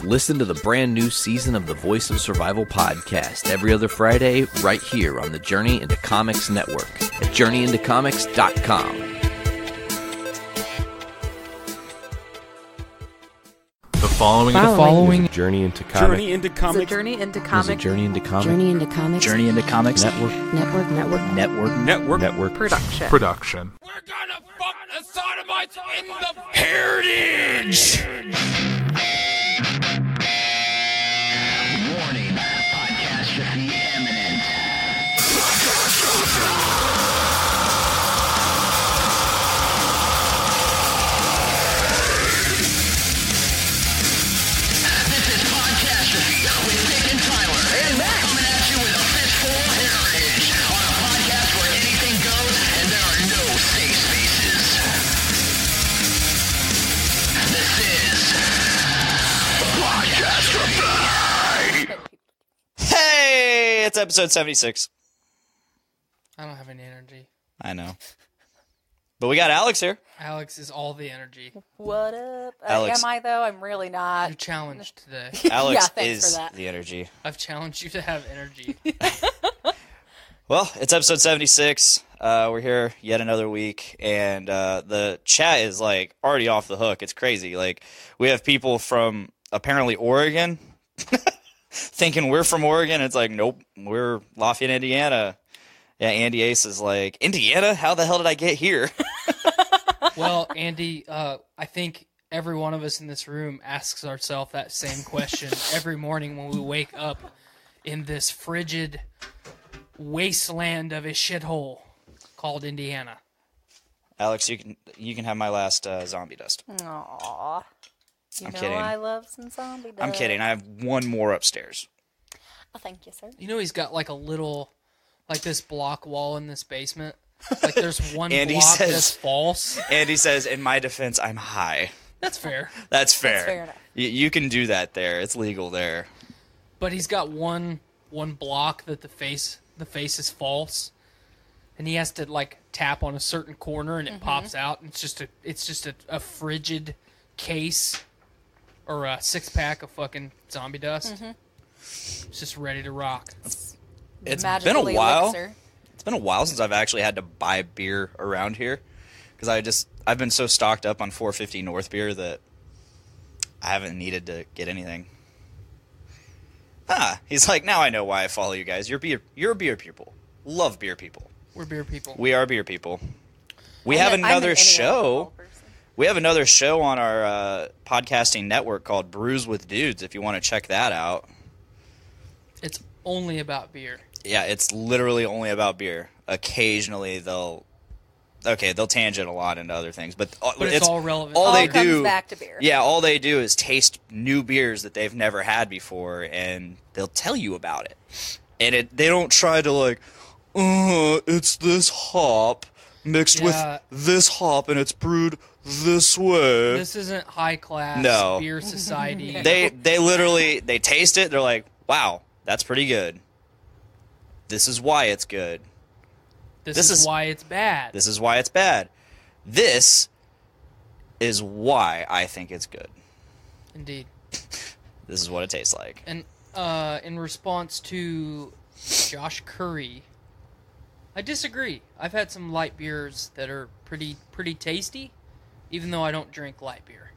Listen to the brand new season of the Voice of Survival podcast every other Friday right here on the Journey into Comics Network at journeyintocomics.com. The following is a Journey into Comics. Journey into Comics. Journey into Comics. Journey into Comics. Journey into Comics. Journey into Comics. Network Production. We're gonna fuck the sodomites in the heritage! Warning, Podcastrophe imminent. This is Podcastrophe with Nick and Tyler. And Matt coming at you with a fistful of heritage on a podcast where anything goes and there are no safe spaces. This is Podcastrophe. Hey, it's episode 76. I don't have any energy. I know. But we got Alex here. Alex is all the energy. What up? Alex. Am I, though? I'm really not. You're challenged today. Alex Yeah, thanks is for that. the energy. I've challenged you to have energy. Well, it's episode 76. We're here yet another week, and the chat is like already off the hook. It's crazy. Like, we have people from apparently Oregon thinking we're from Oregon. It's like, nope, we're Lafayette, Indiana. Yeah, Andy Ace is like, Indiana? How the hell did I get here? Well, Andy, I think every one of us in this room asks ourselves that same question every morning when we wake up in this frigid wasteland of a shithole called Indiana. Alex, you can have my last zombie dust. Aww. I'm kidding. I love some zombie dust. I'm kidding. I have one more upstairs. Oh, thank you, sir. You know he's got like a little, like this block wall in this basement? Like there's one Andy block says- that's false. Andy says, in my defense, I'm high. That's fair. That's fair. That's fair enough. You can do that there. It's legal there. But he's got one block that the face is false, and he has to like tap on a certain corner and it pops out. And it's just a frigid case or a 6-pack of fucking zombie dust. It's just ready to rock. It's been a Magically while. elixir. It's been a while since I've actually had to buy beer around here because I've been so stocked up on 450 North beer that I haven't needed to get anything. He's like, now I know why I follow you guys. You're a beer people. Love beer people. We're beer people. We are beer people. We I'm have an another alcohol show. person. We have another show on our podcasting network called Brews with Dudes. If you want to check that out. It's only about beer. Yeah, it's literally only about beer. Occasionally they'll tangent a lot into other things, but But it's all relevant. All All they comes do, back to beer. yeah, all they do is taste new beers that they've never had before, and they'll tell you about it. And they don't try to like, it's this hop mixed with Yeah. this hop, and it's brewed this way. This isn't high class No. beer society. They literally they taste it. They're like, wow, that's pretty good. This is why it's good. This is why it's bad. This is why it's bad. This is why I think it's good. Indeed. This is what it tastes like. And in response to Josh Curry, I disagree. I've had some light beers that are pretty tasty, even though I don't drink light beer.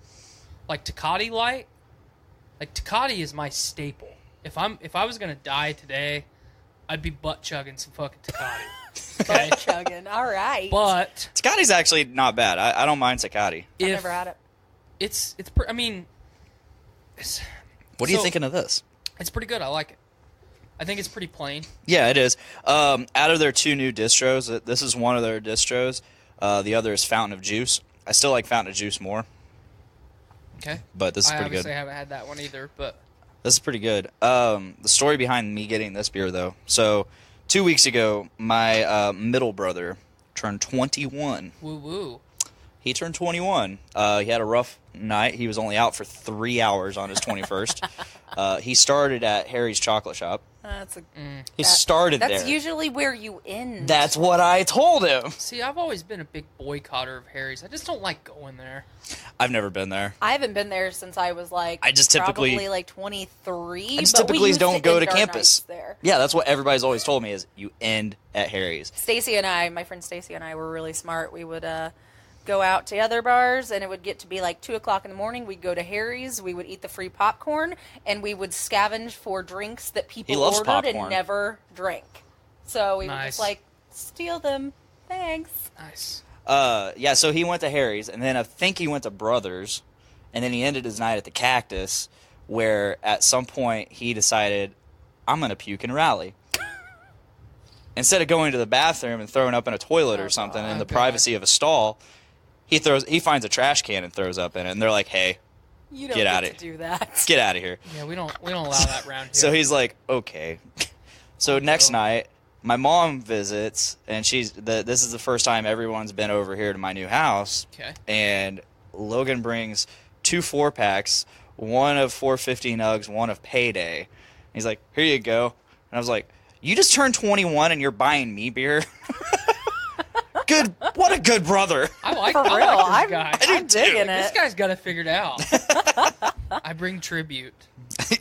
Like Tecate Light. Like Tecate is my staple. If I was gonna die today, I'd be butt chugging some fucking Tecate. Okay, Butt chugging. All right. but Tecate's actually not bad. I don't mind Tecate. I've if never had it. I mean, What are you So- thinking of this? it's pretty good. I like it. I think it's pretty plain. Yeah, it is. Out of their two new distros, this is one of their distros. The other is Fountain of Juice. I still like Fountain of Juice more, Okay. but this is I pretty obviously good. haven't had that one either, but This is pretty good. The story behind me getting this beer, though. So, 2 weeks ago, my middle brother turned 21. woo woo. He turned 21. He had a rough night. He was only out for 3 hours on his 21st. He started at Harry's Chocolate Shop. That's a. He started That's there. usually where you end. That's what I told him. See, I've always been a big boycotter of Harry's. I just don't like going there. I've never been there. I haven't been there since I was like. I just typically- probably like 23. I just but we typically used don't go end to our campus. nights there. Yeah, that's what everybody's always told me is you end at Harry's. Stacy and I, my friend Stacy and I, were really smart. We would go out to other bars, and it would get to be like 2 o'clock in the morning. We'd go to Harry's. We would eat the free popcorn, and we would scavenge for drinks that people He loves ordered popcorn. and never drank. So we would Nice. just like steal them. Thanks. Nice. Yeah, so he went to Harry's, and then I think he went to Brothers, and then he ended his night at the Cactus, where at some point he decided, I'm going to puke and rally. Instead of going to the bathroom and throwing up in a toilet or something in the God. privacy of a stall, he finds a trash can and throws up in it, and they're like, hey, You don't Get get outta to do that. get out of here. Yeah, we don't allow that around here. So he's like, okay. So next night, my mom visits, and this is the first time everyone's been over here to my new house. Okay. And Logan brings 2 4-packs, one of 450 Nugs, one of Payday. He's like, here you go. And I was like, you just turned 21 and you're buying me beer? Good. What a good brother. I like, For I real, like this guy. I'm digging This it. guy's got it figured out. I bring tribute.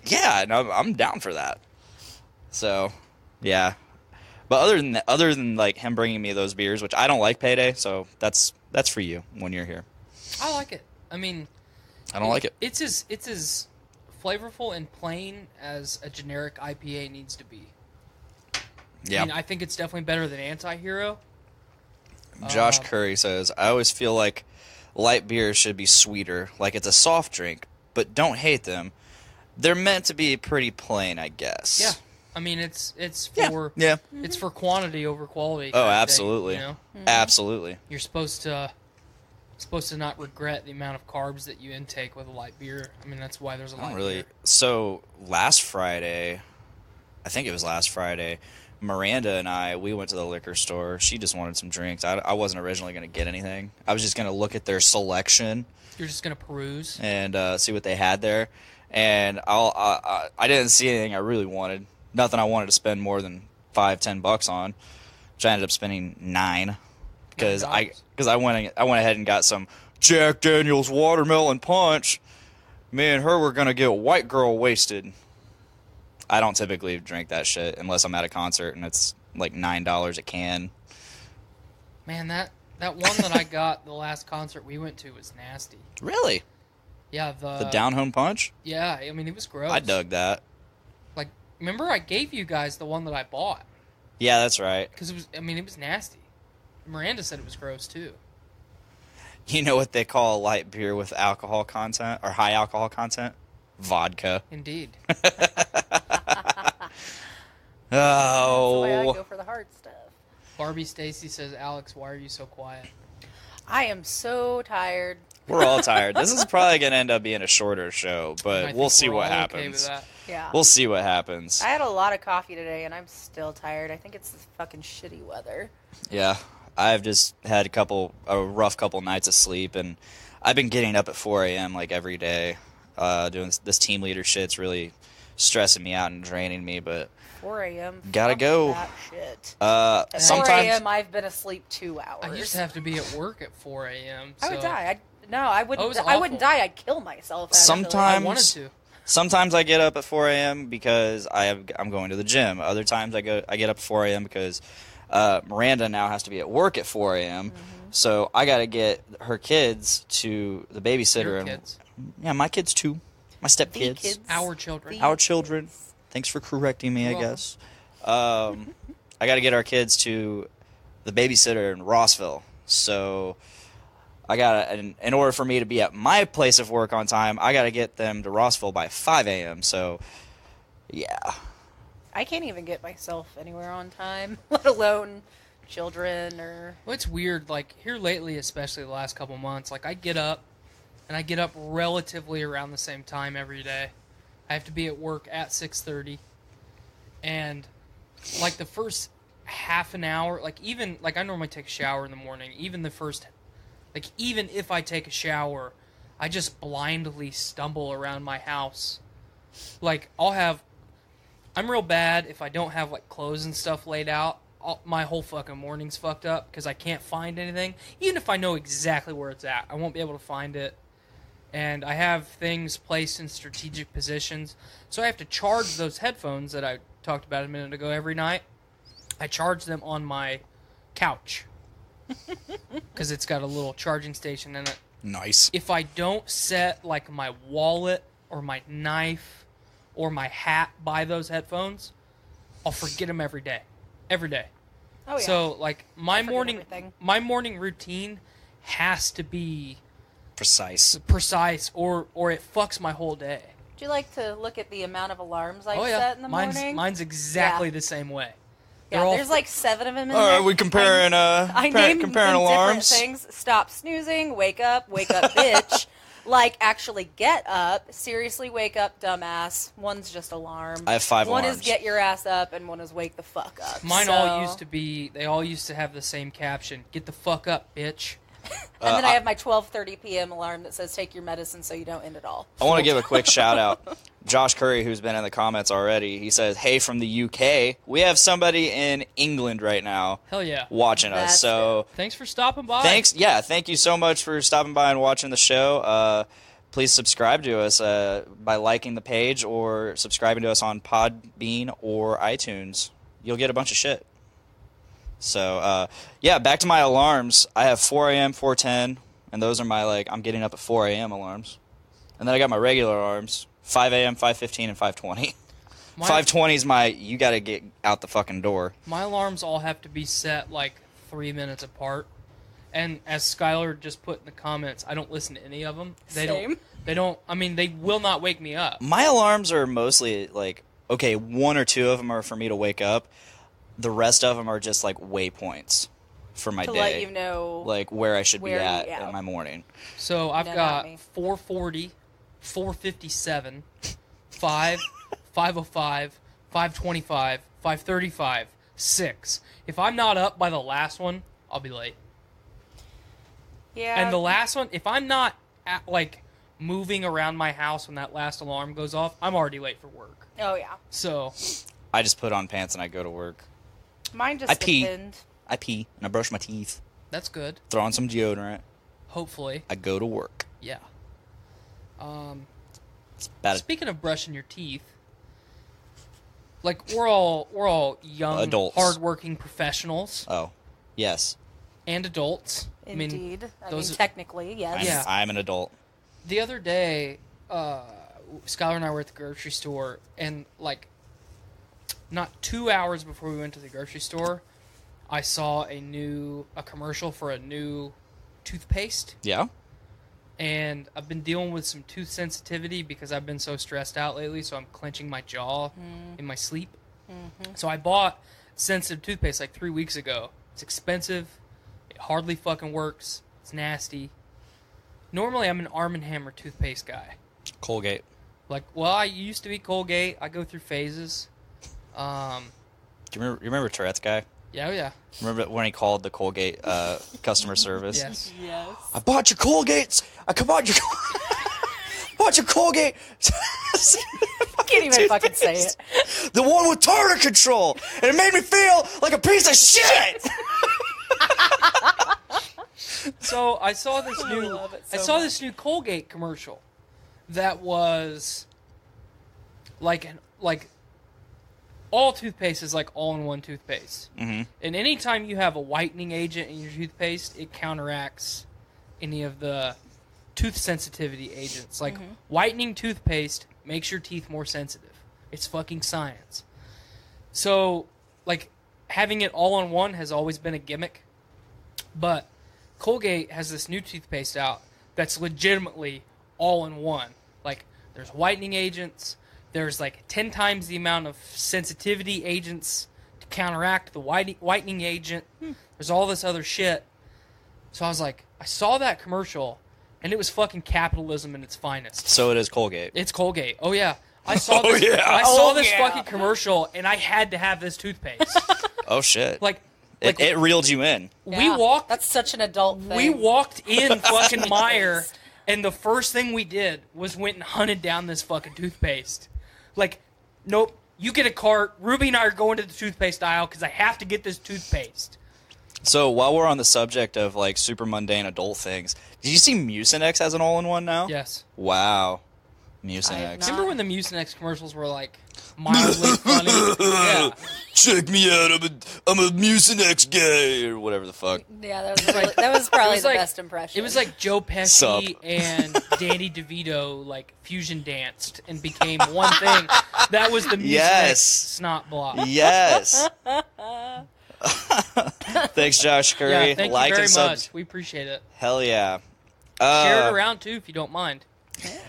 Yeah, no, I'm down for that. So, yeah. But other than like him bringing me those beers, which I don't like Payday, so that's for you when you're here. I like it. I mean, I don't like it. It's as flavorful and plain as a generic IPA needs to be. Yeah. I mean, I think it's definitely better than Anti-Hero. Josh Curry says, I always feel like light beers should be sweeter, like it's a soft drink, but don't hate them. They're meant to be pretty plain, I guess. Yeah. I mean, it's Yeah. for Yeah. it's for quantity over quality. Oh, kind of thing, absolutely. you know? Absolutely. You're supposed to not regret the amount of carbs that you intake with a light beer. I mean, that's why there's a I light don't really. beer. So last Friday, I think it was last Friday, Miranda and we went to the liquor store. She just wanted some drinks. I wasn't originally going to get anything. I was just going to look at their selection You're just gonna peruse. and see what they had there. And I didn't see anything I really wanted. Nothing I wanted to spend more than $5-10 on, which I ended up spending $9 because I went ahead and got some Jack Daniel's watermelon punch. Me and her were gonna get white girl wasted. I don't typically drink that shit unless I'm at a concert and it's like $9 a can. Man, that one that I got the last concert we went to was nasty. Really? Yeah, The down home punch? Yeah, I mean it was gross. I dug that. Like, remember I gave you guys the one that I bought Yeah, that's right. because it was nasty. Miranda said it was gross too. You know what they call a light beer with alcohol content or high alcohol content? Vodka. Indeed. Oh. That's the way I go for the hard stuff. Barbie Stacy says, Alex, why are you so quiet? I am so tired. We're all tired. This is probably going to end up being a shorter show, I but think we'll see we're what all okay with happens. that. Yeah. We'll see what happens. I had a lot of coffee today, and I'm still tired. I think it's this fucking shitty weather. Yeah. I've just had a rough couple nights of sleep, and I've been getting up at 4 a.m. like every day. Doing this team leader shit's really stressing me out and draining me, but 4 a.m. Gotta fuck go. That shit. Sometimes At 4 a.m. I've been asleep 2 hours. I used to have to be at work at 4 a.m. I would so die. I wouldn't. Oh, it was I wouldn't awful. die. I'd kill myself. actually. Sometimes- I wanted to. Sometimes I get up at 4 a.m. because I'm going to the gym. Other times I get up at 4 a.m. because Miranda now has to be at work at 4 a.m. Mm-hmm. So I got to get her kids to the babysitter. Your and kids. Yeah, my kids too. My step The kids. kids. Our children. Our children. Thanks for correcting me, I You're guess. I got to get our kids to the babysitter in Rossville. So I got in order for me to be at my place of work on time, I got to get them to Rossville by 5 a.m. So, yeah. I can't even get myself anywhere on time, let alone children or. Well, it's weird. Like here lately, especially the last couple months, like I get up relatively around the same time every day. I have to be at work at 6:30, and like the first half an hour, like even like I normally take a shower in the morning. Even if I take a shower, I just blindly stumble around my house. Like I'll have I'm real bad if I don't have like clothes and stuff laid out. My whole fucking morning's fucked up because I can't find anything. Even if I know exactly where it's at, I won't be able to find it. And I have things placed in strategic positions, so I have to charge those headphones that I talked about a minute ago every night. I charge them on my couch because it's got a little charging station in it. Nice. If I don't set like my wallet or my knife or my hat by those headphones, I'll forget them every day. Every day. Oh, yeah. So like my morning routine has to be precise or it fucks my whole day. Do you like to look at the amount of alarms I Oh yeah, set in the morning? mine's exactly the same way. Yeah, there's like 7 of them in All there. right, we comparing I named comparing them alarms. different things. Stop snoozing, wake up, bitch. Like, actually get up. Seriously, wake up, dumbass. One's just alarm. I have 5 One alarms. is get your ass up, and one is wake the fuck up. Mine all used to have the same caption: "Get the fuck up, bitch." And then I have my 12:30 p.m. alarm that says take your medicine so you don't end it all. I want to give a quick shout out. Josh Curry, who's been in the comments already, he says, "Hey, from the UK, we have somebody in England right now Hell yeah. watching us." That's So Thanks for stopping by. thank you so much for stopping by and watching the show. Please subscribe to us by liking the page or subscribing to us on Podbean or iTunes. You'll get a bunch of shit. So, back to my alarms. I have 4 a.m., 4:10, and those are my, I'm getting up at 4 a.m. alarms. And then I got my regular alarms, 5 a.m., 5:15, and 5:20. 5:20 is my, you got to get out the fucking door. My alarms all have to be set, 3 minutes apart. And as Skylar just put in the comments, I don't listen to any of them. They will not wake me up. My alarms are mostly, 1 or 2 of them are for me to wake up. The rest of them are just waypoints for my To day. let you know where I should be where at you- yeah. in my morning. So I've No, got not me. 4:40, 4:57, 5, 5:05, 5:25, 5:35, 6. If I'm not up by the last one, I'll be late. Yeah. And the last one, if I'm not moving around my house when that last alarm goes off, I'm already late for work. Oh, yeah. So I just put on pants and I go to work. Mine just I pee. depend. I pee and I brush my teeth. that's good. Throw on some deodorant. Hopefully. I go to work. Yeah. It's about Speaking of brushing your teeth, we're all young, Adults. hardworking professionals Oh, yes. and adults. Indeed. I mean, those- technically, yes. Yeah. I'm an adult. The other day, Skylar and I were at the grocery store, and not 2 hours before we went to the grocery store, I saw a commercial for a new toothpaste. Yeah? And I've been dealing with some tooth sensitivity because I've been so stressed out lately, so I'm clenching my jaw in my sleep. Mm-hmm. So I bought sensitive toothpaste 3 weeks ago. It's expensive. It hardly fucking works. It's nasty. Normally, I'm an Arm & Hammer toothpaste guy. Colgate. I used to be Colgate. I go through phases. Do you remember Tourette's guy? Yeah. Remember when he called the Colgate customer service? Yes. Yes. I bought your Colgates. I bought your Colgate. I can't even fucking say it. The one with tartar control. And it made me feel like a piece of shit. So I saw this new. love it so I saw much. this new Colgate commercial that was all toothpaste is all-in-one toothpaste. Mm-hmm. And anytime you have a whitening agent in your toothpaste, it counteracts any of the tooth sensitivity agents. Whitening toothpaste makes your teeth more sensitive. It's fucking science. So, having it all on one has always been a gimmick. But Colgate has this new toothpaste out that's legitimately all in one. There's whitening agents. There's 10 times the amount of sensitivity agents to counteract the whitening agent. There's all this other shit. So I was I saw that commercial, and it was fucking capitalism in its finest. So it is Colgate. It's Colgate. Oh yeah, I saw Oh, this. yeah. I saw Oh, this yeah. fucking commercial, and I had to have this toothpaste. Oh shit. like it reeled you in. we walked. That's such an adult thing. We walked in fucking Meijer, and the first thing we did was went and hunted down this fucking toothpaste. Nope, You get a cart. Ruby and I are going to the toothpaste aisle because I have to get this toothpaste. So while we're on the subject of like super mundane adult things, did you see Mucinex has an all-in-one now? Yes. Wow. I have Mucinex. not. Remember when the Mucinex commercials were like mildly funny? Yeah. Check me out, I'm a Mucinex guy, or whatever the fuck. Yeah, that was probably was the like- best impression. It was like Joe Pesci Sup. and Danny DeVito like fusion danced and became one thing. That was the Mucinex Yes. snot block. Yes. Thanks, Josh Curry. Yeah, thank like you very and sub- much. We appreciate it. Hell yeah. Share it around too if you don't mind.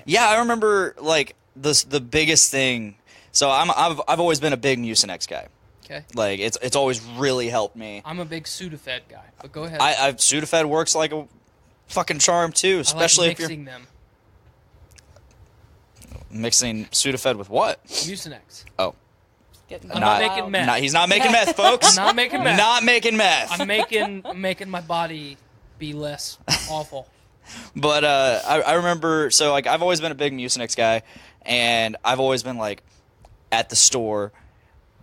Yeah, I remember like the biggest thing. So I've always been a big Mucinex guy. Okay. Like it's always really helped me. I'm a big Sudafed guy, but go ahead. I've Sudafed works like a fucking charm too, especially I like if you're mixing them. mixing Sudafed with what? Mucinex. Oh, Getting I'm not- not making meth. he's not making meth, folks. I'm not making meth. Not making meth. I'm making my body be less awful. But I remember, so like I've always been a big Mucinex guy, and I've always been like at the store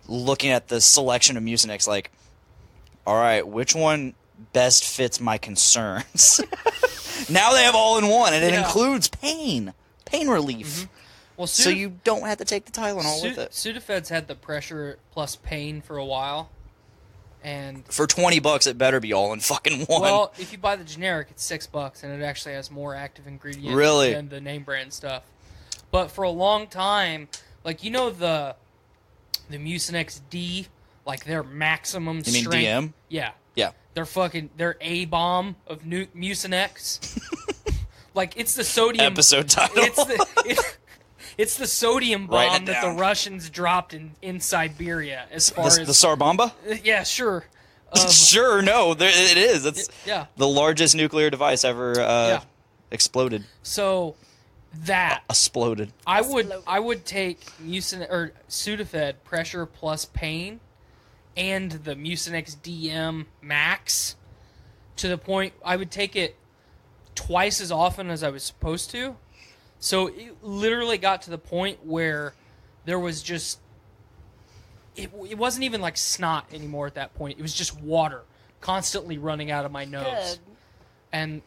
looking at the selection of Mucinex, like, all right, which one best fits my concerns? Now they have all in one, and it Yeah. includes pain relief. Well, So you don't have to take the Tylenol with it. Sudafed's had the pressure plus pain for a while, and For $20, it better be all in fucking one. well, if you buy the generic, it's $6, and it actually has more active ingredients Really? than the name brand stuff. But for a long time, like you know the Mucinex D, like their maximum You mean strength. DM? Yeah, Yeah. their A bomb of Mucinex. Like it's the sodium Episode title. It's the sodium Write bomb it that the down. Russians dropped in Siberia. As far the as Sarbamba? yeah, sure. Sure, no, it is. It's Yeah. the largest nuclear device ever exploded. So that Exploded. I would take Sudafed pressure plus pain and the Mucinex DM Max to the point I would take it twice as often as I was supposed to. So it literally got to the point where there was just it wasn't even like snot anymore at that point. It was just water constantly running out of my nose. Good. And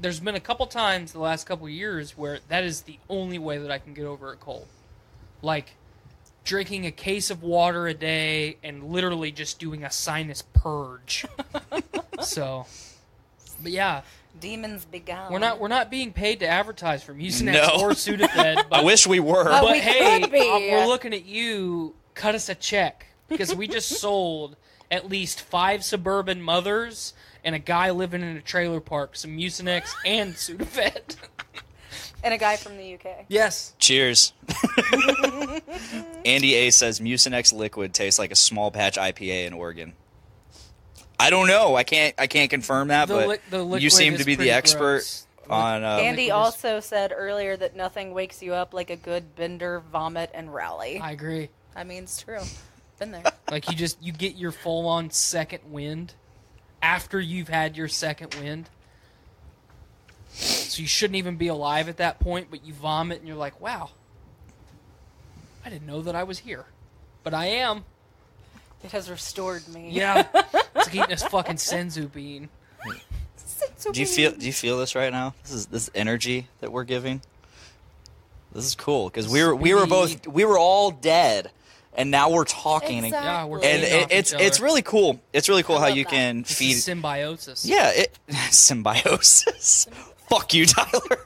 there's been a couple times the last couple years where that is the only way that I can get over a cold. Like drinking a case of water a day and literally just doing a sinus purge. So, but yeah, Demons be gone. we're not being paid to advertise for Mucinex No. or Sudafed. But, I wish we were. But but we hey, could be. we're looking at you. Cut us a check because we just sold at least 5 suburban mothers and a guy living in a trailer park some Mucinex and Sudafed. And a guy from the UK. Yes. Cheers. Andy A says Mucinex liquid tastes like a small batch IPA in Oregon. I don't know. I can't confirm that, The but liquid you seem is to be pretty the expert gross. on. Andy liquid is- also said earlier that nothing wakes you up like a good bender, vomit, and rally. I agree. I mean, it's true. Been there. Like you get your full on second wind after you've had your second wind. So you shouldn't even be alive at that point, but you vomit and you're like, wow, I didn't know that I was here. But I am. It has restored me. Yeah. It's like eating this fucking senzu bean. Do you feel this right now? This energy that we're giving. This is cool because we were all dead, and now we're talking. Exactly. Yeah, we're And feeding off it's each other. it's really cool. It's really cool I how love you that. can This feed. is symbiosis. Yeah, symbiosis. Fuck you, Tyler.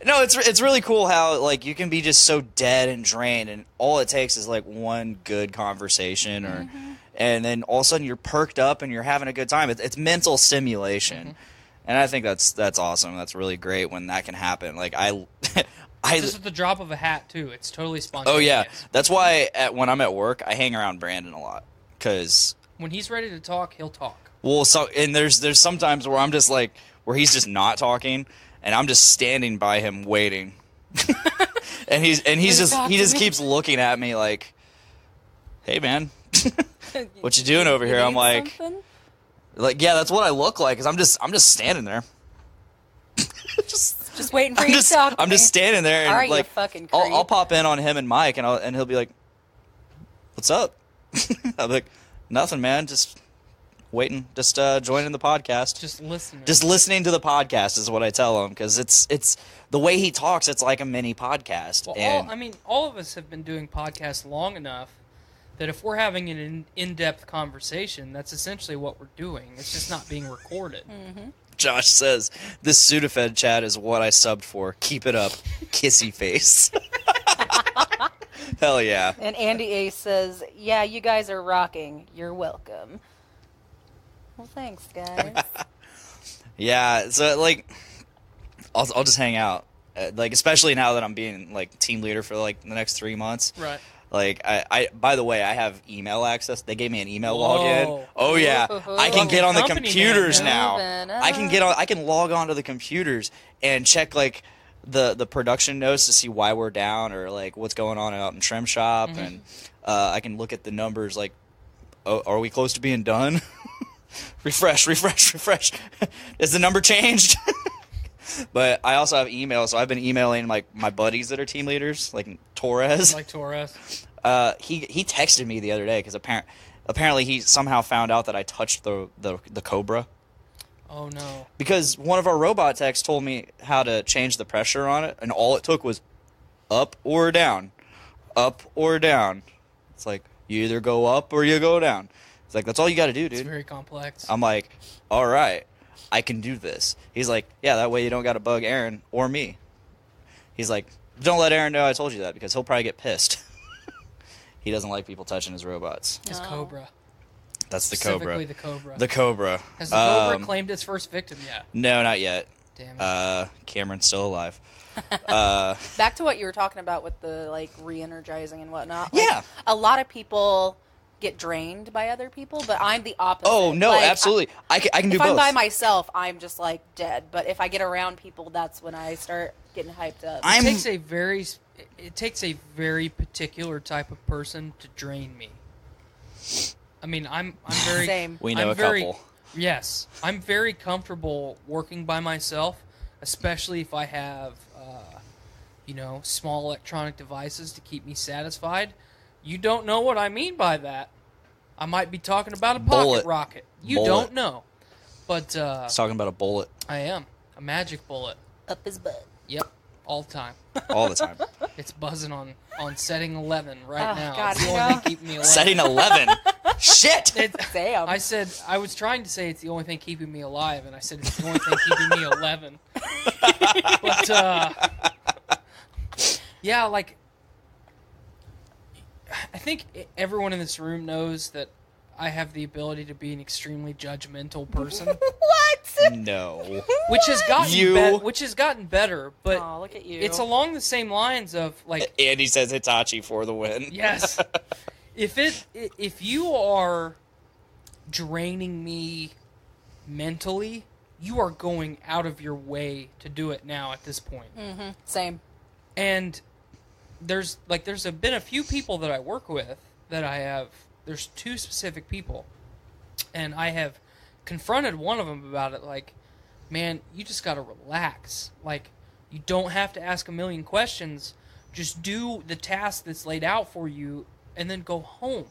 No, it's really cool how like you can be just so dead and drained, and all it takes is like one good conversation, or and then all of a sudden you're perked up and you're having a good time. It's mental stimulation, and I think that's awesome. That's really great when that can happen. Like Just at the drop of a hat, too. It's totally spontaneous. oh yeah, that's why when I'm at work, I hang around Brandon a lot because. When he's ready to talk, he'll talk. Well, so and there's some times where I'm just like where he's just not talking, and I'm just standing by him waiting, and he just keeps looking at me like, "Hey man, what you doing over here?" I'm like, yeah, that's what I look like. Cause I'm just standing there. Just waiting for you to talk. I'm just standing there, and All right, you like fucking I'll creep. pop in on him and Mike, and he'll be like, what's up? I'm like, nothing, man. Just waiting, just joining the podcast. Just listening. Just listening to the podcast is what I tell him, because it's the way he talks. It's like a mini podcast. Well, And all of us have been doing podcasts long enough that if we're having an in-depth conversation, that's essentially what we're doing. It's just not being recorded. Josh says, this Sudafed chat is what I subbed for. Keep it up. Kissy face. Hell yeah. And Andy Ace says, yeah, you guys are rocking. You're welcome. Well, thanks, guys. Yeah, so, like, I'll just hang out. Like, especially now that I'm being, like, team leader for, like, the next 3 months. Right. Like, I by the way, I have email access. They gave me an email Whoa. login. Oh, yeah. I can get on the Company computers man, now. Moving I can log on to the computers and check, like, the production notes to see why we're down, or, like, what's going on out in trim shop. And I can look at the numbers, like, oh, are we close to being done? refresh. Is the number changed? But I also have email, so I've been emailing, like, my buddies that are team leaders, like Torres. Like Torres. He texted me the other day because apparently he somehow found out that I touched the Cobra, Oh, no. because one of our robot techs told me how to change the pressure on it, and all it took was up or down, up or down. It's like, you either go up or you go down. It's like, that's all you got to do, dude. It's very complex. I'm like, all right, I can do this. He's like, yeah, that way you don't got to bug Aaron or me. He's like, don't let Aaron know I told you that, because he'll probably get pissed. He doesn't like people touching his robots. His No. Cobra. That's the Cobra. Specifically the Cobra. The Cobra. Has the Cobra claimed its first victim yet? No, not yet. Damn it. Cameron's still alive. Back to what you were talking about with the, like, re-energizing and whatnot. Like, Yeah. A lot of people get drained by other people, but I'm the opposite. Oh, no, Like, absolutely. I can do if both. I'm by myself, I'm just, like, dead. But if I get around people, that's when I start getting hyped up. I'm- It takes a very particular type of person to drain me. I mean, I'm very Same. We know I'm a very- couple. Yes, I'm very comfortable working by myself, especially if I have, small electronic devices to keep me satisfied. You don't know what I mean by that. I might be talking about a pocket Bullet. rocket. You Bullet. don't know. But He's talking about a bullet I am. A magic bullet. Up his butt. Yep. All the time. all the time. It's buzzing on setting 11 right Oh, now. God, It's the you only know? thing keeping me alive. Setting 11. Shit. Damn. I was trying to say it's the only thing keeping me alive, and I said it's the only thing keeping me 11. But, yeah, like, I think everyone in this room knows that I have the ability to be an extremely judgmental person, What? No. which has gotten better, but Oh, look at you. it's along the same lines of, like, Andy says Hitachi for the win. yes. If you are draining me mentally, you are going out of your way to do it now at this point. Same. And there's been a few people that I work with that I have. There's two specific people, and I have confronted one of them about it. Like, man, you just gotta relax. Like, you don't have to ask a million questions. Just do the task that's laid out for you, and then go home.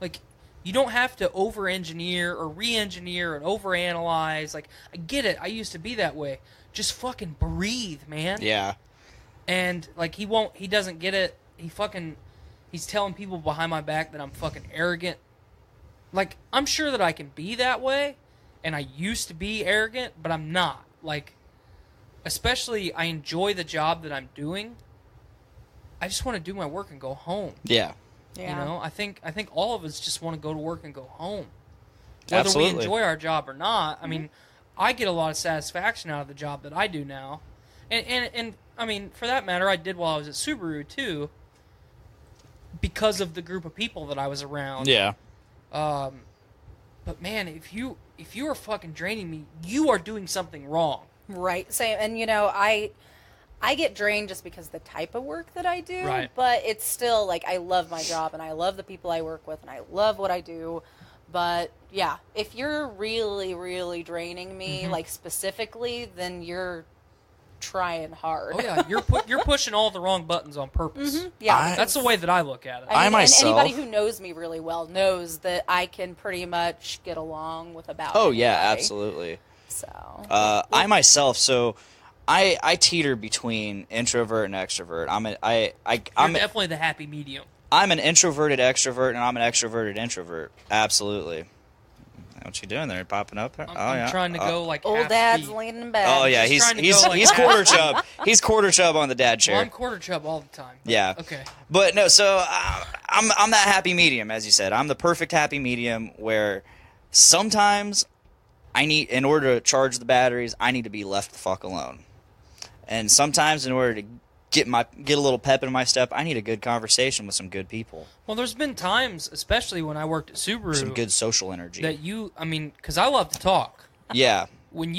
Like, you don't have to over-engineer or re-engineer and over-analyze. Like, I get it. I used to be that way. Just fucking breathe, man. Yeah. And, like, he doesn't get it. He's telling people behind my back that I'm fucking arrogant. Like, I'm sure that I can be that way, and I used to be arrogant, but I'm not. Like, especially, I enjoy the job that I'm doing. I just want to do my work and go home. Yeah. Yeah. You know, I think all of us just want to go to work and go home. Whether Absolutely. we enjoy our job or not. I mean, I get a lot of satisfaction out of the job that I do now. And I mean, for that matter, I did while I was at Subaru too, because of the group of people that I was around. Yeah. But man, if you are fucking draining me, you are doing something wrong. Right. Same. And, you know, I get drained just because of the type of work that I do. Right. But it's still, like, I love my job, and I love the people I work with, and I love what I do. But, yeah, if you're really, really draining me, like, specifically, then you're trying hard. Oh yeah, you're pushing all the wrong buttons on purpose. Yeah, That's the way that I look at it. I myself- and anybody who knows me really well knows that I can pretty much get along with about. Oh yeah, anybody. absolutely. So I myself, so I teeter between introvert and extrovert. You're definitely the happy medium. I'm an introverted extrovert, and I'm an extroverted introvert. Absolutely. What you doing there? Popping up? I'm trying to go like old half dad's speed. leaning back. Oh yeah, Just trying to he's go, like, he's quarter chub. He's quarter chub on the dad chair. Well, I'm quarter chub all the time. But, Yeah. Okay. But no, so I'm that happy medium, as you said. I'm the perfect happy medium where sometimes in order to charge the batteries, I need to be left the fuck alone. And sometimes in order to get a little pep in my step, I need a good conversation with some good people. Well, there's been times, especially when I worked at Subaru, Some good social energy. that because I love to talk. Yeah. When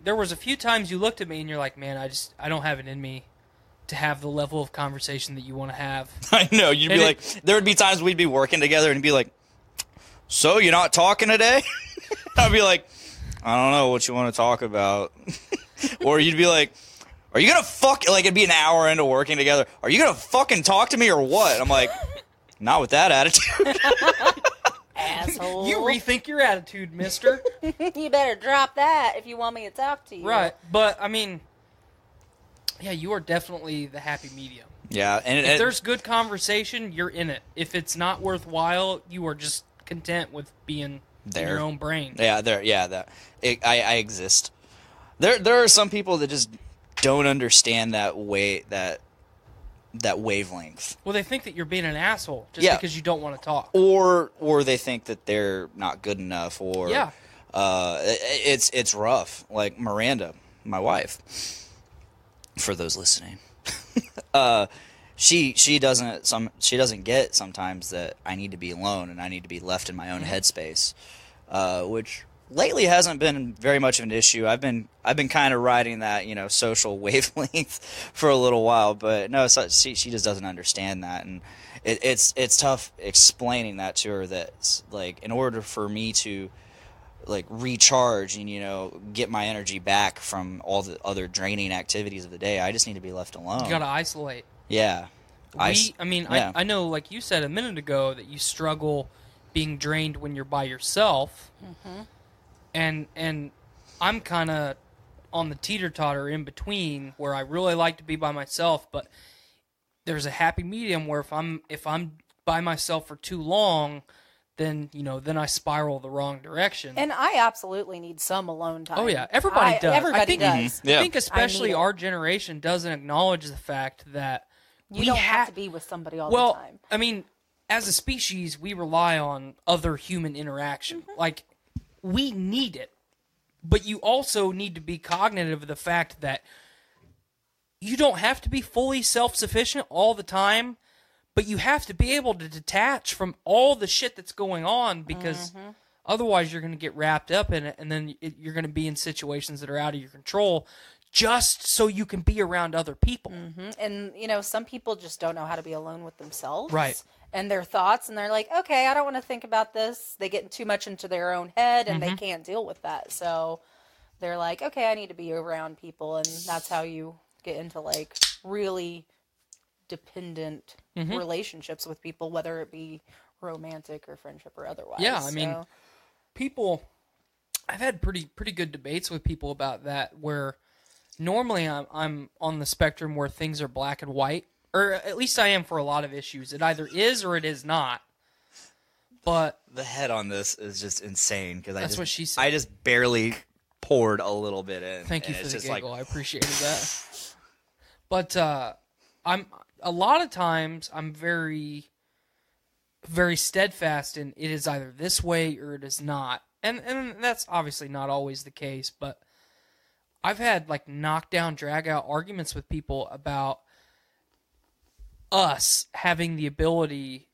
there was a few times you looked at me and you're like, man, I don't have it in me to have the level of conversation that you want to have. I know. You'd be like, there would be times we'd be working together and be like, so you're not talking today? I'd be like, I don't know what you want to talk about. Or you'd be like, are you going to like it'd be an hour into working together. Are you going to fucking talk to me or what? I'm like, not with that attitude. Asshole. You rethink your attitude, mister. You better drop that if you want me to talk to you. Right. But, yeah, you are definitely the happy medium. Yeah. And If there's good conversation, you're in it. If it's not worthwhile, you are just content with being in your own brain. Yeah, I exist. There are some people that just don't understand that wavelength. Well, they think that you're being an asshole just Yeah. because you don't want to talk. Or they think that they're not good enough, or Yeah. It's rough. Like Miranda, my wife, for those listening, she doesn't get sometimes that I need to be alone and I need to be left in my own headspace, which lately hasn't been very much of an issue. I've been kind of riding that social wavelength for a little while, but no, she just doesn't understand that, and it's tough explaining that to her, that like in order for me to like recharge and get my energy back from all the other draining activities of the day, I just need to be left alone. You got to isolate. Yeah. Yeah. I know, like you said a minute ago, that you struggle being drained when you're by yourself. Mm-hmm. And I'm kind of on the teeter-totter in between, where I really like to be by myself, but there's a happy medium where if I'm by myself for too long, then I spiral the wrong direction. And I absolutely need some alone time. Oh yeah, everybody does. Everybody does. Yeah. I think especially I need it. our generation doesn't acknowledge the fact that You don't have to be with somebody all the time. As a species, we rely on other human interaction. Mm-hmm. Like, we need it. But you also need to be cognitive of the fact that you don't have to be fully self-sufficient all the time, but you have to be able to detach from all the shit that's going on, because otherwise you're going to get wrapped up in it, and then you're going to be in situations that are out of your control just so you can be around other people. Mm-hmm. And, some people just don't know how to be alone with themselves. Right. And their thoughts, and they're like, okay, I don't want to think about this. They get too much into their own head, and they can't deal with that. So they're like, okay, I need to be around people, and that's how you get into, like, really dependent relationships with people, whether it be romantic or friendship or otherwise. Yeah, I mean, I've had pretty good debates with people about that, where normally I'm on the spectrum where things are black and white, or at least I am for a lot of issues. It either is or it is not. But The head on this is just insane, because That's what she said. I just barely poured a little bit in. thank you and for it's the just giggle. I appreciated that. But I'm a lot of times I'm very, very steadfast in it is either this way or it is not. And that's obviously not always the case, but I've had like knockdown, drag out arguments with people about us having the ability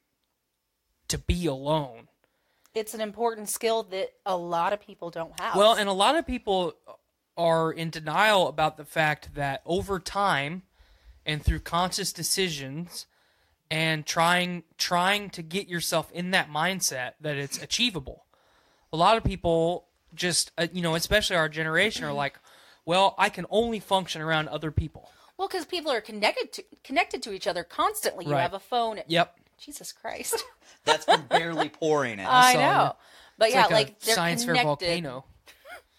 to be alone. it's an important skill that a lot of people don't have. Well, and a lot of people are in denial about the fact that over time and through conscious decisions and trying to get yourself in that mindset that it's achievable. A lot of people just, especially our generation, are like, well, I can only function around other people. Well, because people are connected to each other constantly. You Right. have a phone. Yep. Jesus Christ. That's been barely pouring it. I saw know. you. But It's yeah, like a they're science fair connected. volcano.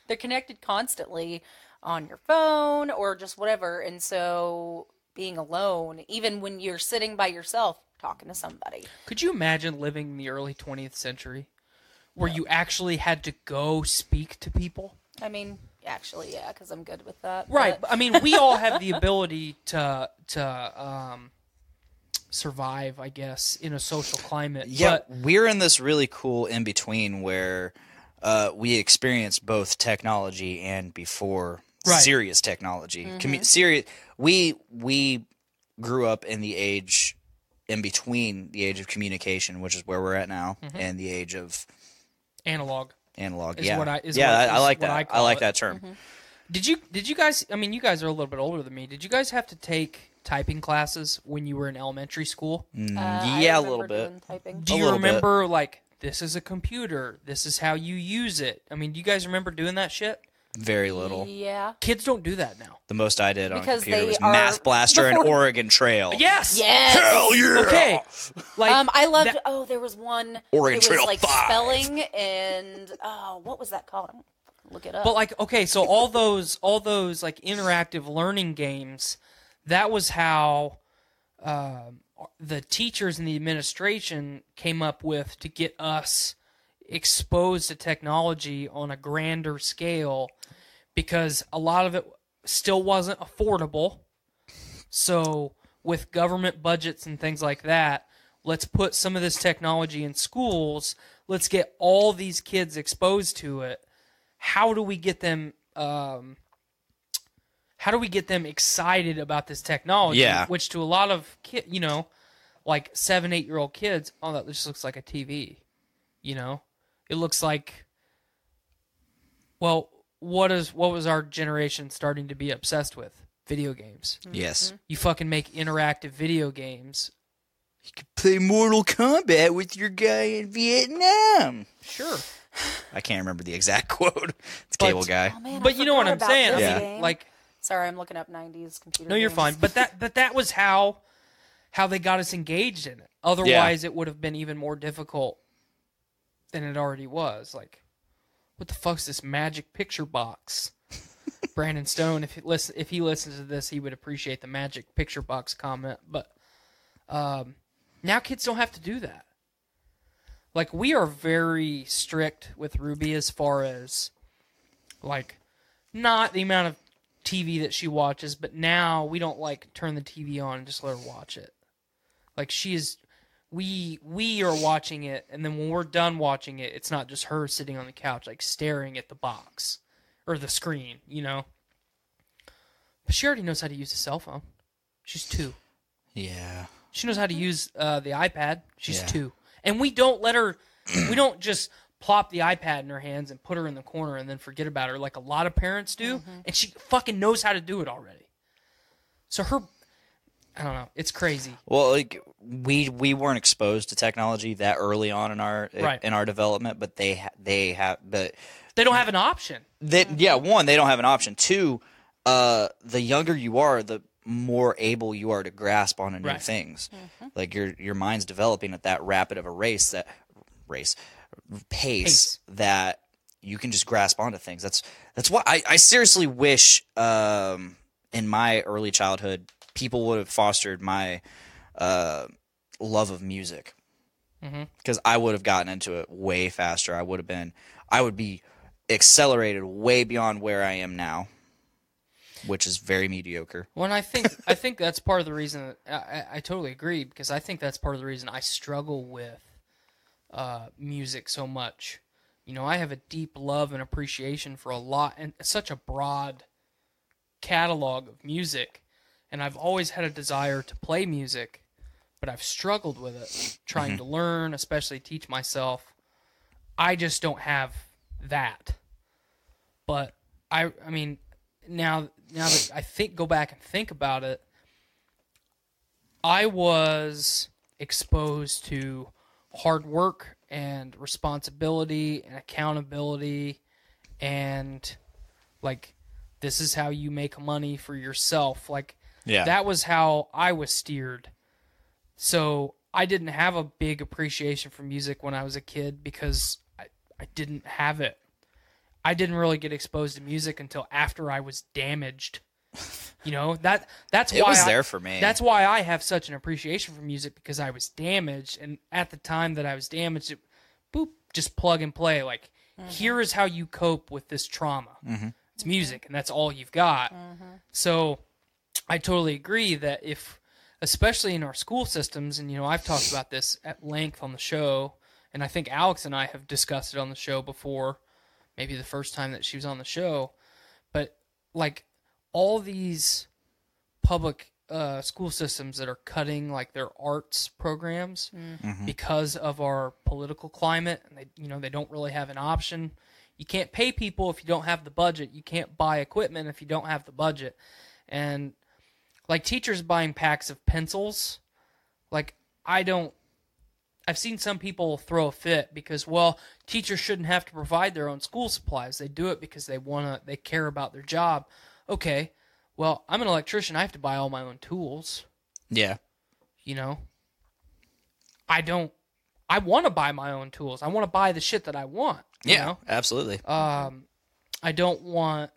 They're connected constantly on your phone or just whatever. And so being alone, even when you're sitting by yourself talking to somebody. Could you imagine living in the early 20th century where you actually had to go speak to people? I mean, actually, yeah, because I'm good with that. Right. But I mean, we all have the ability to survive, I guess, in a social climate. Yeah, But we're in this really cool in between where we experience both technology and before Right. serious technology. Serious. We grew up in the age in between the age of communication, which is where we're at now, and the age of analog. analog. Is yeah, what I- is yeah, what- I is like what that. I I call like it. that term. Did you guys, I mean, you guys are a little bit older than me. Did you guys have to take typing classes when you were in elementary school? I Yeah, a remember little bit. doing typing. Do A you little bit. remember, like, this is a computer, this is how you use it? I mean, do you guys remember doing that shit? Very little. Yeah. Kids don't do that now. The most I did on a Because computer they was are- Math Blaster and before- Oregon Trail. Yes! Yes. Hell yeah! Okay. Like, I loved. that- Oh, there was one. Oregon it was Trail like 5. spelling and what was that called? I'm gonna look it up. But like, okay, so all those like interactive learning games, that was how the teachers and the administration came up with to get us exposed to technology on a grander scale, because a lot of it still wasn't affordable. So with government budgets and things like that, let's put some of this technology in schools. Let's get all these kids exposed to it. How do we get them? How do we get them excited about this technology? Yeah. Which to a lot of like 7, 8-year-old kids, oh, that just looks like a TV. It looks like. Well, what was our generation starting to be obsessed with? Video games. Yes. You fucking make interactive video games. Play Mortal Kombat with your guy in Vietnam. Sure. I can't remember the exact quote. It's But- Cable Guy. Oh, man, I But you know what forgot I'm about saying? this I mean, game. like, Sorry, I'm looking up 90s computer. no, you're games. fine. But that was how they got us engaged in it. Otherwise, it would have been even more difficult than it already was. Like, what the fuck's this magic picture box? Brandon Stone, if he listens to this, he would appreciate the magic picture box comment. But now kids don't have to do that. Like, we are very strict with Ruby as far as, like, not the amount of TV that she watches, but now we don't, like, turn the TV on and just let her watch it. Like, we are watching it, and then when we're done watching it, it's not just her sitting on the couch, like, staring at the box or the screen, But she already knows how to use a cell phone. She's 2. Yeah. She knows how to use the iPad. She's Yeah. 2. And we don't let her, we don't just plop the iPad in her hands and put her in the corner and then forget about her like a lot of parents do. And she fucking knows how to do it already. So I don't know. It's crazy. Well, like we weren't exposed to technology that early on in our development, but they have. But They don't have an option. one, they don't have an option. 2, the younger you are, the more able you are to grasp onto new Right. things. Like your mind's developing at that rapid of a pace that you can just grasp onto things. That's why I seriously wish in my early childhood people would have fostered my love of music, because I would have gotten into it way faster. I would be accelerated way beyond where I am now, which is very mediocre. Well, and I think that's part of the reason. I totally agree, because I think that's part of the reason I struggle with music so much. I have a deep love and appreciation for a lot, and such a broad catalog of music, and I've always had a desire to play music, but I've struggled with it, trying to learn, especially teach myself. I just don't have that. But I mean, now that I go back and think about it, I was exposed to hard work and responsibility and accountability and like this is how you make money for yourself. Like, Yeah. that was how I was steered. So I didn't have a big appreciation for music when I was a kid because I didn't have it. I didn't really get exposed to music until after I was damaged. You know, that's why it was there for me. That's why I have such an appreciation for music, because I was damaged, and at the time that I was damaged, just plug and play. Like, here is how you cope with this trauma. It's music, and that's all you've got. So I totally agree that if, especially in our school systems, and, you know, I've talked about this at length on the show, and I think Alex and I have discussed it on the show before, maybe the first time that she was on the show, but, like, all these public school systems that are cutting, like, their arts programs because of our political climate, and they don't really have an option. You can't pay people if you don't have the budget. You can't buy equipment if you don't have the budget. And, like, teachers buying packs of pencils, like, I've seen some people throw a fit because, well, teachers shouldn't have to provide their own school supplies. They do it because they care about their job. Okay, well, I'm an electrician. I have to buy all my own tools. Yeah. You know? I want to buy my own tools. I want to buy the shit that I want. You know? Absolutely. I don't want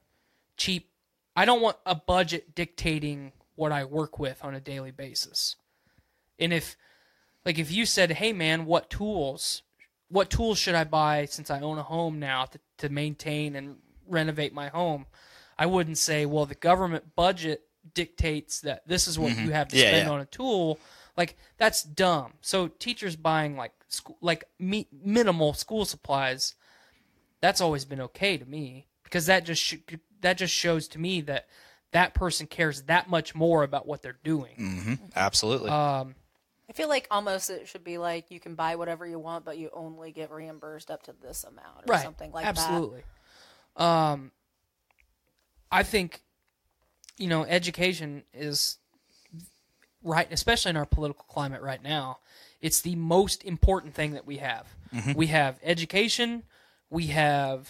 a budget dictating what I work with on a daily basis. And if you said, hey man, what tools should I buy since I own a home now to maintain and renovate my home? I wouldn't say, well, the government budget dictates that this is what you have to spend on a tool. Like, that's dumb. So teachers buying minimal school supplies, that's always been okay to me, because that just shows to me that person cares that much more about what they're doing. Absolutely. I feel like almost it should be like you can buy whatever you want, but you only get reimbursed up to this amount or something like Absolutely. I think, education is right, especially in our political climate right now. It's the most important thing that we have. We have education. We have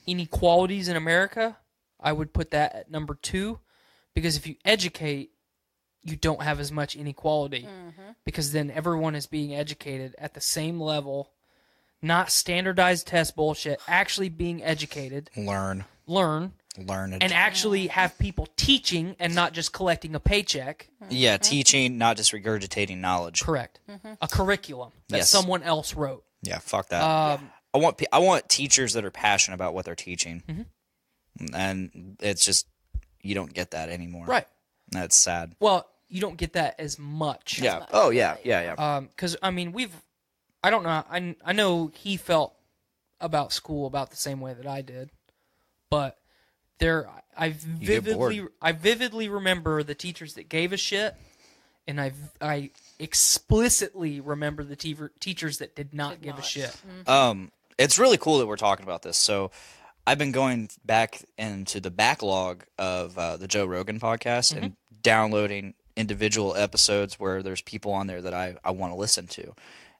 inequalities in America. I would put that at number 2, because if you educate, you don't have as much inequality, because then everyone is being educated at the same level, not standardized test bullshit, actually being educated. Learn it. And actually have people teaching and not just collecting a paycheck. Yeah, teaching, not just regurgitating knowledge. Correct. A curriculum that someone else wrote. Yeah, fuck that. I want teachers that are passionate about what they're teaching. And it's just, you don't get that anymore. Right. That's sad. Well, you don't get that as much. Yeah. Oh, yeah. Because, I mean, I don't know. I know he felt about school about the same way that I did, but I vividly remember the teachers that gave a shit, and I explicitly remember the teachers that did not give a shit. It's really cool that we're talking about this. So I've been going back into the backlog of the Joe Rogan podcast and downloading individual episodes where there's people on there that I want to listen to.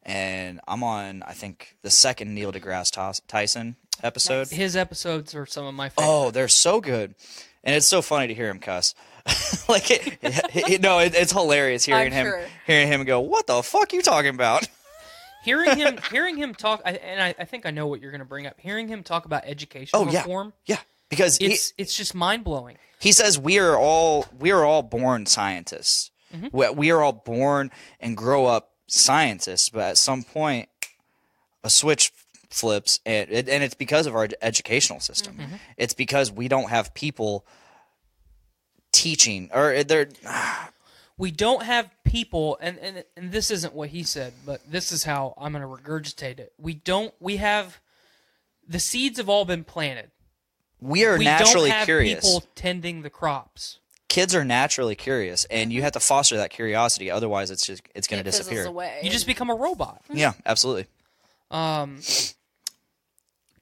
And I'm on, I think, the second Neil deGrasse Tyson episode. His episodes are some of my favorite. Oh, they're so good. And it's so funny to hear him cuss. It's hilarious hearing him go, what the fuck you talking about? Hearing him talk, I think I know what you're going to bring up. Hearing him talk about educational reform. Yeah, because it's just mind-blowing. He says we are all born scientists. We are all born and grow up scientists, but at some point a switch flips, and it's because of our educational system. It's because we don't have people teaching, or we don't have people, and this isn't what he said, but this is how I'm going to regurgitate it. We have the seeds have all been planted. We are naturally don't have curious. People tending the crops. Kids are naturally curious, and you have to foster that curiosity. Otherwise, it's going to disappear. Away. You just become a robot. Yeah, absolutely. Don't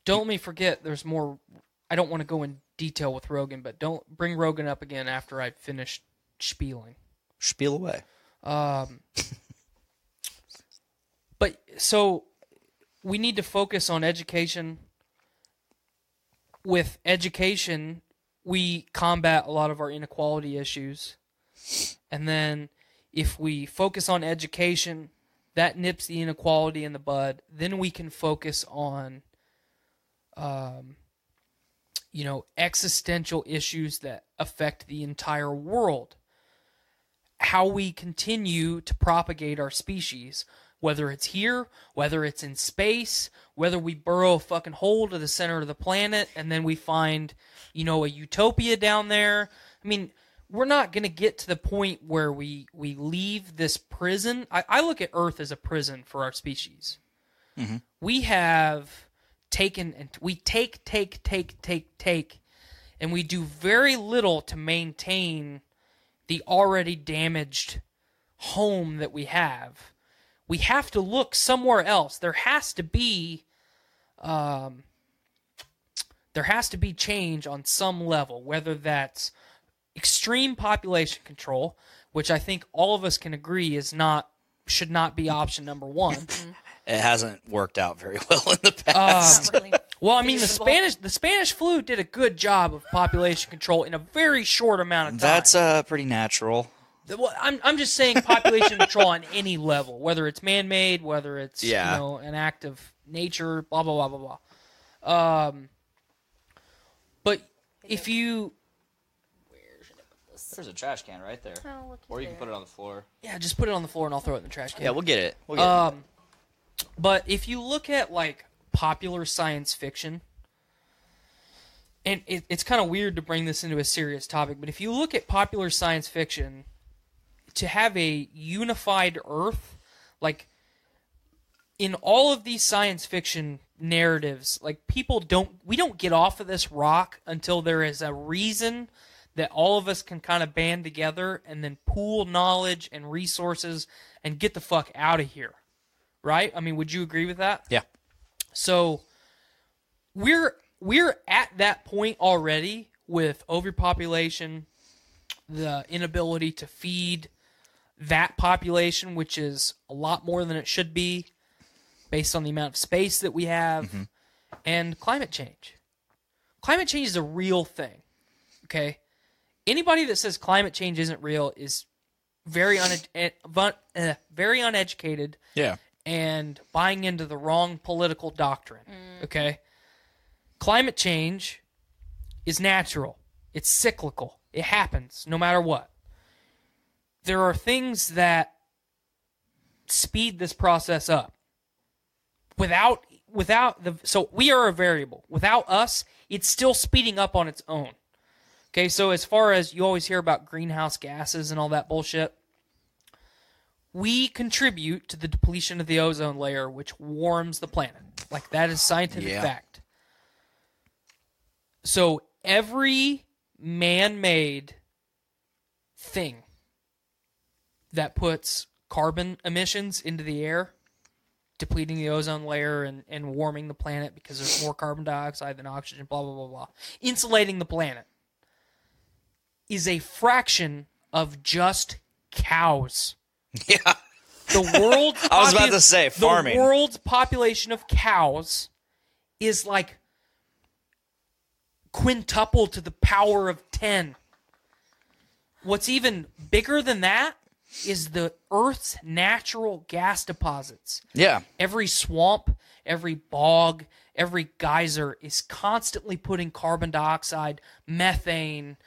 let me forget. There's more. I don't want to go in detail with Rogan, but don't bring Rogan up again after I finish spieling. Spiel away. But so we need to focus on education. with education, we combat a lot of our inequality issues. And then if we focus on education, that nips the inequality in the bud. Then we can focus on, existential issues that affect the entire world. How we continue to propagate our species, whether it's here, whether it's in space, whether we burrow a fucking hole to the center of the planet and then we find, a utopia down there. I mean, we're not going to get to the point where we leave this prison. I look at Earth as a prison for our species. Mm-hmm. We have taken, and we take, and we do very little to maintain the already damaged home that we have. We have to look somewhere else. There has to be change on some level, whether that's extreme population control, which I think all of us can agree should not be option number one. It hasn't worked out very well in the past. Not really Well, I mean, feasible. the Spanish flu did a good job of population control in a very short amount of time. That's pretty natural. Well, I'm just saying population control on any level, whether it's man-made, whether it's an act of nature, blah blah blah blah blah. But if you There's a trash can right there. Oh, look Or you can there. put it on the floor. just put it on the floor and I'll throw it in the trash can. Yeah, we'll get it. We'll get it. But if you look at like popular science fiction, and it's kind of weird to bring this into a serious topic, but if you look at popular science fiction, to have a unified Earth, like in all of these science fiction narratives, like we don't get off of this rock until there is a reason that all of us can kind of band together and then pool knowledge and resources and get the fuck out of here. Right? I mean, would you agree with that? Yeah. So we're at that point already with overpopulation, the inability to feed that population, which is a lot more than it should be based on the amount of space that we have, and climate change. Climate change is a real thing, okay? Anybody that says climate change isn't real is very uneducated. Yeah. And buying into the wrong political doctrine, okay? Climate change is natural. It's cyclical. It happens no matter what. There are things that speed this process up. So we are a variable. Without us, it's still speeding up on its own. Okay, so as far as you always hear about greenhouse gases and all that bullshit, we contribute to the depletion of the ozone layer, which warms the planet. Like, that is scientific fact. So every man-made thing that puts carbon emissions into the air, depleting the ozone layer and warming the planet because there's more carbon dioxide than oxygen, blah, blah, blah, blah, insulating the planet, is a fraction of just cows. Yeah. The world's I was about to say, farming. The world's population of cows is like quintuple to the power of 10. What's even bigger than that is the Earth's natural gas deposits. Yeah. Every swamp, every bog, every geyser is constantly putting carbon dioxide, methane,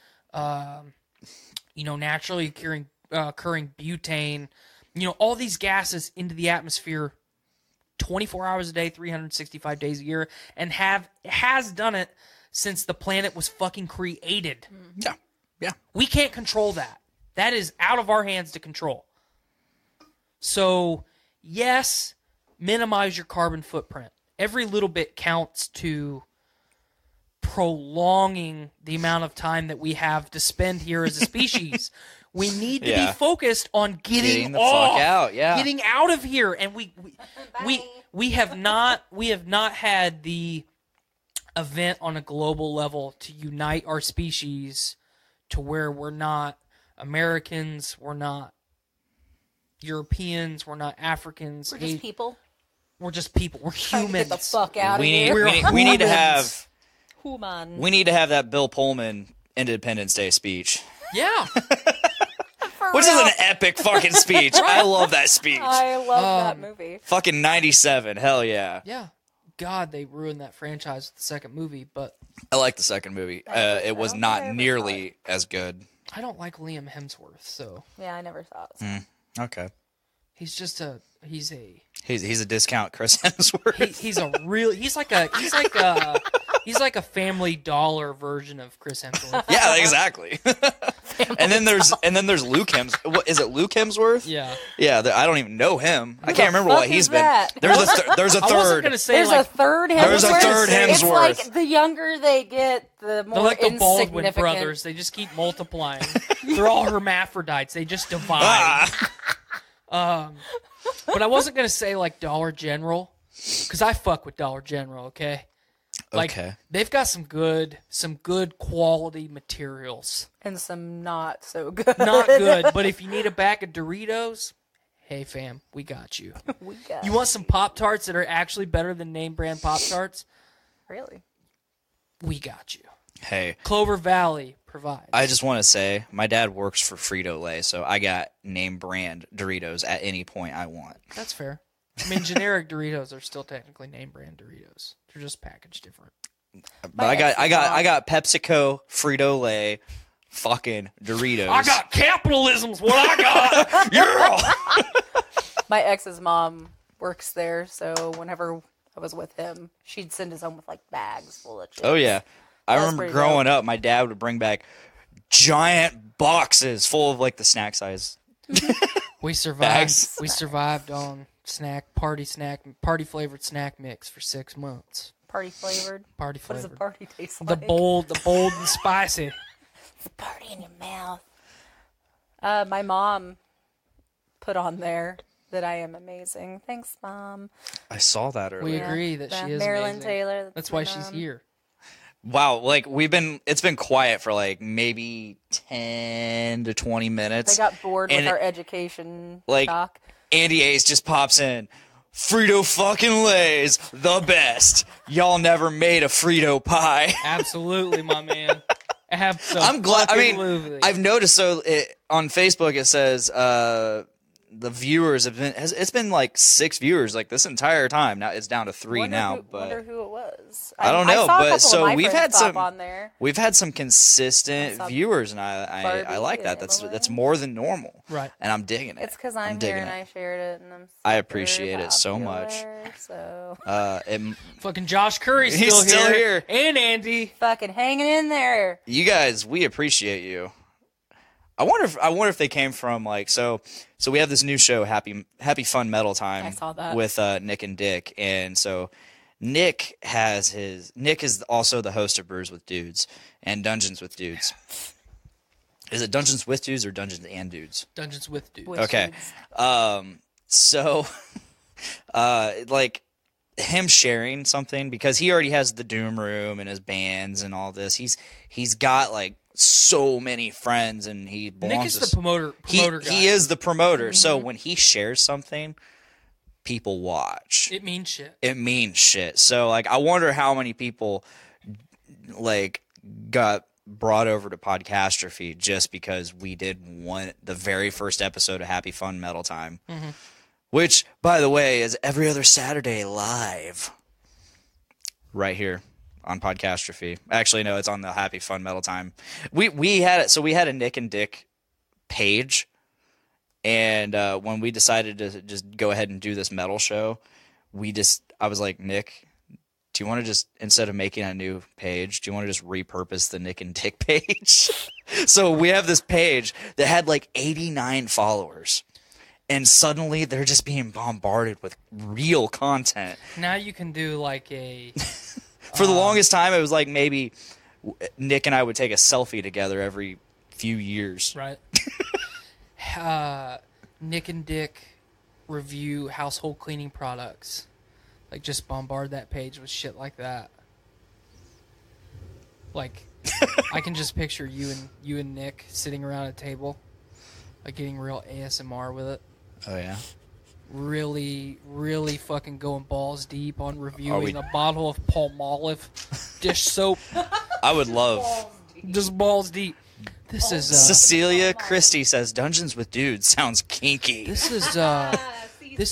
naturally occurring butane, all these gases into the atmosphere 24 hours a day, 365 days a year, and has done it since the planet was fucking created. Yeah. Yeah. We can't control that. That is out of our hands to control. So, yes, minimize your carbon footprint. Every little bit counts to prolonging the amount of time that we have to spend here as a species. We need to be focused on getting the off, fuck out, getting out of here. And we have not had the event on a global level to unite our species to where we're not Americans, we're not Europeans, we're not Africans. We're just people. We're just people. We're humans. Get the fuck out of We here. need to have Human. We need to have that Bill Pullman Independence Day speech, Yeah. which is an epic fucking speech. I love that speech. I love that movie. Fucking 97. Hell yeah. Yeah. God, they ruined that franchise with the second movie, but I like the second movie. It was don't not think I ever nearly as good. I don't like Liam Hemsworth, so Yeah, I never saw it. Okay. he's just a he's a He's a discount Chris Hemsworth. he's like a Family Dollar version of Chris Hemsworth. Yeah, exactly. and then there's Luke Hemsworth. What is it? Luke Hemsworth? Yeah. Yeah, I don't even know him. I can't remember fuck what he's is been. that? There's a I wasn't third. gonna say There's like a third Hemsworth. There's a third It's Hemsworth. like the younger they get, the more they're like the Baldwin insignificant. brothers. They just keep multiplying. They're all hermaphrodites. They just divide. But I wasn't gonna say like Dollar General, because I fuck with Dollar General. Okay. Like, Okay. they've got some good quality materials. And some not so good. Not good, but if you need a bag of Doritos, hey fam, we got you. We got You want some Pop-Tarts that are actually better than name brand Pop-Tarts? really? We got you. Hey, Clover Valley provides. I just want to say my dad works for Frito-Lay, so I got name brand Doritos at any point I want. That's fair. I mean, generic Doritos are still technically name brand Doritos. They're just packaged different. But I got PepsiCo, Frito-Lay, fucking Doritos. I got capitalism's what I got. Yeah. My ex's mom works there, so whenever I was with him, she'd send us home with like bags full of chips. Oh yeah. I That's remember pretty growing dope. up, my dad would bring back giant boxes full of like the snack size. We survived. Bags. We survived on party flavored snack mix for 6 months. Party flavored. Party What does a flavored. party taste The like? bold and spicy. It's a party in your mouth. My mom put on there that I am amazing. Thanks, Mom. I saw that We earlier. agree that she is Marilyn amazing. Taylor. That's my why she's mom. here. Wow, like it's been quiet for like maybe 10 to 20 They minutes. got bored with And our education like, talk. Andy Ace just pops in. Frito fucking Lay's the best. Y'all never made a Frito pie. Absolutely, my man. I'm glad. I mean, I've noticed. So on Facebook it says the viewers have been. It's been like 6 viewers like this entire time. Now it's down to 3 now. Wonder But who it was. I don't know, saw a but couple so of my we've friends had pop some- on there. we've had some I consistent saw viewers, and I Barbie like that. and That's Emily. more than normal. Right. And I'm digging it. It's because I'm here digging and it. I shared it, and I'm. I super appreciate it so much. popular, So Fucking Josh Curry's He's still still here. here. And Andy. fucking hanging in there. you guys, we appreciate you. I wonder if they came from like so we have this new show, Happy Fun Metal Time. I saw that. With Nick and Dick, and so Nick is also the host of Brews with Dudes and Dungeons with Dudes. Is it Dungeons with Dudes or Dungeons and Dudes? Dungeons with Dudes. With Okay. dudes. So like him sharing something, because he already has the Doom Room and his bands and all this. He's got like so many friends, and he belongs Nick is to the promoter guy. he is the promoter. So Mm-hmm. when he shares something, people watch. It means shit. It means shit. So like I wonder how many people like got brought over to Podcastrophe just because we did the very first episode of Happy Fun Metal Time. Mm-hmm. Which, by the way, is every other Saturday live. Right here on Podcastrophe. Actually, no, it's on the Happy Fun Metal Time. We had it. So we had a Nick and Dick page, and when we decided to just go ahead and do this metal show, I was like, Nick, do you want to just, instead of making a new page, do you want to just repurpose the Nick and Dick page? So we have this page that had like 89 followers. And suddenly they're just being bombarded with real content. Now you can do like a For the longest time, it was like maybe Nick and I would take a selfie together every few years. right. Nick and Dick review household cleaning products. Like just bombard that page with shit like that. Like I can just picture you and Nick sitting around a table, like getting real ASMR with it. Oh, yeah? really, really fucking going balls deep on reviewing a bottle of Palmolive dish soap. I would love. Just balls deep. This is Cecilia Christie says Dungeons with Dudes sounds kinky. this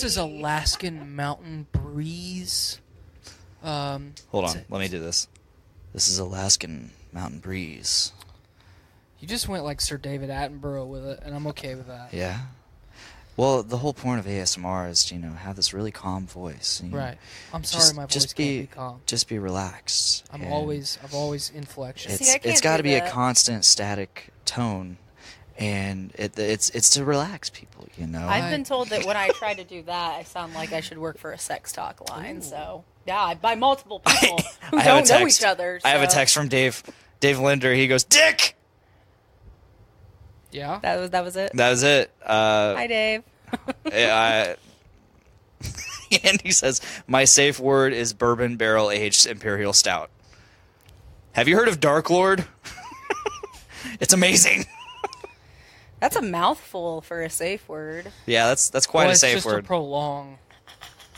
is Alaskan Mountain Breeze. Hold on, let me do this. This is Alaskan Mountain Breeze. You just went like Sir David Attenborough with it, and I'm okay with that. Yeah. Well, the whole point of ASMR is to, have this really calm voice. Right. I'm sorry, my voice can't be calm. Just be relaxed. I've always inflection. It's got to be a constant static tone, and it's to relax people. I've been told that when I try to do that, I sound like I should work for a sex talk line. Ooh. So yeah, by multiple people who don't know each other. So. I have a text from Dave Linder. He goes, "Dick." Yeah, that was it. That was it. Hi, Dave. And he says, "My safe word is bourbon barrel aged imperial stout." Have you heard of Dark Lord? It's amazing. That's a mouthful for a safe word. Yeah, that's quite a safe word. It's just to prolong.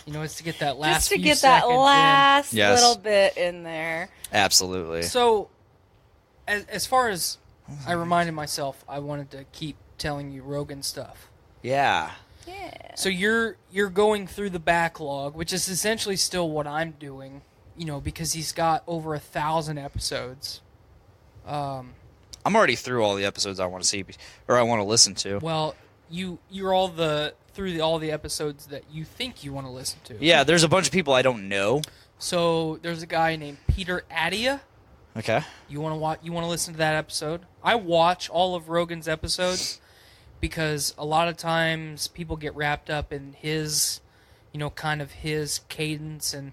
It's to get that last. Just to get that last little bit in there. Absolutely. So, as far as I reminded myself, I wanted to keep telling you Rogan stuff. Yeah. Yeah. So you're going through the backlog, which is essentially still what I'm doing, because he's got over 1,000 episodes. I'm already through all the episodes I want to see or I want to listen to. Well, you're through all the episodes that you think you want to listen to. Yeah, there's a bunch of people I don't know. So there's a guy named Peter Attia. Okay. You want to listen to that episode? I watch all of Rogan's episodes because a lot of times people get wrapped up in his, kind of his cadence and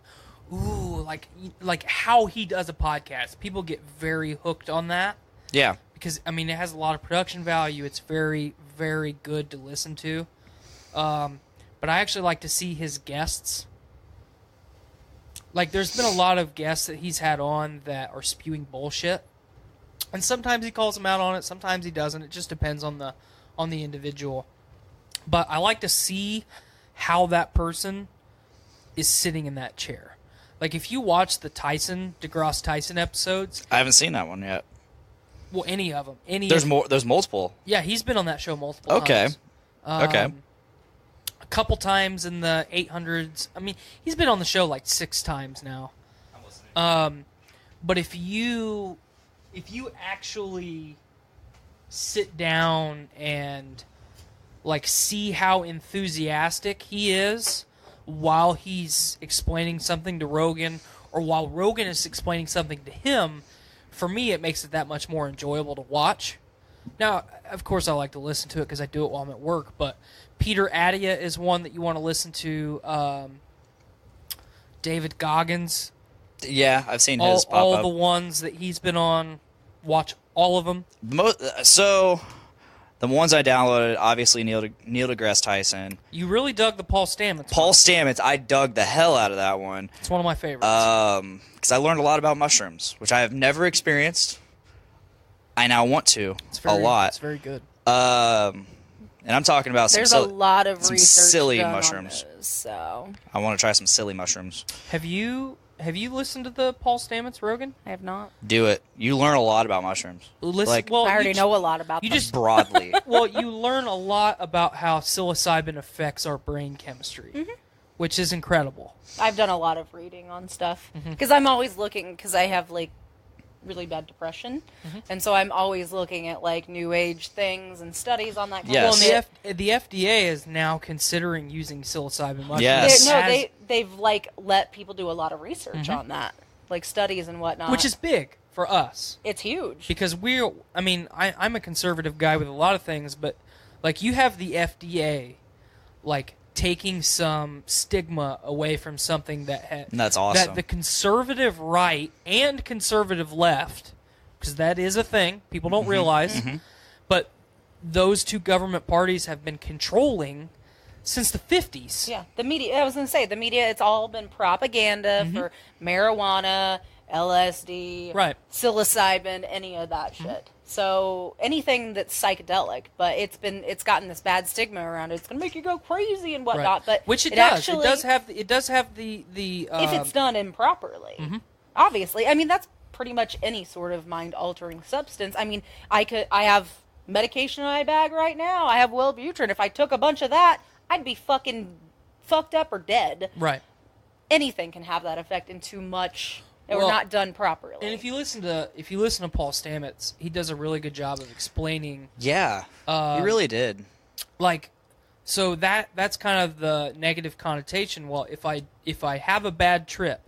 like how he does a podcast. People get very hooked on that. Yeah. Because it has a lot of production value. It's very, very good to listen to. But I actually like to see his guests. Like, there's been a lot of guests that he's had on that are spewing bullshit, and sometimes he calls them out on it, sometimes he doesn't. It just depends on the individual. But I like to see how that person is sitting in that chair. Like, if you watch the DeGrasse Tyson episodes, I haven't seen that one yet. Well, any of them, There's multiple. Yeah, he's been on that show multiple times. Okay. A couple times in the 800s. He's been on the show like 6 times now. I'm listening. But if you actually sit down and see how enthusiastic he is while he's explaining something to Rogan, or while Rogan is explaining something to him, for me it makes it that much more enjoyable to watch. Now, of course, I like to listen to it because I do it while I'm at work, but Peter Attia is one that you want to listen to. David Goggins. Yeah, I've seen his pop up. All the ones that he's been on, watch all of them. So, the ones I downloaded, obviously Neil deGrasse Tyson. You really dug the Paul Stamets. Paul Stamets, I dug the hell out of that one. It's one of my favorites. Because I learned a lot about mushrooms, which I have never experienced. I now want to a lot. It's very good. And I'm talking about there's a lot of research silly done mushrooms. on those, so I want to try some silly mushrooms. Have you listened to the Paul Stamets Rogan? I have not. Do it. You learn a lot about mushrooms. I already know a lot about them. Just broadly. Well, you learn a lot about how psilocybin affects our brain chemistry, which is incredible. I've done a lot of reading on stuff because I'm always looking, because I have really bad depression, and so I'm always looking at new age things and studies on that kind of shit. Well, the FDA is now considering using psilocybin mushrooms. Yes. They've let people do a lot of research on that, studies and whatnot, which is big for us. It's huge because I'm a conservative guy with a lot of things, but you have the FDA taking some stigma away from something that's awesome. That the conservative right and conservative left, because that is a thing people don't realize, but those two government parties have been controlling since the 50s. Yeah, the media. I was going to say the media. It's all been propaganda for marijuana, LSD, right, psilocybin, any of that shit. So anything that's psychedelic, but it's gotten this bad stigma around it. It's going to make you go crazy and whatnot. But which it does. Actually, It does have the if it's done improperly. Obviously, I mean that's pretty much any sort of mind altering substance. I mean, I have medication in my bag right now. I have Wellbutrin. If I took a bunch of that, I'd be fucking fucked up or dead. Right. Anything can have that effect, and too much or not done properly. And if you listen to Paul Stamets, he does a really good job of explaining. Yeah, he really did. Like, so that's kind of the negative connotation. Well, if I have a bad trip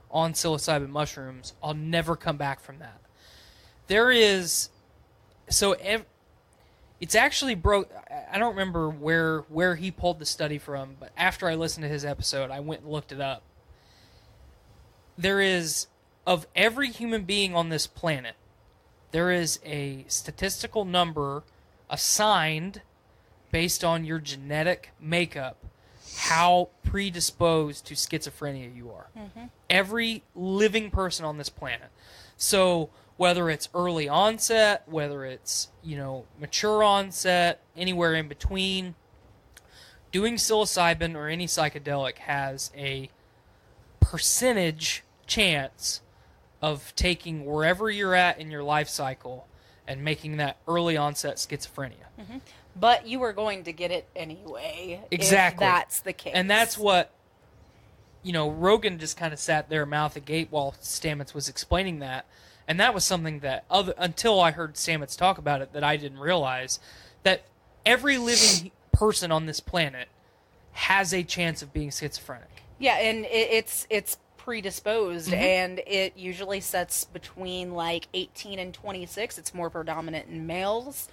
on psilocybin mushrooms, I'll never come back from that. It's actually broke. I don't remember where he pulled the study from, but after I listened to his episode, I went and looked it up. There is, of every human being on this planet, there is a statistical number assigned based on your genetic makeup, how predisposed to schizophrenia you are. Every living person on this planet. So whether it's early onset, whether it's, mature onset, anywhere in between, doing psilocybin or any psychedelic has a percentage chance of taking wherever you're at in your life cycle and making that early onset schizophrenia. But you were going to get it anyway. Exactly. If that's the case. And that's what, Rogan just kind of sat there mouth agape while Stamets was explaining that. And that was something that, until I heard Stamets talk about it, that I didn't realize, that every living person on this planet has a chance of being schizophrenic. Yeah, and it's predisposed, and it usually sets between like 18 and 26. It's more predominant in males.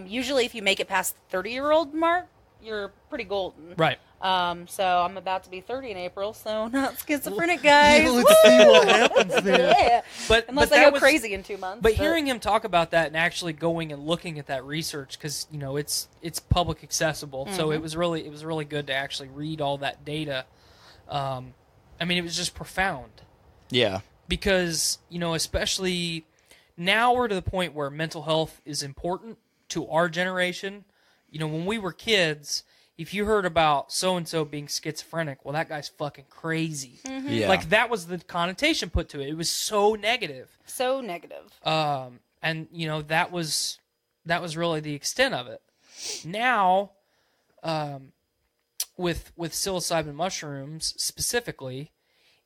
Usually if you make it past the 30-year-old mark, you're pretty golden. Right. So I'm about to be 30 in April, so not schizophrenic, guys. Let's see what happens there. Yeah. Unless I go crazy in 2 months. But hearing him talk about that and actually going and looking at that research, because it's public accessible, so it was really good to actually read all that data. I mean, it was just profound. Yeah. Because, especially now we're to the point where mental health is important to our generation. When we were kids, if you heard about so-and-so being schizophrenic, well, that guy's fucking crazy. Yeah. Like, that was the connotation put to it. It was so negative. So negative. And, that was really the extent of it. Now, with psilocybin mushrooms specifically,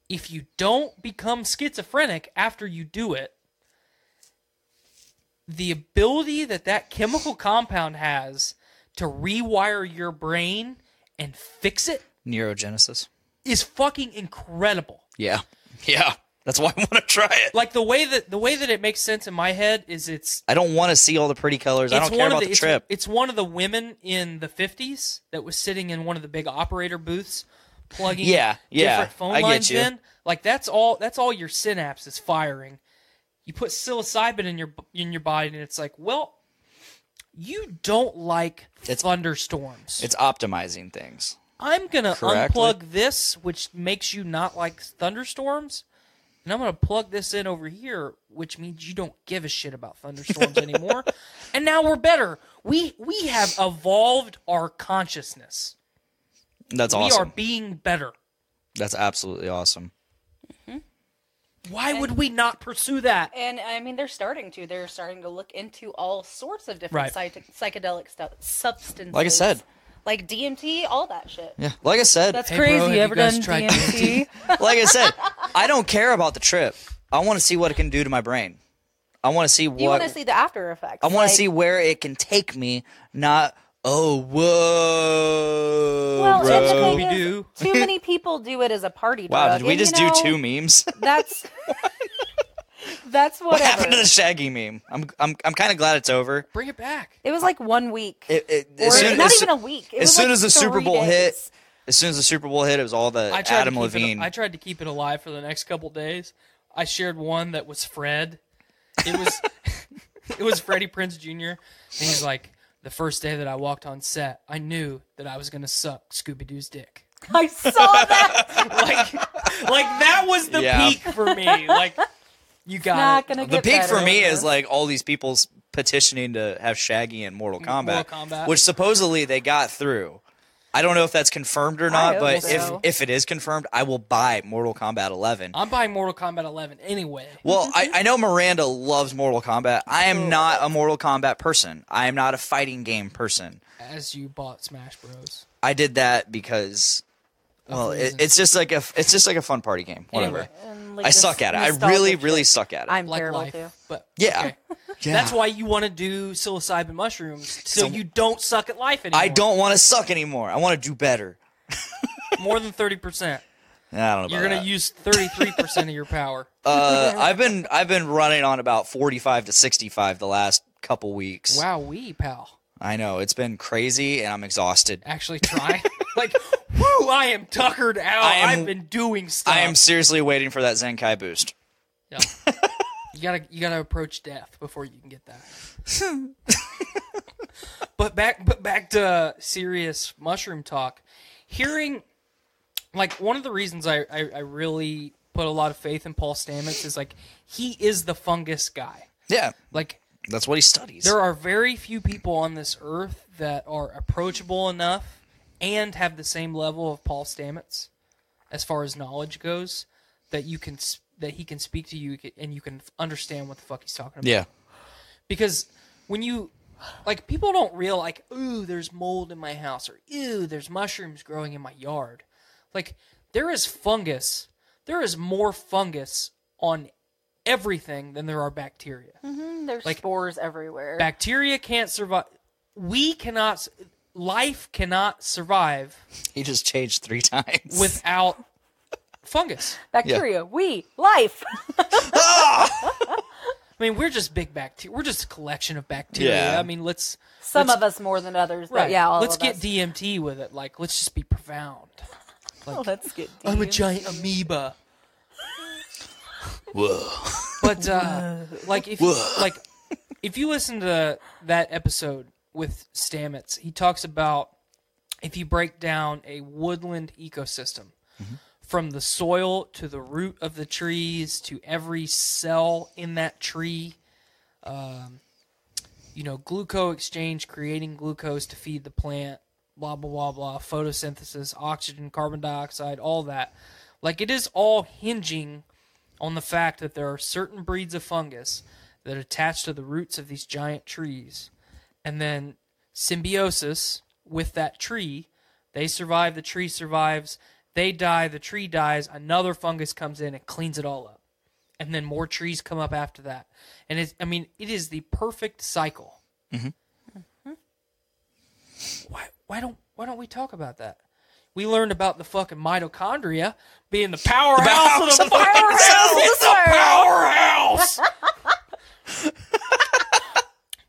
if you don't become schizophrenic after you do it, the ability that chemical compound has to rewire your brain and fix it Neurogenesis is fucking incredible. Yeah. That's why I want to try it. Like the way that it makes sense in my head is I don't want to see all the pretty colors. I don't care about the trip. It's one of the women in the 50s that was sitting in one of the big operator booths plugging different phone lines in. Like that's all your synapse is firing. You put psilocybin in your body and it's like, well, you don't like thunderstorms. It's optimizing things. I'm going to unplug this, which makes you not like thunderstorms, and I'm going to plug this in over here, which means you don't give a shit about thunderstorms anymore. And now we're better. We have evolved our consciousness. That's awesome. We are being better. That's absolutely awesome. Why would we not pursue that? And I mean, they're starting to look into all sorts of different psychedelic substances. Like I said. Like DMT, all that shit. Yeah, like I said. That's crazy. Bro, you ever done tried DMT? Like I said, I don't care about the trip. I want to see what it can do to my brain. I want to see what... You want to see the after effects. I want to see where it can take me, not... Oh, whoa, well, bro. and the thing is, too many people do it as a party drug. Wow, did we just do 2 memes? That's whatever. What happened to the Shaggy meme? I'm kind of glad it's over. Bring it back. It was like 1 week. Not even a week. As soon as the Super Bowl hit, it was all the Adam Levine. I tried to keep it alive for the next couple days. I shared one that was Fred. It was Freddie Prinze Jr. And he's like, the first day that I walked on set, I knew that I was going to suck Scooby-Doo's dick. I saw that. like that was the peak for me. Like, you got it. The peak for me is like all these people petitioning to have Shaggy in Mortal Kombat, Kombat. which supposedly they got through. I don't know if that's confirmed or not, hope but so. if it is confirmed, I will buy Mortal Kombat 11. I'm buying Mortal Kombat 11 anyway. Well, I know Miranda loves Mortal Kombat. I am not a Mortal Kombat person. I am not a fighting game person. As you bought Smash Bros. I did that because, well, it's just like a fun party game. Whatever. Anyway. And, I suck at it. I really suck at it. I'm Like terrible life. too. But Yeah. okay. Yeah. That's why you want to do psilocybin mushrooms, so you don't suck at life anymore. I don't want to suck anymore. I want to do better. More than 30%. I don't know about You're gonna that. use 33% of your power. I've been running on about 45 to 65 the last couple weeks. Wow, pal. I know it's been crazy and I'm exhausted. Actually try. Like, whoo, I am tuckered out. I've been doing stuff. I am seriously waiting for that Zenkai boost. Yeah. You gotta approach death before you can get that. But back to serious mushroom talk. Hearing, like, one of the reasons I really put a lot of faith in Paul Stamets is, like, he is the fungus guy. Yeah, Like, that's what he studies. there are very few people on this earth that are approachable enough and have the same level of Paul Stamets as far as knowledge goes that he can speak to you and you can understand what the fuck he's talking about. Yeah. Because when you, like, people don't realize, like, ooh, there's mold in my house, or ew, there's mushrooms growing in my yard. Like, there is fungus. There is more fungus on everything than there are bacteria. There's Like, spores everywhere. Bacteria can't survive. Life cannot survive He just changed 3 times. without fungus. Bacteria, life. I mean, we're just big bacteria. We're just a collection of bacteria. Yeah. I mean, Some of us more than others, but right. yeah, all let's of get us. DMT with it. Like, let's just be profound. Oh, let's get I'm a deep. giant amoeba. Whoa. But like if you listen to that episode with Stamets, he talks about if you break down a woodland ecosystem from the soil to the root of the trees to every cell in that tree, glucose exchange, creating glucose to feed the plant, blah, blah, blah, blah, photosynthesis, oxygen, carbon dioxide, all that. Like, it is all hinging on the fact that there are certain breeds of fungus that attach to the roots of these giant trees. And then symbiosis with that tree, they survive, the tree survives, they die, the tree dies, another fungus comes in and cleans it all up. And then more trees come up after that. And it is the perfect cycle. Why don't we talk about that? We learned about the fucking mitochondria being the powerhouse of the Powerhouse.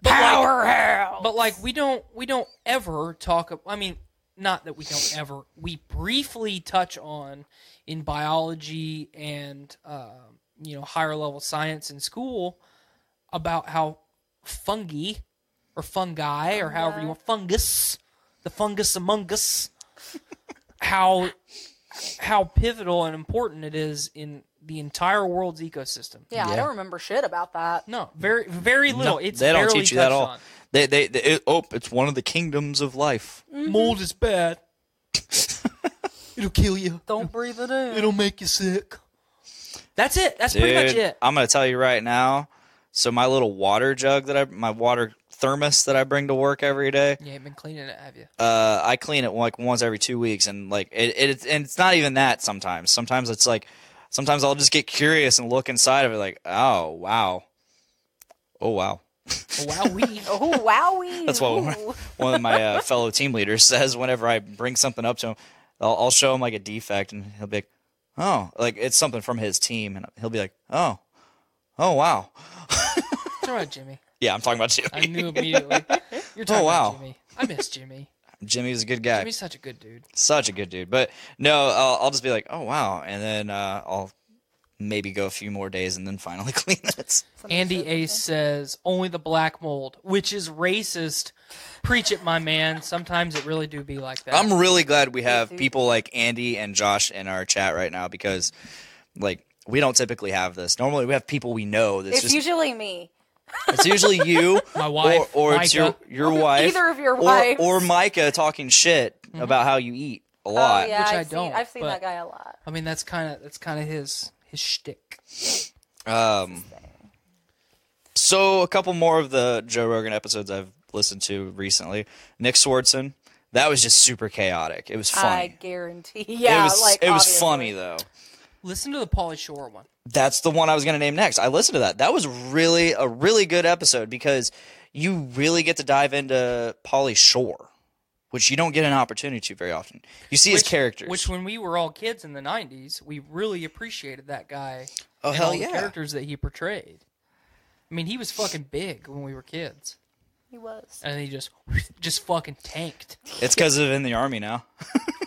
powerhouse. But like we don't ever talk. I mean, not that we don't ever. We briefly touch on in biology and higher level science in school about how fungi or fungi or however you want fungus, the fungus among us, how pivotal and important it is in the entire world's ecosystem. Yeah, I don't remember shit about that. No, very very little. No, It's they don't barely teach you that at touched all. on. It's one of the kingdoms of life. Mold is bad. It'll kill you. Don't breathe it in. It'll make you sick. That's it. That's Dude, pretty much it. I'm gonna tell you right now. So my little water jug my water thermos that I bring to work every day. You ain't been cleaning it, have you? I clean it like once every 2 weeks, and like it's not even that. Sometimes it's like I'll just get curious and look inside of it, like, oh wow. Wow, we. Oh, wowie. That's what one of my fellow team leaders says whenever I bring something up to him. I'll show him like a defect, and he'll be like, oh, like it's something from his team, and he'll be like, oh wow. Talking about Jimmy. Yeah, I'm talking about Jimmy. I knew immediately. You're talking wow. about Jimmy. I miss Jimmy. Jimmy's a good guy. Jimmy's such a good dude. Such a good dude. But no, I'll just be like, oh wow, and then I'll maybe go a few more days and then finally clean it. Andy Ace says, only the black mold, which is racist. Preach it, my man. Sometimes it really do be like that. I'm really glad we have people like Andy and Josh in our chat right now because, like, we don't typically have this. Normally we have people we know that's It's just... usually me. It's usually you, My wife, or it's Micah. your wife, Either of your wives. or Micah talking shit about how you eat a lot. Oh, yeah, Which I I've don't, Seen, I've seen but- that guy a lot. I mean, that's kind of his shtick. So a couple more of the Joe Rogan episodes I've listened to recently. Nick Swardson, that was just super chaotic. It was I funny. guarantee. Yeah, it was obviously. funny though. Listen to the Pauly Shore one. That's the one I was going to name next. I listened to that. That was really a really good episode because you really get to dive into Pauly Shore, which you don't get an opportunity to very often. You see his characters. Which, when we were all kids in the 90s, we really appreciated that guy. Oh, and hell all yeah. the characters that he portrayed. I mean, he was fucking big when we were kids. He was. And he just fucking tanked. It's because of in the army now.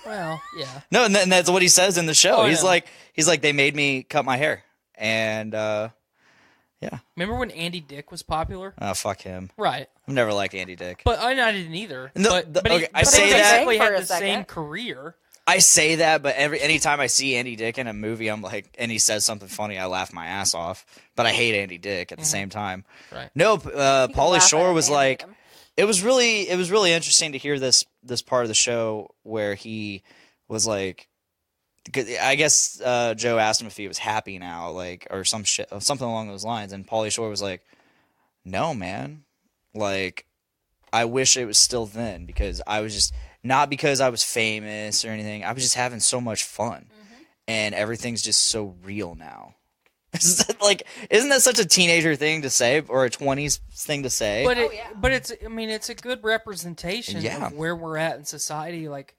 Well, yeah. No, and that's what he says in the show. Oh, he's yeah. like, they made me cut my hair, and yeah. Remember when Andy Dick was popular? Oh, fuck him. Right. I've never liked Andy Dick. But I didn't either. No, but okay, he, I but say he that- basically For had a the same second. career. I say that, but anytime I see Andy Dick in a movie, I'm like, and he says something funny, I laugh my ass off. But I hate Andy Dick at the same time. Right. No, You can Pauly laugh Shore at was him and like, hate him. it was really interesting to hear this part of the show where he was like, 'cause I guess Joe asked him if he was happy now, like, or something along those lines, and Pauly Shore was like, no, man, like, I wish it was still then because I was just not because I was famous or anything. I was just having so much fun, and everything's just so real now. Isn't that such a teenager thing to say or a 20s thing to say? But yeah. but it's a good representation Yeah. of where we're at in society. Like,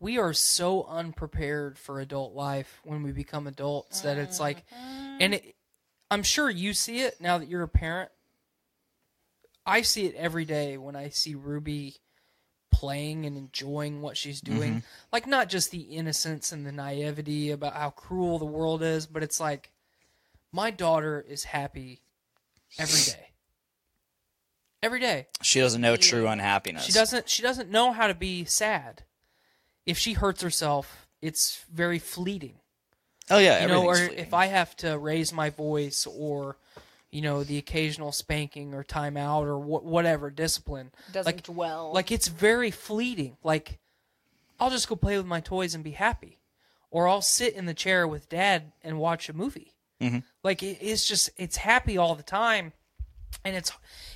we are so unprepared for adult life when we become adults that it's like, and I'm sure you see it now that you're a parent. I see it every day when I see Ruby playing and enjoying what she's doing. Like, not just the innocence and the naivety about how cruel the world is, but it's like, my daughter is happy every day. Every day. She doesn't know true unhappiness. She doesn't know how to be sad. If she hurts herself, it's very fleeting. Oh yeah, You know, or everything's fleeting. if I have to raise my voice, or the occasional spanking or timeout or whatever discipline, Doesn't dwell. like, it's very fleeting. Like, I'll just go play with my toys and be happy, or I'll sit in the chair with Dad and watch a movie. Like, it's happy all the time, and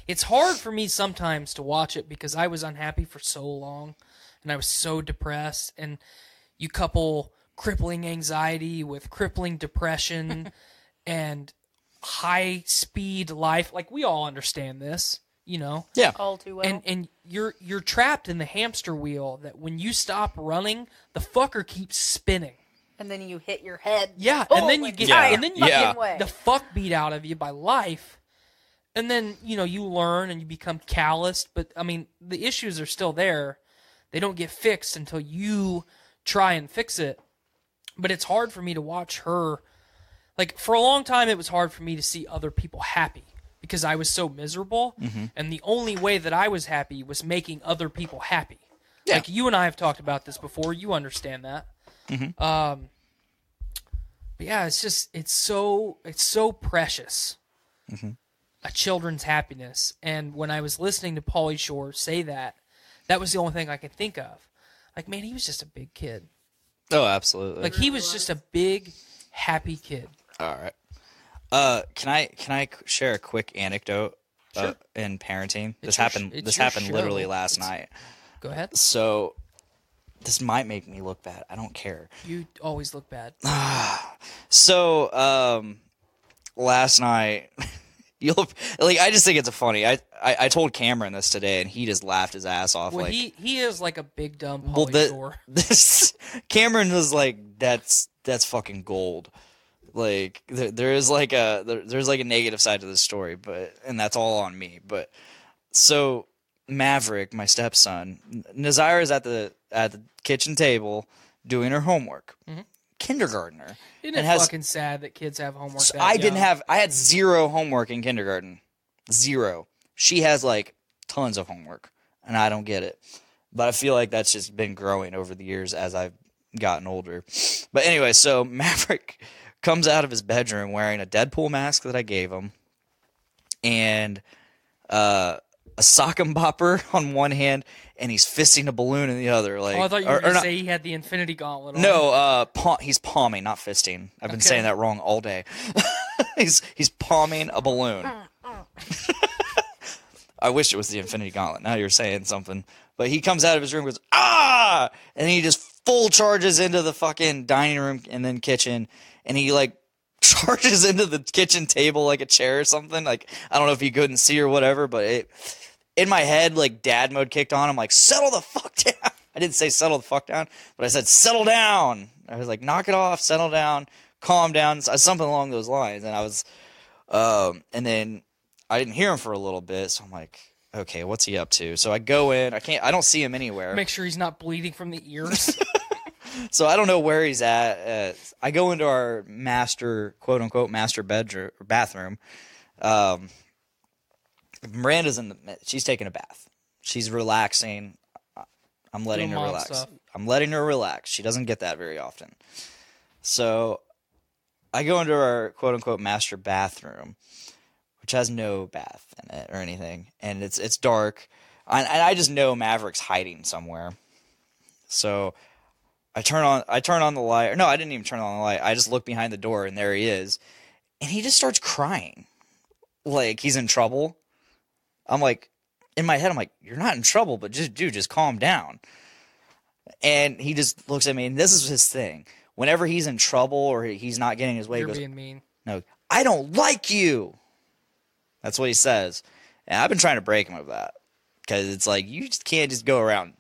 it's hard for me sometimes to watch it because I was unhappy for so long, and I was so depressed, and you couple crippling anxiety with crippling depression and high speed life. Like, we all understand this, yeah. all too well. and you're trapped in the hamster wheel that when you stop running, the fucker keeps spinning. And then you hit your head. Yeah, Oh, and then you like, get Yeah. and then you Yeah. get way. the fuck beat out of you by life. And then, you learn and you become calloused, but I mean, the issues are still there. They don't get fixed until you try and fix it. But it's hard for me to watch her. Like, for a long time, it was hard for me to see other people happy because I was so miserable. And the only way that I was happy was making other people happy. Yeah. Like, you and I have talked about this before. You understand that. But yeah, it's so precious. A children's happiness. And when I was listening to Pauly Shore say that was the only thing I could think of. Like, man, he was just a big kid. Oh, absolutely. Like, he was just a big, happy kid. All right. Can I share a quick anecdote in parenting? This happened your literally show. last night. Go ahead. So this might make me look bad. I don't care. You always look bad. So last night I just think it's funny. I told Cameron this today and he just laughed his ass off. Well, like he is like a big dumb Pauly well, Shore. this Cameron was like, that's fucking gold. Like there's like a negative side to this story, and that's all on me. But so Maverick, my stepson, Nazira is at the kitchen table doing her homework. Kindergartner. Isn't and it has- fucking sad that kids have homework? So that I young? had zero homework in kindergarten. Zero. She has like tons of homework, and I don't get it. But I feel like that's just been growing over the years as I've gotten older. But anyway, so Maverick comes out of his bedroom wearing a Deadpool mask that I gave him, and a sock and bopper on one hand, and he's fisting a balloon in the other. Like, I thought you were going to say he had the Infinity Gauntlet on. No, he's palming, not fisting. I've been saying that wrong all day. he's palming a balloon. I wish it was the Infinity Gauntlet. Now you're saying something. But he comes out of his room and goes, ah! And he just full charges into the fucking dining room and then kitchen. And he, like, charges into the kitchen table like a chair or something. Like, I don't know if he couldn't see or whatever, but in my head, like, dad mode kicked on. I'm like, settle the fuck down. I didn't say settle the fuck down, but I said, settle down. I was like, knock it off, settle down, calm down, something along those lines. And I was, and then I didn't hear him for a little bit, so I'm like, okay, what's he up to? So I go in. I don't see him anywhere. Make sure he's not bleeding from the ears. So I don't know where he's at. I go into our master, quote unquote, master bedroom or bathroom. Miranda's she's taking a bath. She's relaxing. I'm letting her relax. Stuff. I'm letting her relax. She doesn't get that very often. So I go into our quote unquote master bathroom, which has no bath in it or anything, and it's dark. And I just know Maverick's hiding somewhere. So I turn on the light. No, I didn't even turn on the light. I just look behind the door, and there he is. And he just starts crying. Like, he's in trouble. I'm like, in my head, I'm like, you're not in trouble, but just calm down. And he just looks at me, and this is his thing. Whenever he's in trouble or he's not getting his way, You're he goes, being mean. no, I don't like you. That's what he says. And I've been trying to break him of that. Because it's like, you just can't just go around,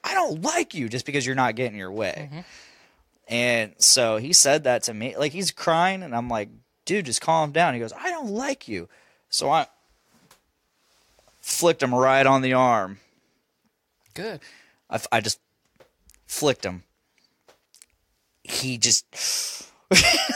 I don't like you just because you're not getting your way. Mm-hmm. And so he said that to me. Like, he's crying, and I'm like, dude, just calm down. He goes, I don't like you. So I flicked him right on the arm. Good. I just flicked him. He just...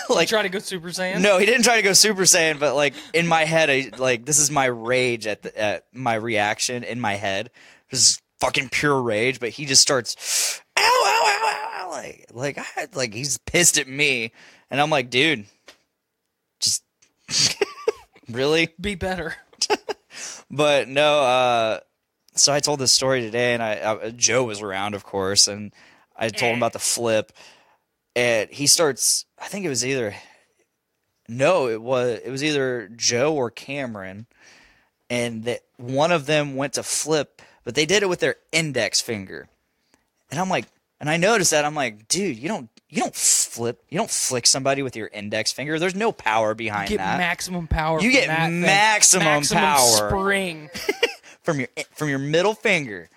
like, try to go Super Saiyan? No, he didn't try to go Super Saiyan, but, like, in my head, this is my rage at my reaction in my head. This is fucking pure rage, but he just starts, ow, ow, ow, ow, like he's pissed at me, and I'm like, dude, just really be better. But no, so I told this story today, and Joe was around, of course, and I told him about the flip, and he starts, I think it was either Joe or Cameron, and that one of them went to flip, but they did it with their index finger. And I'm like, and I noticed that, I'm like, dude, you don't flick somebody with your index finger. There's no power behind you get that. Maximum power. You get maximum power spring from your middle finger.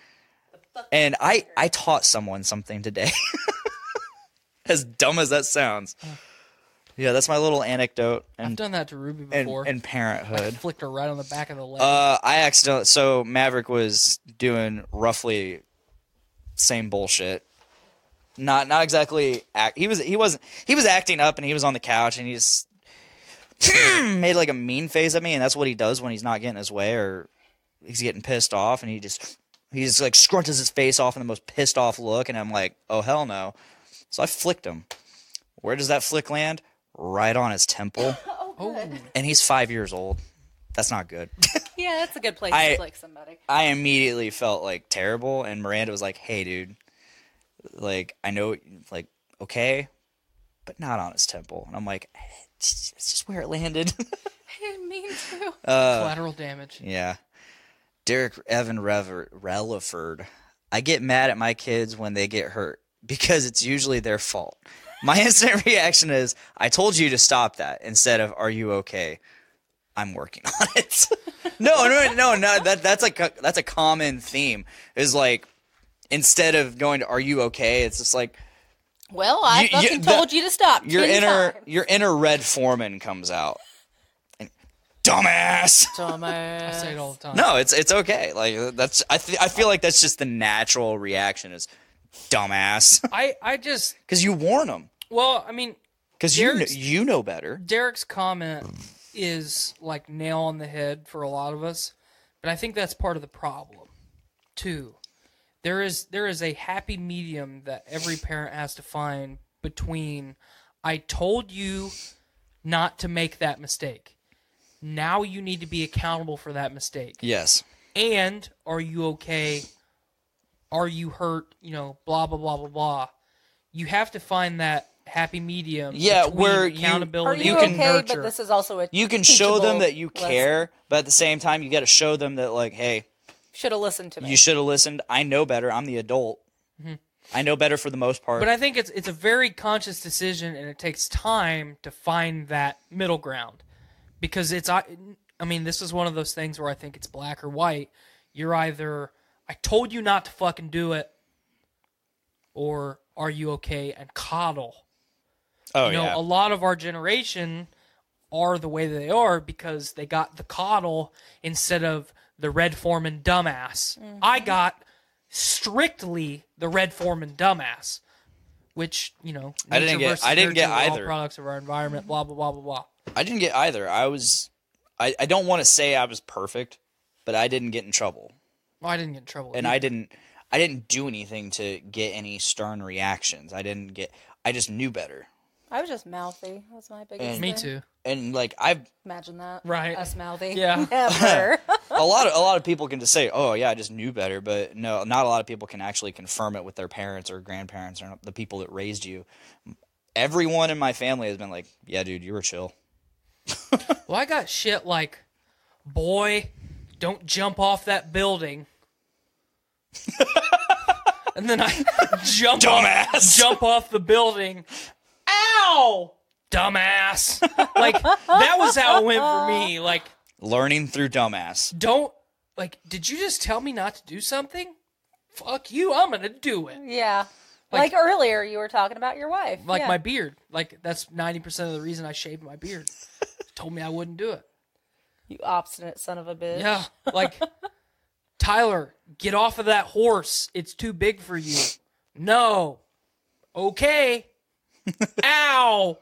And I taught someone something today. As dumb as that sounds. Yeah, that's my little anecdote. I've done that to Ruby before. And parenthood. I flicked her right on the back of the leg. So Maverick was doing roughly same bullshit. Not exactly. He was acting up, and he was on the couch, and he just made like a mean face at me, and that's what he does when he's not getting his way or he's getting pissed off, and he just like scrunches his face off in the most pissed off look, and I'm like, oh hell no. So I flicked him. Where does that flick land? Right on his temple. Oh. And he's 5 years old. That's not good. Yeah, that's a good place to flick somebody. I immediately felt like terrible, and Miranda was like, hey dude, like, I know, like, okay, but not on his temple. And I'm like, it's just where it landed. I didn't mean to. Collateral damage. Yeah. Derek Evan Relaford. I get mad at my kids when they get hurt because it's usually their fault. My instant reaction is, I told you to stop that, instead of, are you okay? I'm working on it. No. That's a common theme. Is like, instead of going to, are you okay? It's just like, well, I told you to stop. Your inner Red Foreman comes out. And, dumbass. I say it all the time. No, it's okay. Like, that's I feel like that's just the natural reaction is, dumbass. I just because you warn them. Well, I mean, because you know better. Derek's comment is like nail on the head for a lot of us, but I think that's part of the problem too. There is a happy medium that every parent has to find between I told you not to make that mistake Now you need to be accountable for that mistake. Yes. And are you okay? Are you hurt? Blah, blah, blah, blah, blah. You have to find that happy medium. Yeah, between where accountability you and okay, nurture. but this is also a You can show them teachable that you care, lesson. but at the same time, you got to show them that, like, hey, Should have listened to me. you should have listened. I know better. I'm the adult. I know better for the most part. But I think it's a very conscious decision, and it takes time to find that middle ground. Because this is one of those things where I think it's black or white. You're either, I told you not to fucking do it, or are you okay, and coddle. yeah. A lot of our generation are the way they are because they got the coddle instead of the Red Foreman dumbass. I got strictly the Red Foreman dumbass, which, I didn't get either. All products of our environment, blah, blah, blah, blah, blah. I didn't get either. I don't want to say I was perfect, but I didn't get in trouble. Well, I didn't get in trouble. And either. I didn't do anything to get any stern reactions. I just knew better. I was just mouthy. That's my biggest thing. Me too. And like Imagine that. Right. Us mouthy. Yeah. Never. a lot of people can just say, "Oh yeah, I just knew better," but no, not a lot of people can actually confirm it with their parents or grandparents or the people that raised you. Everyone in my family has been like, "Yeah, dude, you were chill." Well, I got shit like, boy, don't jump off that building. And then I jump off the building. Ow! Dumbass. Like, that was how it went for me. Like, Learning through dumbass. did you just tell me not to do something? Fuck you, I'm gonna do it. Yeah. Like earlier, you were talking about your wife. Like yeah. my beard. Like, that's 90% of the reason I shaved my beard. Told me I wouldn't do it. You obstinate son of a bitch. Yeah, like, Tyler, get off of that horse. It's too big for you. No. Okay. Ow.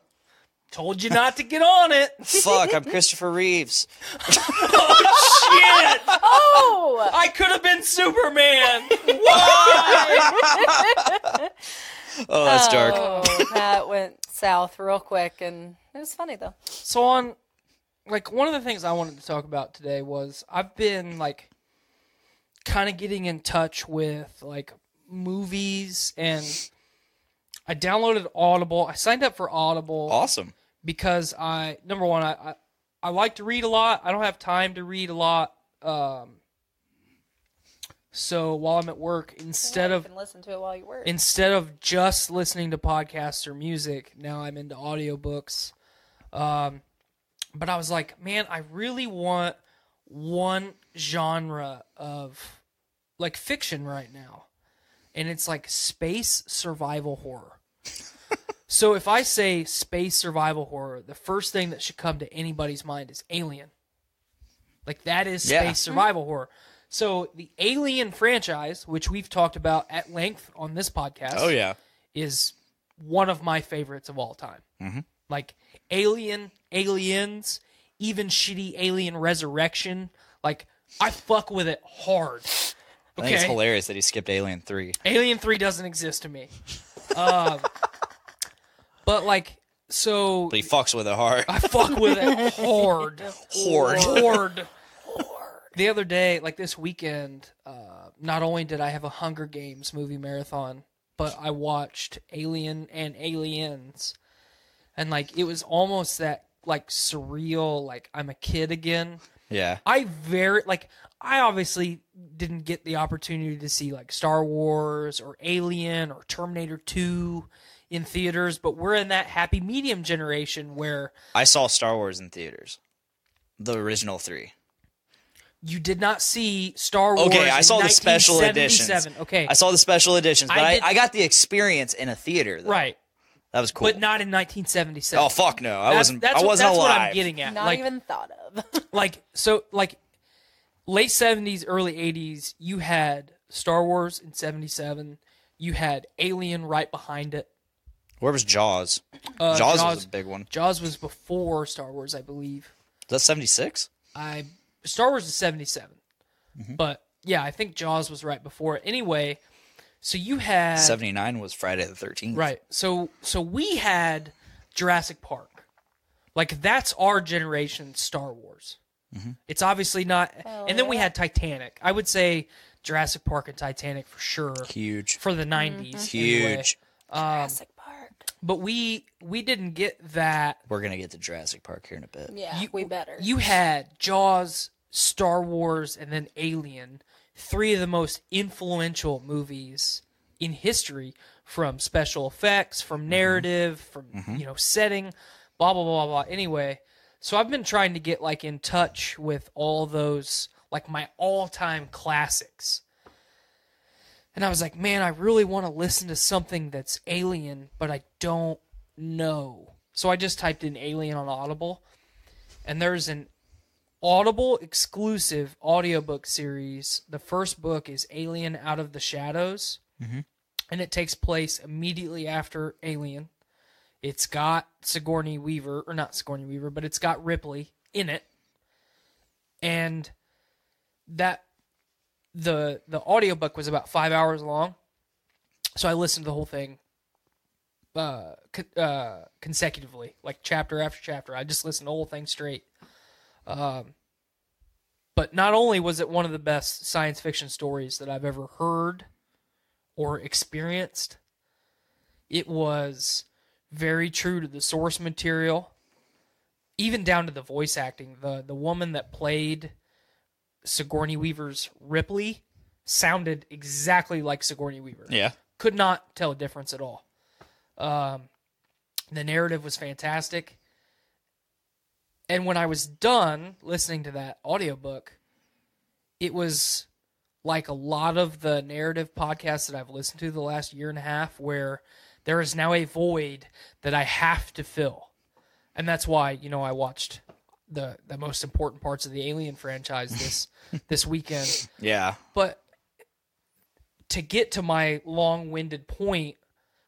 Told you not to get on it. Fuck, I'm Christopher Reeves. Shit. Oh! I could have been Superman. Why? Oh, that's dark. Oh, that went south real quick, and it was funny, though. So one of the things I wanted to talk about today was I've been, kind of getting in touch with, movies, and I downloaded Audible. I signed up for Audible. Awesome. Because number one, I like to read a lot. I don't have time to read a lot. So while I'm at work, instead You of can listen to it while you work. just listening to podcasts or music, now I'm into audiobooks. But I was like, man, I really want one genre of fiction right now. And it's space survival horror. So if I say space survival horror, the first thing that should come to anybody's mind is Alien. That is space survival horror. So the Alien franchise, which we've talked about at length on this podcast, Oh yeah. is one of my favorites of all time. Mhm. Aliens, even shitty Alien Resurrection. I fuck with it hard. I think it's hilarious that he skipped Alien 3. Alien 3 doesn't exist to me. But But he fucks with it hard. I fuck with it hard. Hard. The other day, this weekend, not only did I have a Hunger Games movie marathon, but I watched Alien and Aliens. And, it was almost that, surreal, I'm a kid again. Yeah. I obviously didn't get the opportunity to see, Star Wars or Alien or Terminator 2 in theaters, but we're in that happy medium generation where I saw Star Wars in theaters. The original 3. you did not see Star Wars. Okay, I in saw the special 1977. editions. Okay, I saw the special editions, but I I got the experience in a theater, though. right, That was cool. but not in 1977. Oh, fuck no. I wasn't That's alive. what I'm getting at. Not even thought of. Late 70s, early 80s, you had Star Wars in 77. You had Alien right behind it. Where was Jaws? Jaws was a big one. Jaws was before Star Wars, I believe. Is that 76? Star Wars is 77. Mm-hmm. But, yeah, I think Jaws was right before it. Anyway, so you had... 79 was Friday the 13th. Right. So we had Jurassic Park. Like, that's our generation's Star Wars. It's obviously not... and then we had Titanic. I would say Jurassic Park and Titanic for sure. Huge. For the 90s. Huge. Anyway. Jurassic Park. But we didn't get that. We're going to get to Jurassic Park here in a bit. Yeah, we better. You had Jaws, Star Wars, and then Alien. 3 of the most influential movies in history, from special effects, from narrative, from setting, blah, blah, blah, blah. Anyway, so I've been trying to get like in touch with all those, like my all-time classics. And I was like, man, I really want to listen to something that's Alien, but I don't know. So I just typed in Alien on Audible, and there's an Audible exclusive audiobook series. The first book is Alien Out of the Shadows, and it takes place immediately after Alien. It's got Sigourney Weaver, or not Sigourney Weaver, but it's got Ripley in it. And that the audiobook was about 5 hours long, so I listened to the whole thing consecutively, like chapter after chapter. I just listened to the whole thing straight. But not only was it one of the best science fiction stories that I've ever heard or experienced, it was very true to the source material, even down to the voice acting. The woman that played Sigourney Weaver's Ripley sounded exactly like Sigourney Weaver. Yeah. Could not tell a difference at all. The narrative was fantastic. And when I was done listening to that audiobook, it was like a lot of the narrative podcasts that I've listened to the last year and a half, where there is now a void that I have to fill. And that's why, I watched the most important parts of the Alien franchise this weekend. Yeah. But to get to my long-winded point,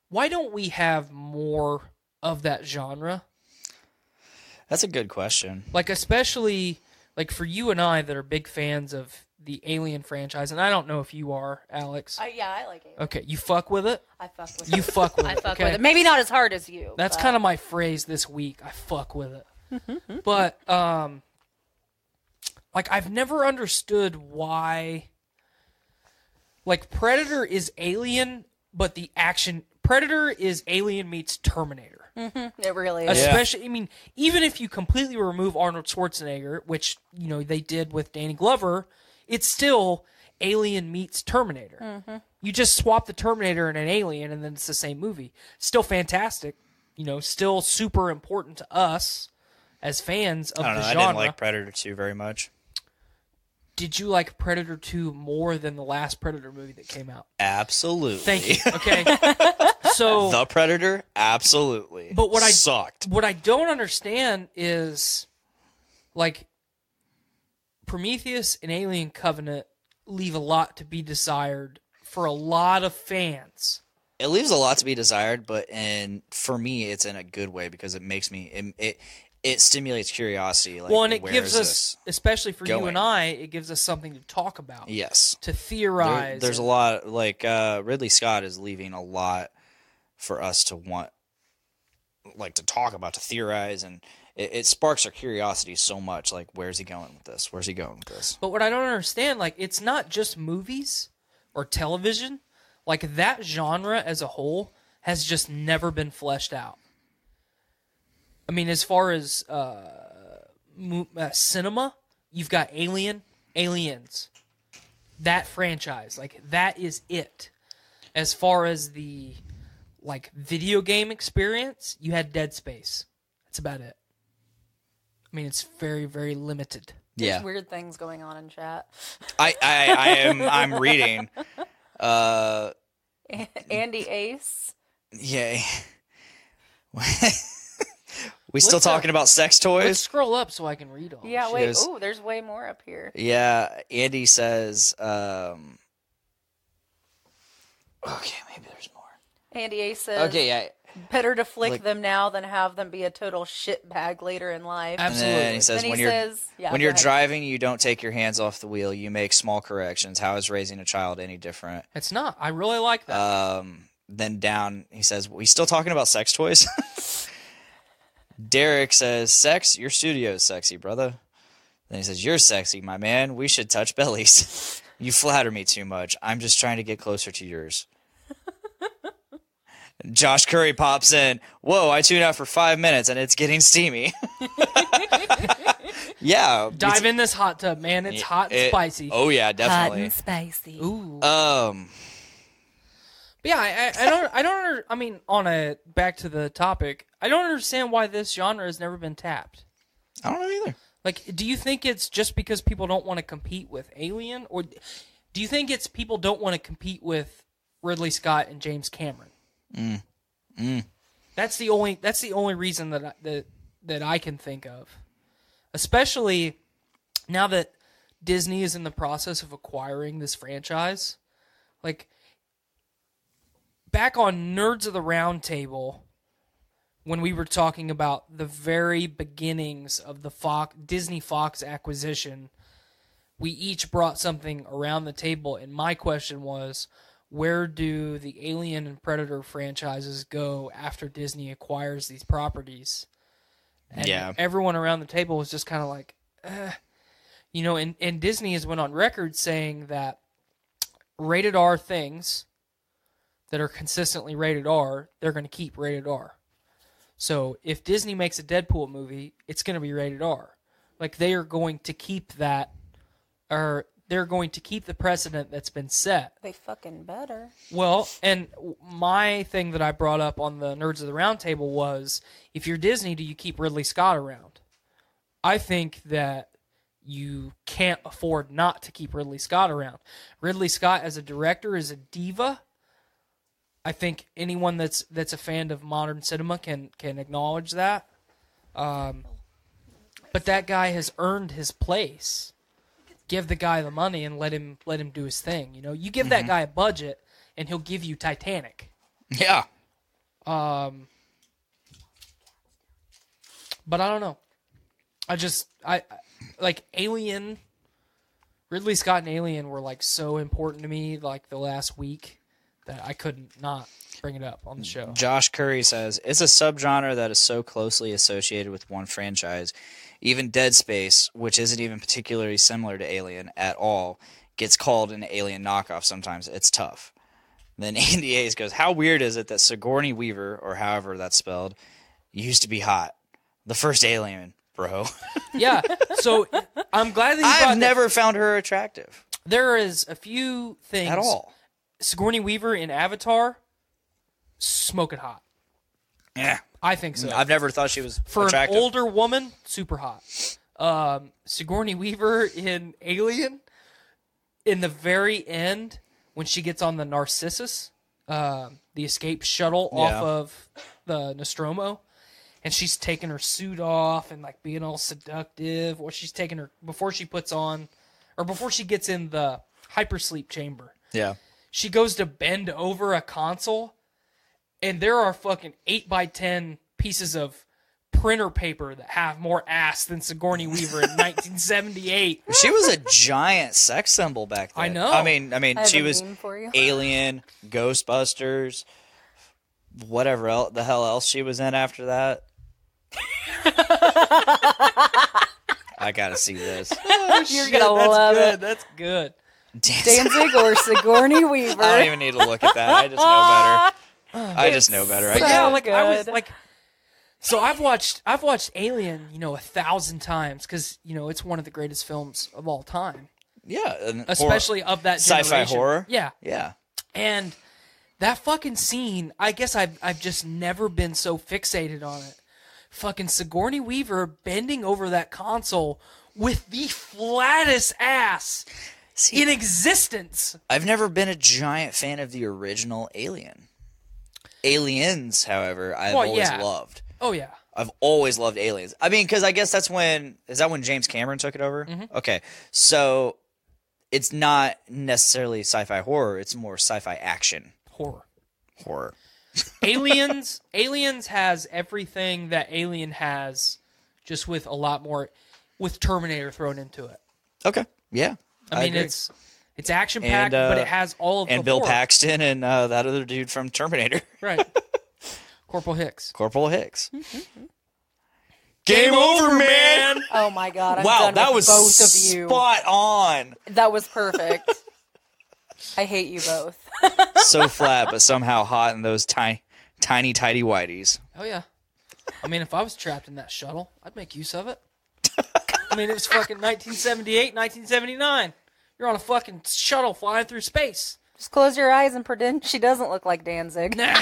why don't we have more of that genre? That's a good question. Like, especially, like, for you and I that are big fans of the Alien franchise, and I don't know if you are, Alex. Yeah, I like Alien. Okay, you fuck with it? I fuck with You it. fuck with I it. fuck Okay. with it. Maybe not as hard as you. That's kind of my phrase this week. I fuck with it. But, like, I've never understood why, like, Predator is Alien, but the action... Predator is Alien meets Terminator. It really is. Especially, I mean, even if you completely remove Arnold Schwarzenegger, which, they did with Danny Glover, it's still Alien meets Terminator. You just swap the Terminator and an Alien, and then it's the same movie. Still fantastic. Still super important to us as fans of I don't the know. genre. I didn't like Predator 2 very much. Did you like Predator 2 more than the last Predator movie that came out? Absolutely. Thank you. Okay. So The Predator, absolutely. But what sucked. What I don't understand is, like, Prometheus and Alien Covenant leave a lot to be desired for a lot of fans. It leaves a lot to be desired, but for me, it's in a good way because it makes me it stimulates curiosity. Like, Well, and it where gives is us, especially for you going? and I, it gives us something to talk about. Yes. To theorize. There's a lot, like, Ridley Scott is leaving a lot for us to want, like, to talk about, to theorize, and it sparks our curiosity so much. Like, where's he going with this? Where's he going with this? But what I don't understand, like, it's not just movies or television. Like, that genre as a whole has just never been fleshed out. I mean, as far as cinema, you've got Aliens. That franchise, like, that is it. As far as the, like, video game experience, you had Dead Space. That's about it. I mean, it's very, very limited. There's weird things going on in chat. I'm reading. Andy Ace. Yay. We still talking about sex toys? Let's scroll up so I can read all. Yeah, She wait. is- Oh, there's way more up here. Yeah, Andy says, okay, maybe there's more. Andy Ace says, Okay, yeah. better to flick Like- them now than have them be a total shitbag later in life. Absolutely. And then he says, Then he when you're says, yeah, when go you're ahead. driving, you don't take your hands off the wheel. You make small corrections. How is raising a child any different? It's not. I really like that. Then down, he says, we still talking about sex toys? Derek says, "Sex, your studio is sexy, brother." Then he says, "You're sexy, my man. We should touch bellies." "You flatter me too much. I'm just trying to get closer to yours." Josh Curry pops in. "Whoa, I tuned out for 5 minutes and it's getting steamy." Yeah. Dive in this hot tub, man. It's hot and spicy. Oh, yeah, definitely. Hot and spicy. Ooh. But yeah, I don't. I mean, back to the topic. I don't understand why this genre has never been tapped. I don't know either. Like, do you think it's just because people don't want to compete with Alien, or do you think it's people don't want to compete with Ridley Scott and James Cameron? That's the only reason that I can think of. Especially now that Disney is in the process of acquiring this franchise. Like, back on Nerds of the Round Table, when we were talking about the very beginnings of the Disney Fox acquisition, we each brought something around the table, and my question was, where do the Alien and Predator franchises go after Disney acquires these properties? And everyone around the table was just kind of like, and Disney has went on record saying that rated R things that are consistently rated R, they're going to keep rated R. So if Disney makes a Deadpool movie, it's going to be rated R. Like, they are going to keep that, or they're going to keep the precedent that's been set. They fucking better. Well, and my thing that I brought up on the Nerds of the Round Table was, if you're Disney, do you keep Ridley Scott around? I think that you can't afford not to keep Ridley Scott around. Ridley Scott as a director is a diva. I think anyone that's a fan of modern cinema can acknowledge that. But that guy has earned his place. Give the guy the money and let him do his thing. You know, you give that guy a budget and he'll give you Titanic. Yeah. But I don't know. I like Alien. Ridley Scott and Alien were like so important to me like the last week that I couldn't not bring it up on the show. Josh Curry says, "It's a subgenre that is so closely associated with one franchise. Even Dead Space, which isn't even particularly similar to Alien at all, gets called an Alien knockoff sometimes. It's tough." Then Andy Hayes goes, "How weird is it that Sigourney Weaver, or however that's spelled, used to be hot? The first Alien, bro." Yeah, so I'm glad that you brought I've never found her attractive. There is a few things. At all. Sigourney Weaver in Avatar, smoking hot. Yeah. I think so. I've never thought she was For attractive. an older woman, super hot. Sigourney Weaver in Alien, in the very end, when she gets on the Narcissus, the escape shuttle off of the Nostromo, and she's taking her suit off and like being all seductive, or she's taking her before she puts on, or before she gets in the hypersleep chamber. Yeah. She goes to bend over a console, and there are fucking 8x10 pieces of printer paper that have more ass than Sigourney Weaver in 1978. She was a giant sex symbol back then. I know. I mean, I she have a was meme for you. Alien, Ghostbusters, whatever the hell else she was in after that. I gotta see this. You're gonna love it. That's good. Danzig or Sigourney Weaver. I don't even need to look at that. I just know better. I just know better. I so get it. Like I was good. like, so I've watched Alien, 1,000 times because it's one of the greatest films of all time, Yeah, and especially of that sci-fi generation. horror. Yeah, Yeah. and that fucking scene, I guess I've just never been so fixated on it. Fucking Sigourney Weaver bending over that console with the flattest ass in existence. I've never been a giant fan of the original Alien. Aliens, however, I've always loved. Oh yeah. I've always loved Aliens. I mean, because I guess is that when James Cameron took it over? Mm-hmm. Okay, so it's not necessarily sci-fi horror; it's more sci-fi action horror. Aliens has everything that Alien has, just with a lot more, with Terminator thrown into it. Okay, yeah. I mean, agree. it's action packed, but it has all of and the Bill horror. Paxton and that other dude from Terminator, Right. Corporal Hicks. Corporal Hicks. Game over, man. Oh my god! I'm Wow, done that with was both of you. spot on. That was perfect. I hate you both. So flat, but somehow hot in those tiny tidy whities. Oh yeah. I mean, if I was trapped in that shuttle, I'd make use of it. I mean, it was fucking 1978, 1979. You're on a fucking shuttle flying through space. Just close your eyes and pretend she doesn't look like Danzig. Nah.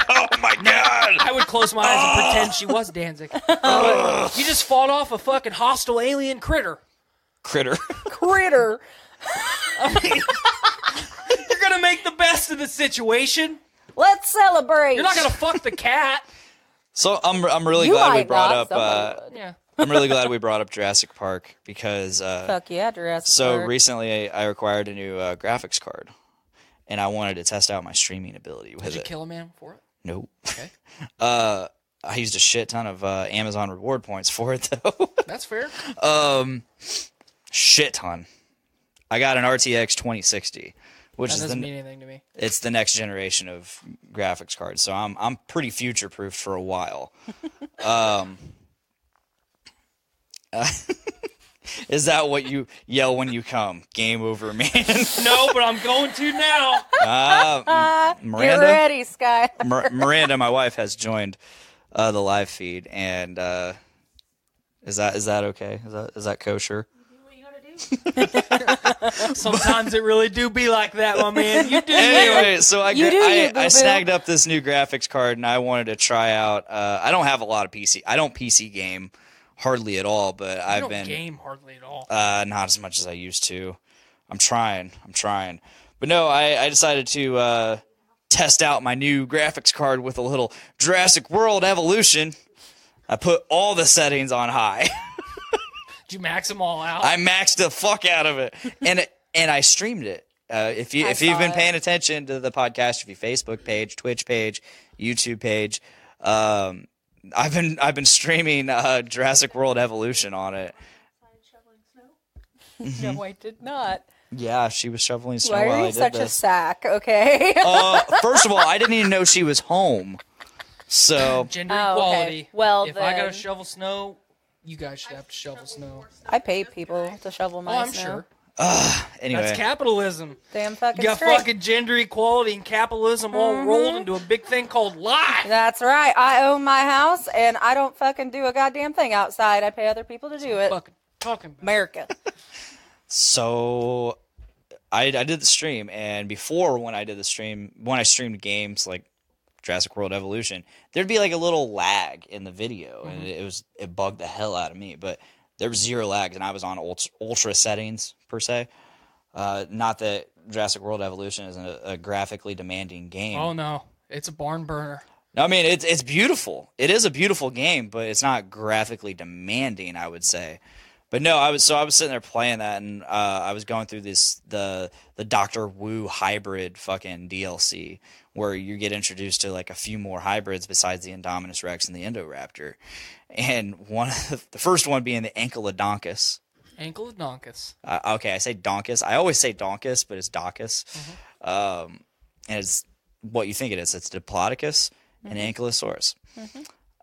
Oh my god! I would close my eyes and pretend she was Danzig. You just fought off a fucking hostile alien critter. Critter. Critter. I mean, you're gonna make the best of the situation. Let's celebrate. You're not gonna fuck the cat. So I'm really You glad we might brought not, up. somebody would. Yeah. I'm really glad we brought up Jurassic Park because. Fuck yeah, Jurassic So Park. recently, I acquired a new graphics card, and I wanted to test out my streaming ability with Did you it. kill a man for it? Nope. Okay. I used a shit ton of Amazon reward points for it though. That's fair. Shit ton. I got an RTX 2060, which That is doesn't mean anything to me. it's the next generation of graphics cards. So I'm pretty future proofed for a while. Is that what you yell when you come? Game over, man. No, but I'm going to now. Miranda. Get ready, Sky. Miranda, my wife, has joined the live feed, and is that okay? Is that kosher? Sometimes it really do be like that, my man. You do. Anyway, so I boo-boo. snagged up this new graphics card, and I wanted to try out. I don't have a lot of PC. I don't PC game hardly at all, but I I've don't been game hardly at all. not as much as I used to. I'm trying. But no, I decided to test out my new graphics card with a little Jurassic World Evolution. I put all the settings on high. Did you max them all out? I maxed the fuck out of it, and I streamed it. If you've been paying attention to the Podcastrophe Facebook page, Twitch page, YouTube page, I've been streaming Jurassic World Evolution on it. No, I did not. Yeah, she was shoveling snow Why while are I you did such a this. sack? Okay. First of all, I didn't even know she was home. So Gender Oh, okay. equality. Well, if I gotta then- shovel snow, you guys should have to shovel snow. I pay people to shovel my Oh, I'm snow. sure. anyway, That's capitalism. Damn fucking You got straight. fucking gender equality and capitalism all rolled into a big thing called life. That's right. I own my house, and I don't fucking do a goddamn thing outside. I pay other people to do it. Fucking talking about. America. so I did the stream, and before when I streamed games like Jurassic World Evolution, there'd be like a little lag in the video, and it bugged the hell out of me. But there was zero lag, and I was on ultra settings per se. Not that Jurassic World Evolution isn't a graphically demanding game. Oh no, it's a barn burner. No, I mean it's beautiful. It is a beautiful game, but it's not graphically demanding, I would say. But no, I was sitting there playing that, and I was going through the Dr. Wu hybrid fucking DLC, where you get introduced to like a few more hybrids besides the Indominus Rex and the Indoraptor, and the first one being the Ankylodontus. Ankylodontus. Okay, I say Donkus. I always say Donkus, but it's Docus. And it's what you think it is. It's Diplodocus and Ankylosaurus.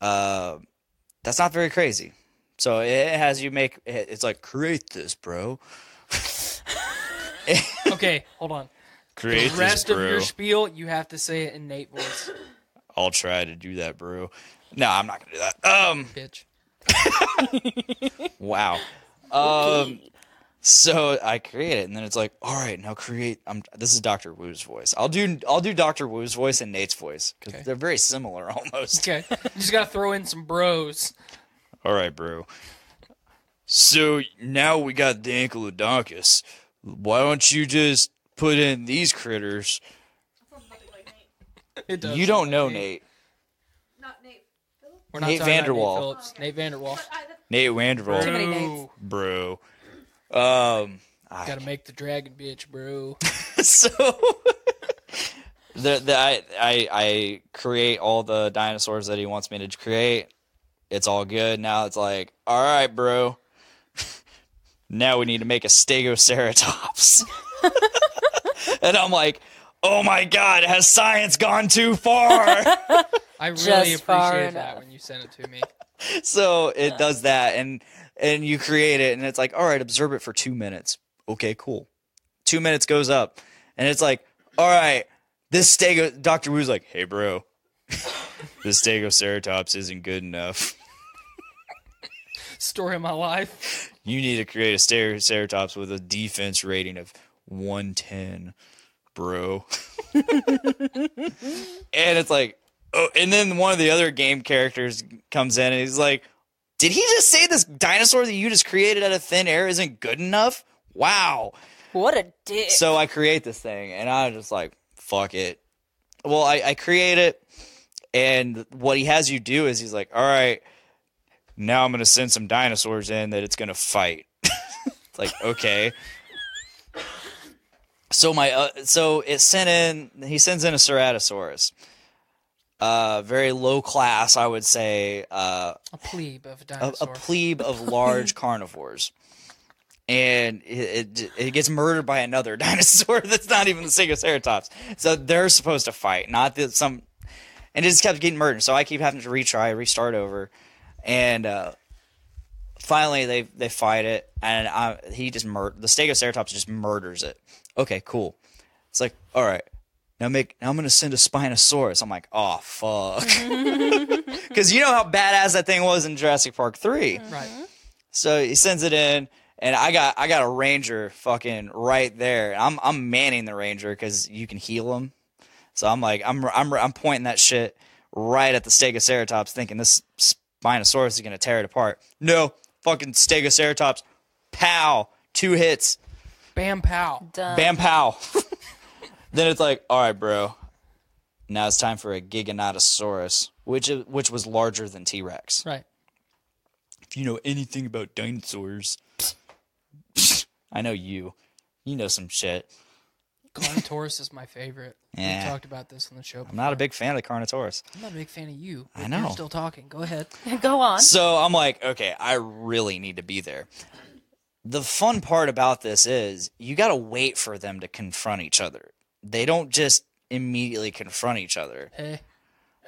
That's not very crazy. So it has you make it's like create this, bro. Okay, hold on. Create The rest this, of bro. your spiel, you have to say it in Nate voice, I'll try to do that, bro. No, I'm not gonna do that. bitch. Wow. So I create it, and then it's like, all right, now create. This is Dr. Wu's voice. I'll do Dr. Wu's voice and Nate's voice because Okay. they're very similar almost. Okay, you just gotta throw in some bros. All right, bro. So now we got the Ankylodontus. Why don't you just put in these critters? It does You sound don't know like Nate. We're not Nate talking about Vanderwall. Nate Phillips. Nate Vanderwall. Nate Vanderwall. Too many Bro. Nates. Bro. Gotta make the dragon, bitch, bro. So I create all the dinosaurs that he wants me to create. It's all good. Now it's like, all right, bro. Now we need to make a Stegoceratops. And I'm like, oh my God, has science gone too far? I really Just far appreciate enough. that when you sent it to me. So it does that, and you create it, and it's like, all right, observe it for 2 minutes. Okay, cool. 2 minutes goes up, and it's like, all right, this Dr. Wu's like, hey, bro, this Stegoceratops isn't good enough. Story of my life. You need to create a Stegoceratops with a defense rating of 110, bro. And it's like, oh, and then one of the other game characters comes in and he's like, did he just say this dinosaur that you just created out of thin air isn't good enough? Wow. What a dick. So I create this thing, and I'm just like, fuck it. Well, I create it, and what he has you do is he's like, all right, now I'm going to send some dinosaurs in that it's going to fight. It's like, okay. So he sends in a Ceratosaurus. Very low class, I would say. A plebe of dinosaurs. A plebe of large carnivores. And it gets murdered by another dinosaur that's not even the Stegoceratops. So they're supposed to fight, not that some... And it just kept getting murdered. So I keep having to restart over. And finally they fight it, and the Stegoceratops just murders it. Okay, cool. It's like, all right, now I'm going to send a Spinosaurus. I'm like, oh, fuck. Because you know how badass that thing was in Jurassic Park 3. Right. So he sends it in, and I got a ranger fucking right there. I'm manning the ranger because you can heal him. So I'm like, I'm pointing that shit right at the Stegoceratops, thinking this Spinosaurus is gonna tear it apart. No, fucking Stegoceratops, pow, 2 hits, Bam pow. Done. bam pow. Then it's like, all right, bro, now it's time for a Giganotosaurus, which was larger than T-Rex. Right. If you know anything about dinosaurs, I know you know some shit. Carnotaurus is my favorite. Yeah. We talked about this on the show before. I'm not a big fan of the Carnotaurus. I'm not a big fan of you. I but know. You're still talking. Go ahead. Go on. So I'm like, okay, I really need to be there. The fun part about this is you got to wait for them to confront each other. They don't just immediately confront each other. Hey.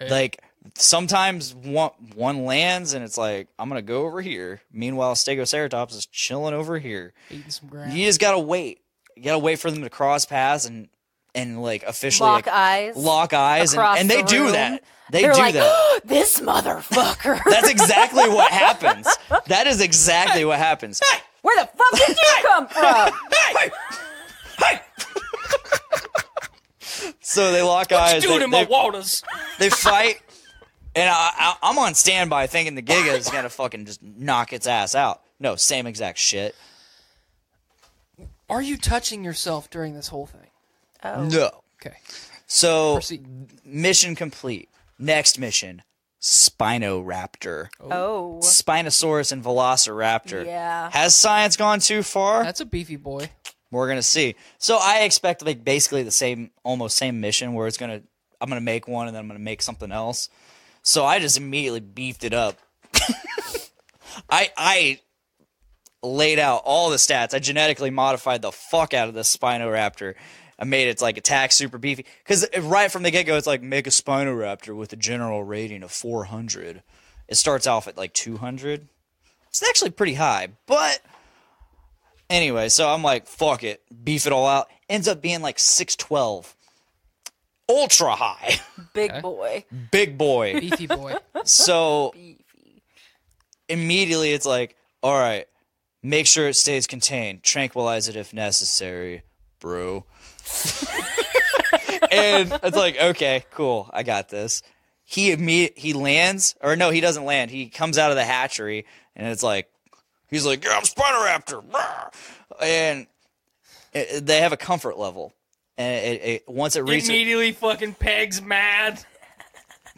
Like sometimes one lands and it's like, I'm going to go over here. Meanwhile, Stegoceratops is chilling over here. Eating some grass. You just got to wait. You got to wait for them to cross paths and like officially Lock like, eyes. Lock eyes. Across And they the do room. that. They're do like, that. oh, this motherfucker. That's exactly what happens. That is exactly what happens. Where the fuck did you come from? Hey! So they lock eyes. What you doing in my waters? They fight, and I'm on standby thinking the Giga is going to fucking just knock its ass out. No, same exact shit. Are you touching yourself during this whole thing? Oh. No. Okay. So, Proceed. mission complete. Next mission, Spinoraptor. Oh. Spinosaurus and Velociraptor. Yeah. Has science gone too far? That's a beefy boy. We're gonna see. So I expect like basically the almost same mission where I'm gonna make one and then I'm gonna make something else. So I just immediately beefed it up. I laid out all the stats. I genetically modified the fuck out of this Spinoraptor. I made its like attack super beefy because right from the get go it's like make a Spinoraptor with a general rating of 400. It starts off at like 200. It's actually pretty high, but. Anyway, so I'm like, fuck it. Beef it all out. Ends up being like 6'12". Ultra high. Big boy. Big boy. Beefy boy. So Beefy. immediately it's like, all right, make sure it stays contained. Tranquilize it if necessary, bro. And it's like, okay, cool. I got this. He lands. Or no, he doesn't land. He comes out of the hatchery and it's like, he's like, yeah, I'm Spinoraptor. And they have a comfort level. And once it reaches... Immediately fucking Peg's mad.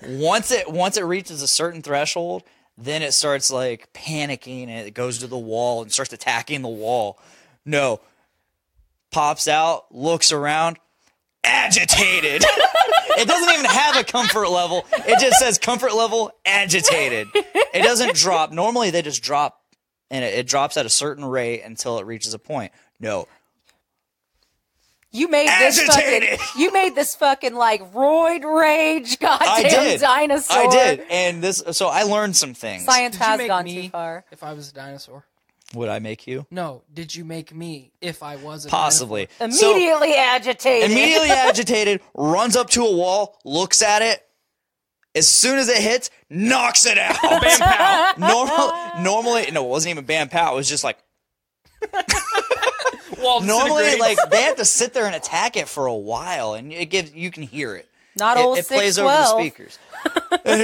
Once it reaches a certain threshold, then it starts like panicking and it goes to the wall and starts attacking the wall. No. Pops out, looks around, agitated. It doesn't even have a comfort level. It just says comfort level, agitated. It doesn't drop. Normally they just drop. And it drops at a certain rate until it reaches a point. No. You made Agitated. you made this fucking like roid rage goddamn dinosaur. I did. And so I learned some things. Science Did you has make gone me too far. if I was a dinosaur? Would I make you? No. Did you make me if I was a Possibly. Immediately agitated. Immediately agitated, runs up to a wall, looks at it. As soon as it hits, knocks it out. Bam pow. Normally, no, it wasn't even bam pow. It was just like, Wall normally, disintegrates. like, they have to sit there and attack it for a while, and you can hear it. Not it, old it plays over the 612. speakers. And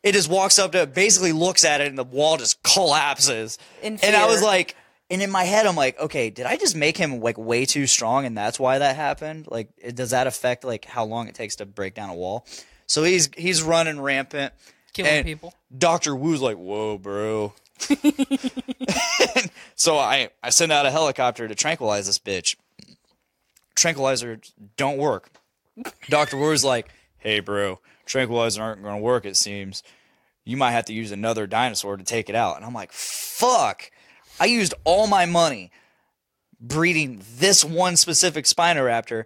it just walks up to it, basically looks at it, and the wall just collapses. In And I was fear. like, and in my head, I'm like, okay, did I just make him like way too strong, and that's why that happened? Like, does that affect like how long it takes to break down a wall? So he's running rampant, Killing and people. Dr. Wu's like, whoa, bro. So I send out a helicopter to tranquilize this bitch. Tranquilizers don't work. Dr. Wu's like, hey, bro, tranquilizers aren't going to work, it seems. You might have to use another dinosaur to take it out. And I'm like, fuck. I used all my money breeding this one specific Spinoraptor,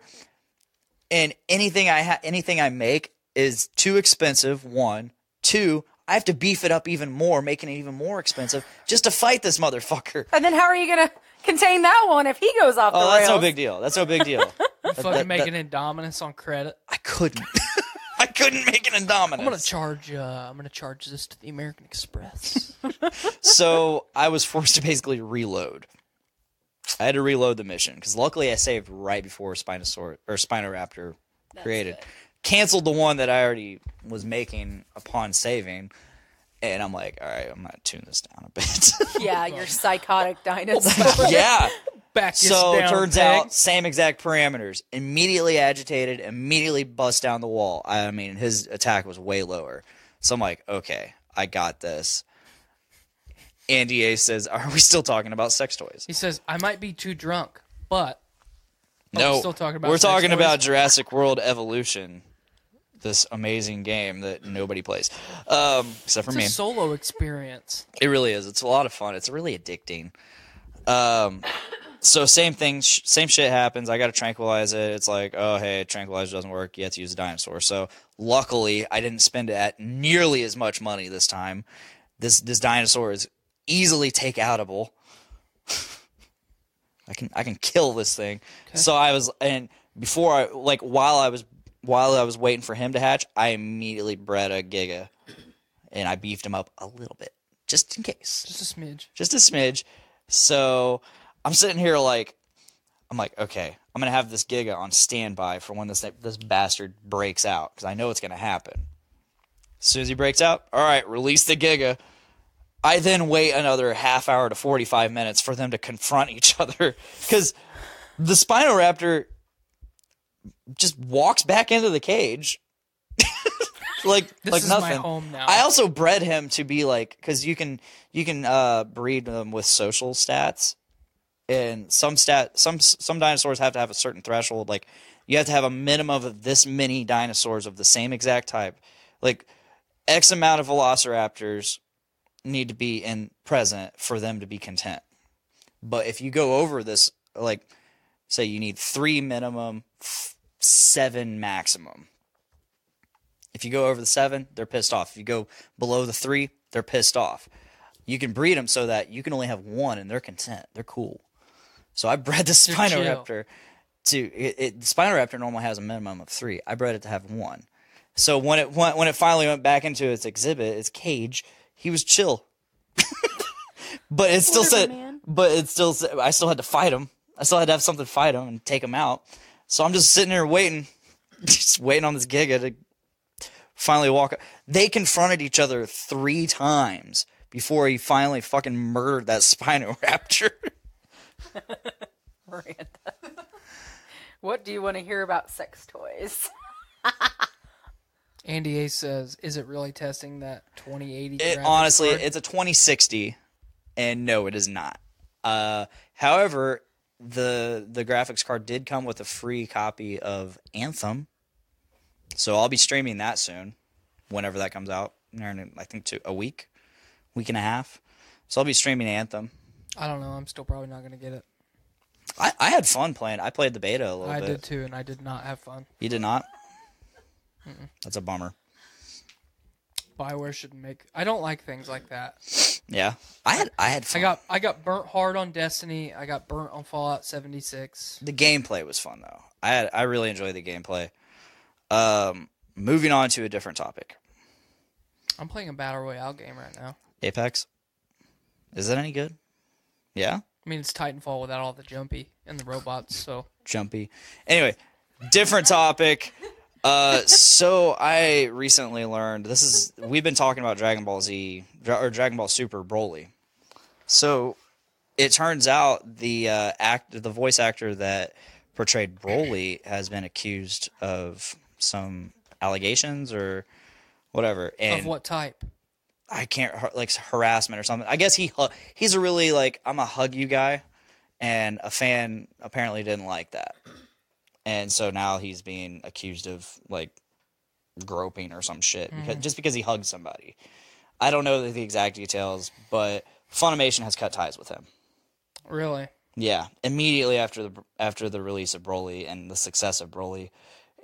and anything I make is too expensive, one. Two, I have to beef it up even more, making it even more expensive just to fight this motherfucker. And then how are you going to contain that one if he goes off the rails? Oh, that's no big deal. That's no big deal. Fucking making Indominus on credit. I couldn't. I couldn't make an Indominus. I'm gonna charge this to the American Express. So I was forced to basically reload. I had to reload the mission because luckily I saved right before Spinoraptor created. good. Canceled the one that I already was making upon saving, and I'm like, all right, I'm gonna tune this down a bit. Yeah, you're psychotic dinosaur. Yeah. Back this So it down, turns pig. out same exact parameters. Immediately agitated, immediately bust down the wall. I mean, his attack was way lower. So I'm like, okay, I got this. Andy A says, are we still talking about sex toys? He says, I might be too drunk, but No, we're still talking about we're sex talking toys? about Jurassic World Evolution, this amazing game that nobody plays, except for It's me. a solo experience. It really is. It's a lot of fun. It's really addicting. So same thing, same shit happens. I got to tranquilize it. It's like, oh, hey, tranquilizer doesn't work. You have to use a dinosaur. So luckily, I didn't spend it at nearly as much money this time. This dinosaur is easily take-outable. I can kill this thing. Okay. So I was, and before I, like, while I was waiting for him to hatch, I immediately bred a Giga, and I beefed him up a little bit, just in case. Just a smidge. Just a smidge. So I'm sitting here like, I'm like, okay, I'm going to have this Giga on standby for when this bastard breaks out, because I know it's going to happen. As soon as he breaks out, all right, release the Giga. I then wait another half hour to 45 minutes for them to confront each other, because the Spinoraptor just walks back into the cage. Like This is nothing. my home now. I also bred him to be like, because you can breed them with social stats, and some dinosaurs have to have a certain threshold. Like you have to have a minimum of this many dinosaurs of the same exact type. Like X amount of velociraptors need to be present for them to be content. But if you go over this, like say you need 3 minimum, 7 maximum. If you go over the 7, they're pissed off. If you go below the 3, they're pissed off. You can breed them so that you can only have 1 and they're content. They're cool. So I bred the Spinoraptor to the Spinoraptor normally has a minimum of 3. I bred it to have 1. So when it finally went back into its exhibit, its cage, he was chill. But it still said, I still had to fight him. I still had to have something to fight him and take him out. So I'm just sitting there waiting, just waiting on this Giga to finally walk up. They confronted each other 3 times before he finally fucking murdered that Spinoraptor. Miranda. What do you want to hear about sex toys? Andy A says, is it really testing that 2080 Honestly, card? it's a 2060, and no, it is not. However, the graphics card did come with a free copy of Anthem, so I'll be streaming that soon, whenever that comes out. I think a week and a half. So I'll be streaming Anthem. I don't know. I'm still probably not going to get it. I had fun playing. I played the beta a little I bit. did too, and I did not have fun. You did not? That's a bummer. BioWare shouldn't make. I don't like things like that. Yeah, I had fun. I got burnt hard on Destiny. I got burnt on Fallout 76. The gameplay was fun though. I really enjoyed the gameplay. Moving on to a different topic. I'm playing a battle royale game right now. Apex. Is that any good? Yeah. I mean, it's Titanfall without all the jumpy and the robots. So Jumpy. Anyway, different topic. So I recently learned we've been talking about Dragon Ball Z or Dragon Ball Super Broly. So it turns out the voice actor that portrayed Broly has been accused of some allegations or whatever. And of what type? I can't, like, harassment or something. I guess he's a really, like, I'm a hug you guy, and a fan apparently didn't like that. And so now he's being accused of, like, groping or some shit just because he hugged somebody. I don't know the exact details, but Funimation has cut ties with him. Really? Yeah, immediately after the release of Broly and the success of Broly,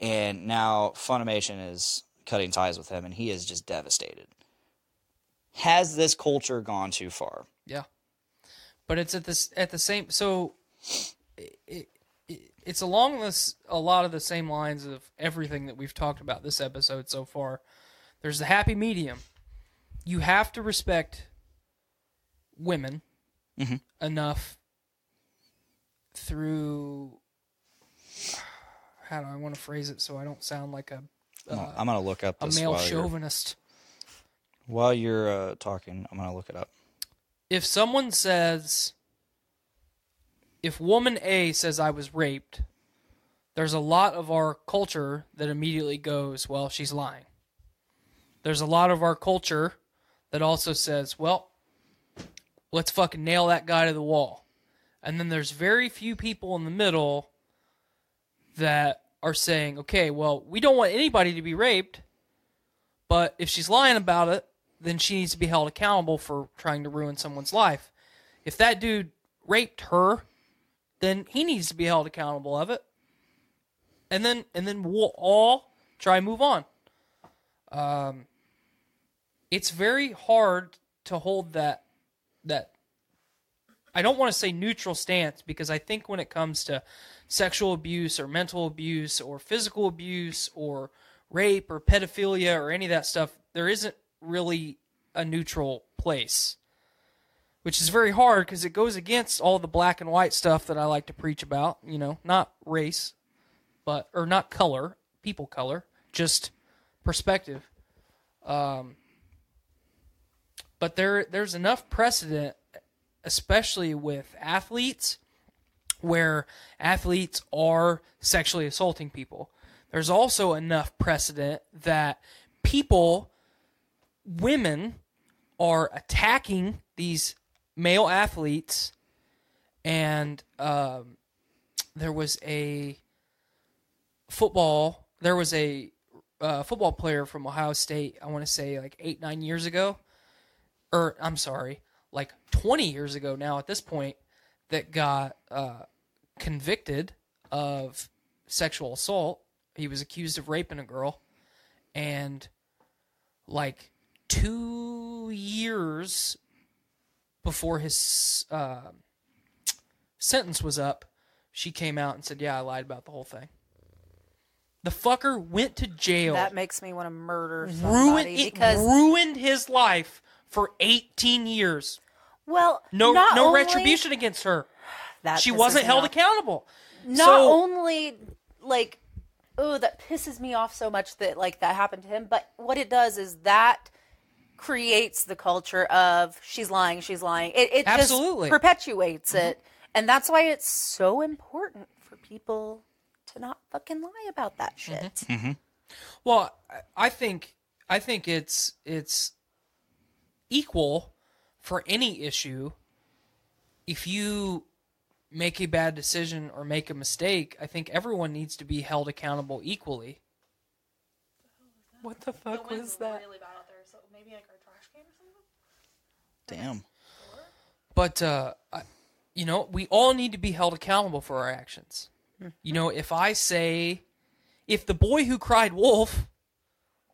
and now Funimation is cutting ties with him, and he is just devastated. Has this culture gone too far? Yeah, but it's at the same. So it's along a lot of the same lines of everything that we've talked about this episode so far. There's the happy medium. You have to respect women enough through. How do I want to phrase it so I don't sound like a I'm gonna look up this male chauvinist? While you're talking, I'm gonna look it up. If someone says, if woman A says I was raped, there's a lot of our culture that immediately goes, well, she's lying. There's a lot of our culture that also says, well, let's fucking nail that guy to the wall. And then there's very few people in the middle that are saying, okay, well, we don't want anybody to be raped, but if she's lying about it, then she needs to be held accountable for trying to ruin someone's life. If that dude raped her, then he needs to be held accountable of it. And then we'll all try and move on. It's very hard to hold that I don't want to say neutral stance, because I think when it comes to sexual abuse or mental abuse or physical abuse or rape or pedophilia or any of that stuff, there isn't really a neutral place, which is very hard because it goes against all the black and white stuff that I like to preach about, not race, or not color, people color, just perspective. But there's enough precedent, especially with athletes, where athletes are sexually assaulting people. There's also enough precedent that women are attacking these male athletes, and there was a football player from Ohio State, I want to say like 8-9 years ago, or I'm sorry, like 20 years ago now at this point, that got convicted of sexual assault. He was accused of raping a girl, and like 2 years before his sentence was up, she came out and said, yeah, I lied about the whole thing. The fucker went to jail. That makes me want to murder somebody. Ruined his life for 18 years. Well, no retribution against her. She wasn't held accountable. Only, like, that pisses me off so much that, like, that happened to him. But what it does is that creates the culture of she's lying. It absolutely just perpetuates it. And that's why it's so important for people to not fucking lie about that shit. Mm-hmm. Well, I think it's equal for any issue. If you make a bad decision or make a mistake, I think everyone needs to be held accountable equally. What the fuck was that? Really bad out there, so maybe like our trash can or something. Damn. But you know, we all need to be held accountable for our actions. You know, if the boy who cried wolf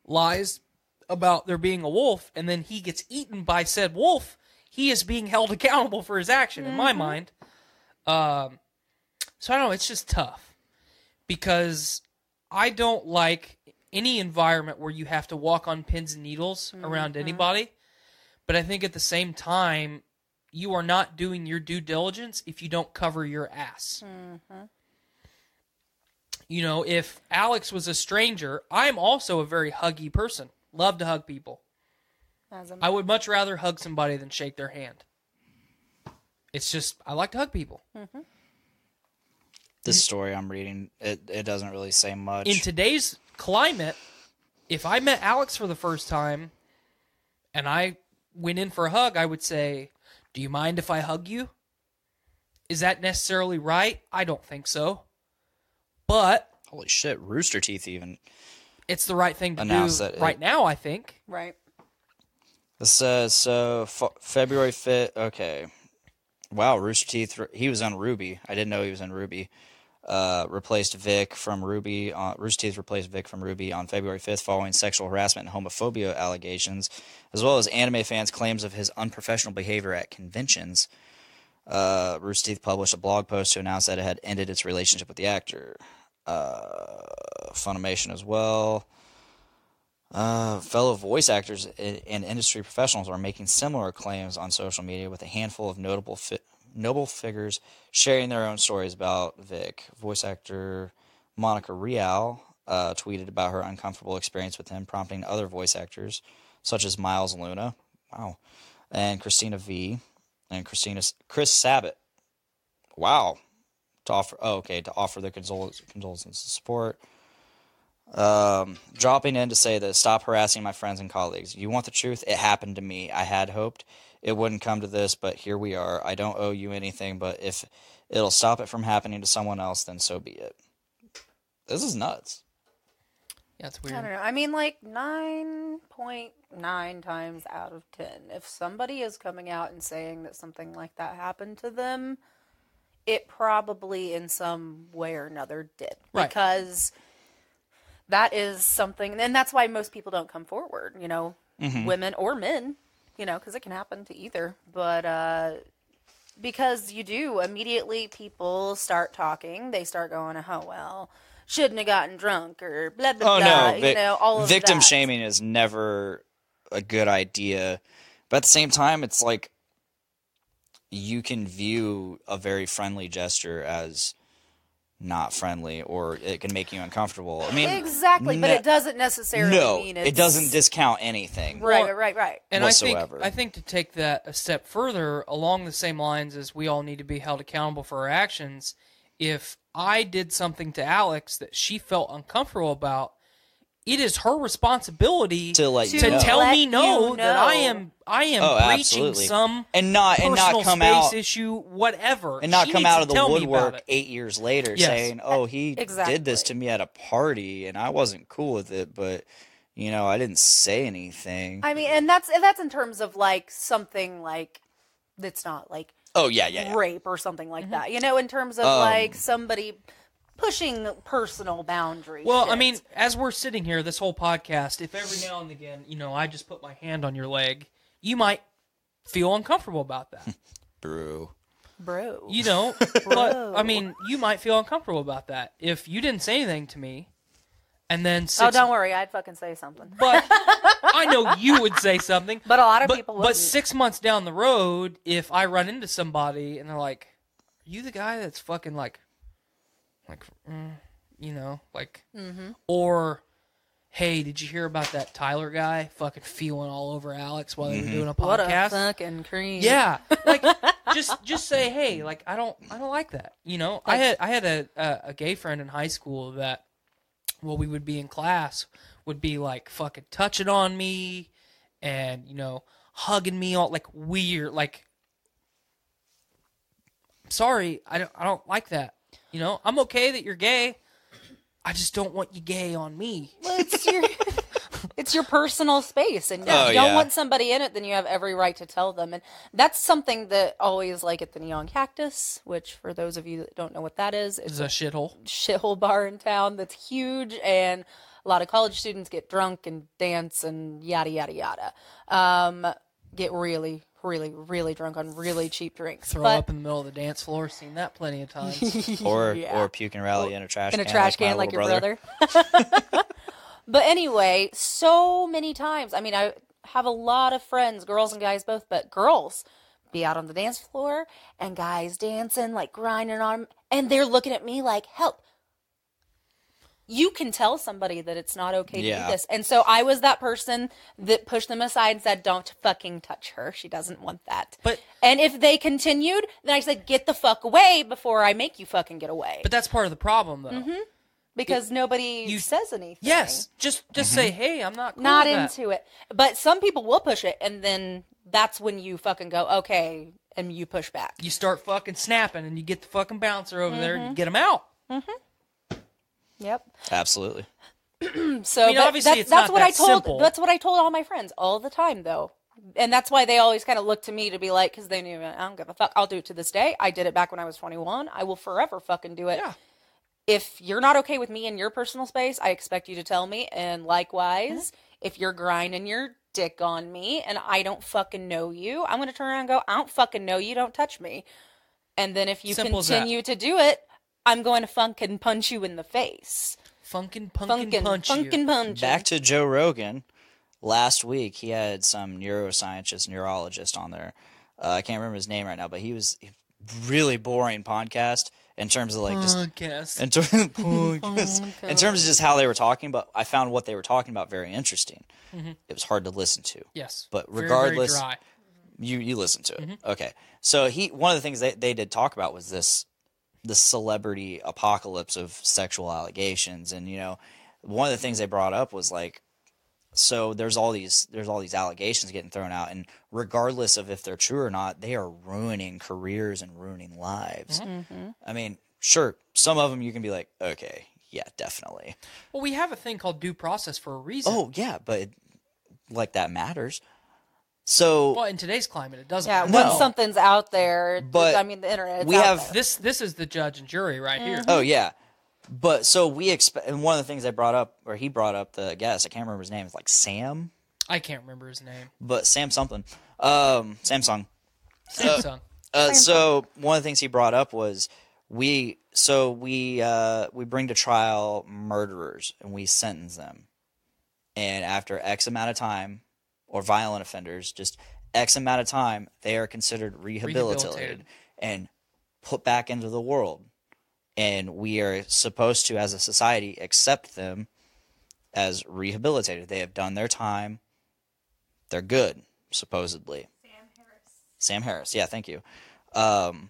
lies about there being a wolf and then he gets eaten by said wolf, he is being held accountable for his action, in my mind. So I don't know, it's just tough. Because I don't like any environment where you have to walk on pins and needles around anybody. But I think at the same time, you are not doing your due diligence if you don't cover your ass. You know, if Alex was a stranger, I'm also a very huggy person. Love to hug people. I would much rather hug somebody than shake their hand. It's just, I like to hug people. This story I'm reading, it doesn't really say much. In today's climate, if I met Alex for the first time and I went in for a hug, I would say, do you mind if I hug you? Is that necessarily right? I don't think so. But Holy shit, Rooster Teeth even. It's the right thing to announced do that right now, I think. Right. This says, February 5th, okay. Wow, Rooster Teeth, he was on Ruby. I didn't know he was on Ruby. Replaced Vic from Ruby. Rooster Teeth replaced Vic from Ruby on February 5th following sexual harassment and homophobia allegations, as well as anime fans' claims of his unprofessional behavior at conventions. Rooster Teeth published a blog post to announce that it had ended its relationship with the actor. Funimation as well. Fellow voice actors and industry professionals are making similar claims on social media, with a handful of notable figures sharing their own stories about Vic. Voice actor Monica Rial tweeted about her uncomfortable experience with him, prompting other voice actors such as Miles Luna, and Christina V, and Chris Sabat, to offer their condolences and support. Dropping in to say that, stop harassing my friends and colleagues. You want the truth? It happened to me. I had hoped it wouldn't come to this, but here we are. I don't owe you anything, but if it'll stop it from happening to someone else, then so be it. This is nuts. Yeah, it's weird. I don't know. I mean, like 9.9 times out of 10, if somebody is coming out and saying that something like that happened to them, it probably in some way or another did. Right. Because that is something, and that's why most people don't come forward, you know, women or men, you know, because it can happen to either. But because you do, immediately people start talking. They start going, oh, well, shouldn't have gotten drunk or blah, blah, blah. No. You know, all of victim that. shaming is never a good idea. But at the same time, it's like you can view a very friendly gesture as not friendly, or it can make you uncomfortable. I mean, exactly, but it doesn't necessarily mean it doesn't discount anything. Right. And whatsoever. I think to take that a step further, along the same lines as we all need to be held accountable for our actions, if I did something to Alex that she felt uncomfortable about, it is her responsibility to tell me you that I am breaching absolutely. some and not come space out issue, whatever, and not She come needs out to of the tell me woodwork about it. 8 years later Yes. saying, "Oh, he Exactly. did this to me at a party, and I wasn't cool with it, but you know, I didn't say anything." I mean, and that's in terms of like something like that's not like rape or something like that. You know, in terms of like somebody pushing personal boundaries. Well, I mean, as we're sitting here, this whole podcast, if every now and again, you know, I just put my hand on your leg, you might feel uncomfortable about that. Bro. You know, but, I mean, you might feel uncomfortable about that. If you didn't say anything to me, and then don't worry, I'd fucking say something. But I know you would say something. But a lot of people wouldn't. But 6 months down the road, if I run into somebody and they're like, are you the guy that's fucking like, you know, like, or, hey, did you hear about that Tyler guy fucking feeling all over Alex while they were doing a podcast? What a fucking cream. Yeah, like, just say, hey, like, I don't like that. You know, I had a gay friend in high school that, while we would be in class, would be like fucking touching on me, and you know, hugging me all like weird, like. Sorry, I don't like that. You know, I'm okay that you're gay. I just don't want you gay on me. Well, It's your personal space, and if Oh, you don't yeah. want somebody in it, then you have every right to tell them. And that's something that always, like at the Neon Cactus, which for those of you that don't know what that is, It's it's a shithole. shithole bar in town that's huge, and a lot of college students get drunk and dance and yada yada yada. Get really, really, really drunk on really cheap drinks. Throw But up in the middle of the dance floor. Seen that plenty of times. Or puke and rally in a trash in can. a trash my can like your little brother. But anyway, so many times. I mean, I have a lot of friends, girls and guys both, but girls be out on the dance floor and guys dancing, like grinding on them, and they're looking at me like, help. You can tell somebody that it's not okay to Yeah. do this. And so I was that person that pushed them aside and said, don't fucking touch her. She doesn't want that. But- and if they continued, then I said, get the fuck away before I make you fucking get away. But that's part of the problem, though. Because nobody says anything. Yes, just say, hey, I'm not cool Not with that. into it. But some people will push it, and then that's when you fucking go, okay, and you push back. You start fucking snapping, and you get the fucking bouncer over there, and you get him out. Yep. Absolutely. So I mean, but obviously it's that's not what that I told. simple. That's what I told all my friends all the time, though. And that's why they always kind of look to me to be like, because they knew I don't give a fuck. I'll do it to this day. I did it back when I was 21. I will forever fucking do it. Yeah. If you're not okay with me in your personal space, I expect you to tell me. And likewise, if you're grinding your dick on me and I don't fucking know you, I'm going to turn around and go, I don't fucking know you. Don't touch me. And then if you Simple as that. continue to do it, I'm going to fucking punch you in the face. Funkin' punch you. Punch Back to Joe Rogan. Last week, he had some neurologist on there. I can't remember his name right now, but he was a really boring podcast in terms of like just Podcast. in terms of just how they were talking. But I found what they were talking about very interesting. It was hard to listen to. Yes. But Very, regardless, very dry. you listen to it. Okay. So one of the things they did talk about was the celebrity apocalypse of sexual allegations. And, one of the things they brought up was like, so there's all these allegations getting thrown out, and regardless of if they're true or not, they are ruining careers and ruining lives. I mean, sure, some of them you can be like, okay, yeah, definitely. Well, we have a thing called due process for a reason. Oh, yeah, but like that matters. So Well, in today's climate, it doesn't. Yeah, matter. once something's out there, But I mean, the internet. It's we out have there. This is the judge and jury right here. Oh yeah, but so we expect, and one of the things they brought up, or he brought up, the guest, I can't remember his name, it's like Sam, I can't remember his name. but Sam something, Samsung. Samsung. So one of the things he brought up was we bring to trial murderers and we sentence them, and after X amount of time, or violent offenders, just X amount of time, they are considered rehabilitated and put back into the world. And we are supposed to, as a society, accept them as rehabilitated. They have done their time. They're good, supposedly. Sam Harris. Yeah, thank you. And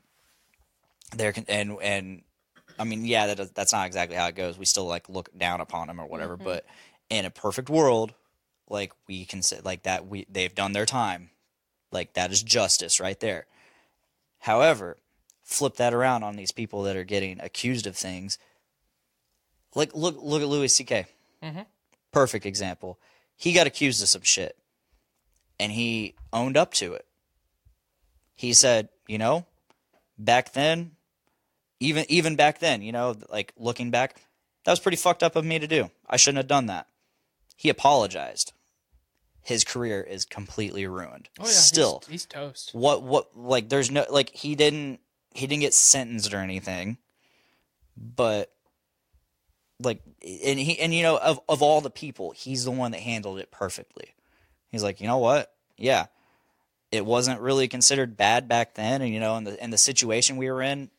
I mean, yeah, that's not exactly how it goes. We still like look down upon them or whatever. But in a perfect world, like we can say like that, they've done their time. Like that is justice right there. However, flip that around on these people that are getting accused of things. Like look at Louis C.K. Perfect example. He got accused of some shit, and he owned up to it. He said, back then, even back then, like looking back, that was pretty fucked up of me to do. I shouldn't have done that. He apologized. His career is completely ruined. Oh yeah, Still, he's toast. what like there's no like he didn't get sentenced or anything, but like of all the people, he's the one that handled it perfectly. He's like, you know what? Yeah, it wasn't really considered bad back then, and in the situation we were in,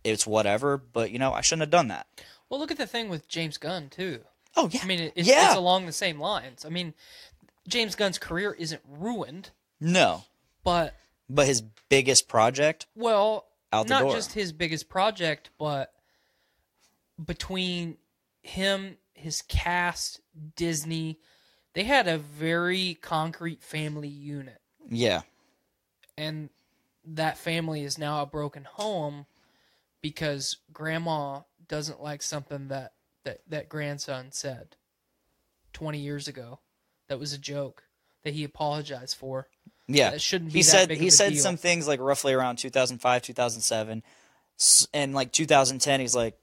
it's whatever. But I shouldn't have done that. Well, look at the thing with James Gunn too. Oh yeah, I mean, it's yeah. along the same lines. I mean, James Gunn's career isn't ruined, No, but his biggest project. well, Out the not door. just his biggest project, but between him, his cast, Disney, they had a very concrete family unit. Yeah, And that family is now a broken home because grandma doesn't like something that grandson said. 20 years ago that was a joke that he apologized for. Yeah, That shouldn't be he that said big he of a said deal. some things like roughly around 2005, 2007, and like 2010. He's like,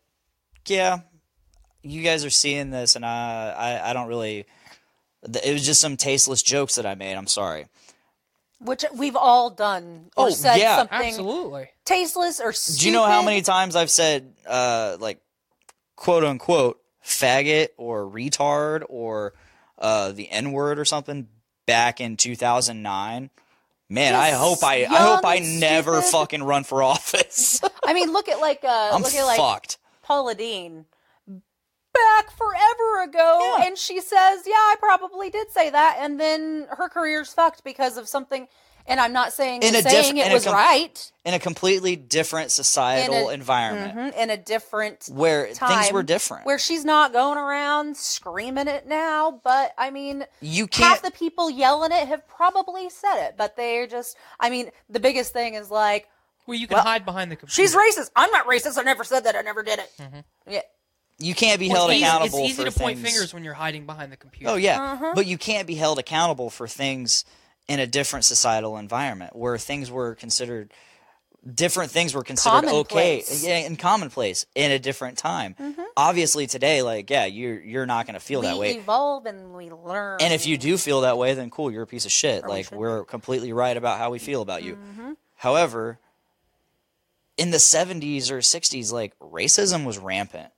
yeah, you guys are seeing this, and I don't really. It was just some tasteless jokes that I made. I'm sorry. Which we've all done or Oh, said yeah. something Absolutely. tasteless or stupid. Do you know how many times I've said like quote unquote faggot or retard or the N-word or something back in 2009? Man, I hope I young, never stupid. fucking run for office. I mean, look at like I'm fucked. Paula Deen back forever ago, Yeah. and she says, "Yeah, I probably did say that," and then her career's fucked because of something. And I'm not saying In a saying diff- it in a was com- right In a completely different societal environment in a different where time, things were different. where she's not going around screaming it now. But I mean, You half can't. the people yelling it have probably said it, but they're just. I mean, the biggest thing is like, Well, you can hide behind the computer. she's racist. I'm not racist. I never said that. I never did it. Yeah. You can't be Well, held it's accountable easy for to point things. fingers when you're hiding behind the computer. Oh yeah, but you can't be held accountable for things in a different societal environment where things were considered different. Things were considered okay, Commonplace. yeah, and commonplace in a different time. Obviously, today, like, yeah, you're not going to feel that We way. evolve and we learn. And if you do feel that way, then cool, you're a piece of shit. we Like, should we're completely right about how we feel about you. However, in the 70s or 60s, like, racism was rampant.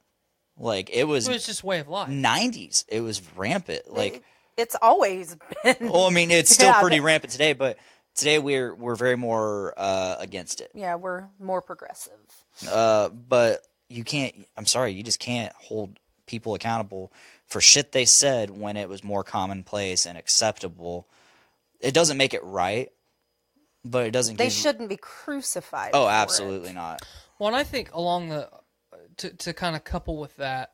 Like, it was It was just way of life. 90s. It was rampant. Like, it's always been. well, I mean, it's still Yeah, pretty but- rampant today, but today we're very more against it. Yeah, we're more progressive. But you can't. I'm sorry, you just can't hold people accountable for shit they said when it was more commonplace and acceptable. It doesn't make it right, but it doesn't. They give shouldn't be crucified. Oh, for absolutely it. not. Well, and I think along the to kind of couple with that,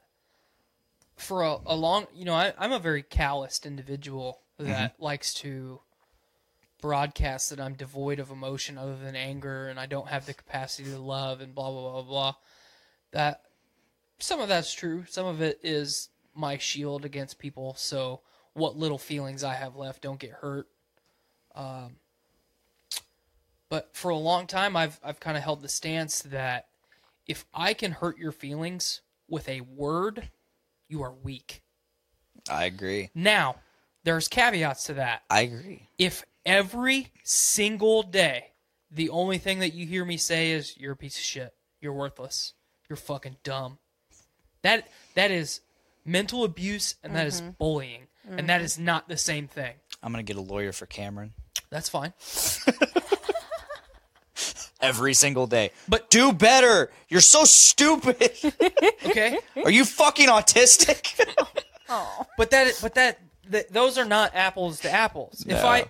for a long, I'm a very calloused individual that likes to broadcast that I'm devoid of emotion other than anger, and I don't have the capacity to love, and blah blah blah blah. That some of that's true. Some of it is my shield against people. So what little feelings I have left don't get hurt. But for a long time, I've kind of held the stance that if I can hurt your feelings with a word, you are weak. I agree. Now, there's caveats to that. I agree. If every single day, the only thing that you hear me say is, you're a piece of shit, you're worthless, you're fucking dumb, that is mental abuse, and that is bullying, and that is not the same thing. I'm gonna get a lawyer for Cameron That's fine. every single day. But- do better. You're so stupid. Okay? Are you fucking autistic? But those are not apples to apples. No.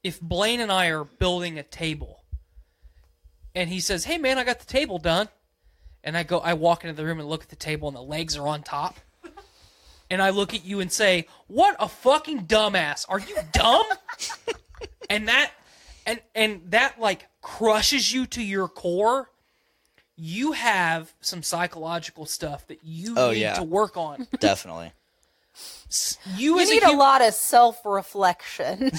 If Blaine and I are building a table, and he says, "Hey man, I got the table done," and I walk into the room and look at the table and the legs are on top, and I look at you and say, "What a fucking dumbass! Are you dumb?" and that like crushes you to your core. You have some psychological stuff that you need yeah. to work on. Definitely. You You as need a a lot of self-reflection.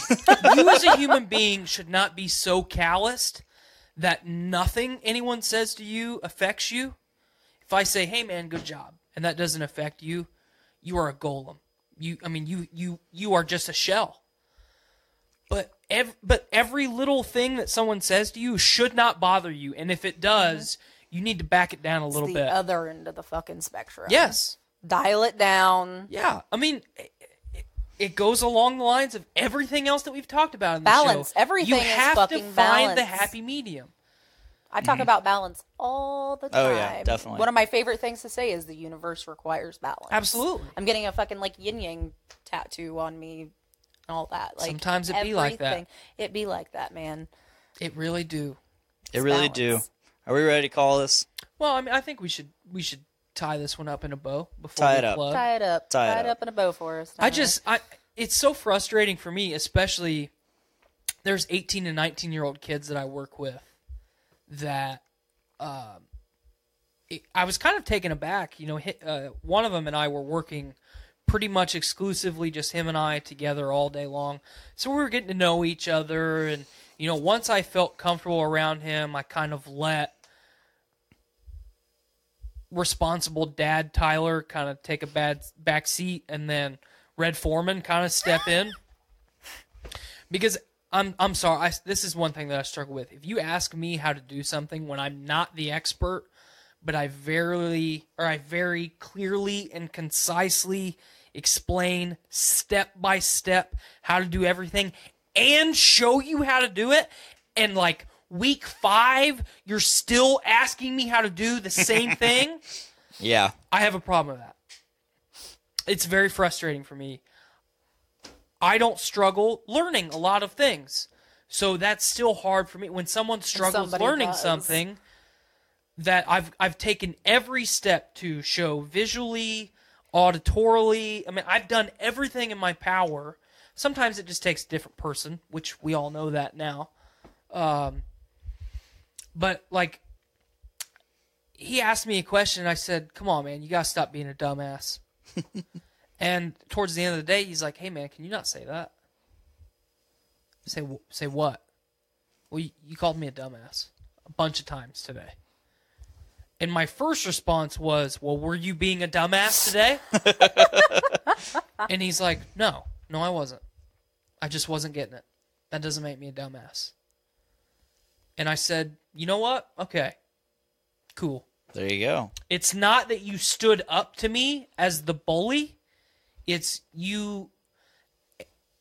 you as a human being should not be so calloused that nothing anyone says to you affects you. If I say, "Hey man, good job," and that doesn't affect you, you are a golem. You are just a shell. But every little thing that someone says to you should not bother you, and if it does, you need to back it down a little the bit. other end of the fucking spectrum. Yes. Dial it down. Yeah. I mean, it goes along the lines of everything else that we've talked about in the Balance. show. Everything you is have fucking to find the balance. happy medium. I talk about balance all the time. Oh, yeah, definitely. One of my favorite things to say is the universe requires balance. Absolutely. I'm getting a fucking like yin yang tattoo on me and all that. Like Sometimes it be like that. everything. It be like that, man. It really do. It really do. balance. Are we ready to call this? Well, I mean, I think we should tie this one up in a bow before Tie we it up. plug. Tie it up. Tie it Tie it up. up in a bow for us. It's so frustrating for me, especially there's 18 and 19-year-old kids that I work with that I was kind of taken aback. One of them and I were working pretty much exclusively, just him and I together all day long. So we were getting to know each other, and once I felt comfortable around him, I kind of let responsible dad Tyler kind of take a back seat, and then Red Foreman kind of step in. Because I'm sorry, this is one thing that I struggle with. If you ask me how to do something when I'm not the expert, but I very clearly and concisely explain step by step how to do everything and show you how to do it, and like week 5 you're still asking me how to do the same thing, Yeah. I have a problem with that. It's very frustrating for me. I don't struggle learning a lot of things, so that's still hard for me. When someone struggles learning something that I've taken every step to show visually, auditorily. I mean, I've done everything in my power. Sometimes it just takes a different person, which we all know that now. But, like, he asked me a question, and I said, come on, man, you got to stop being a dumbass. And towards the end of the day, he's like, hey, man, can you not say that? Say what? Well, you called me a dumbass a bunch of times today. And my first response was, well, were you being a dumbass today? And he's like, no, I wasn't. I just wasn't getting it. That doesn't make me a dumbass. And I said, you know what? Okay, cool. There you go. It's not that you stood up to me as the bully. It's you.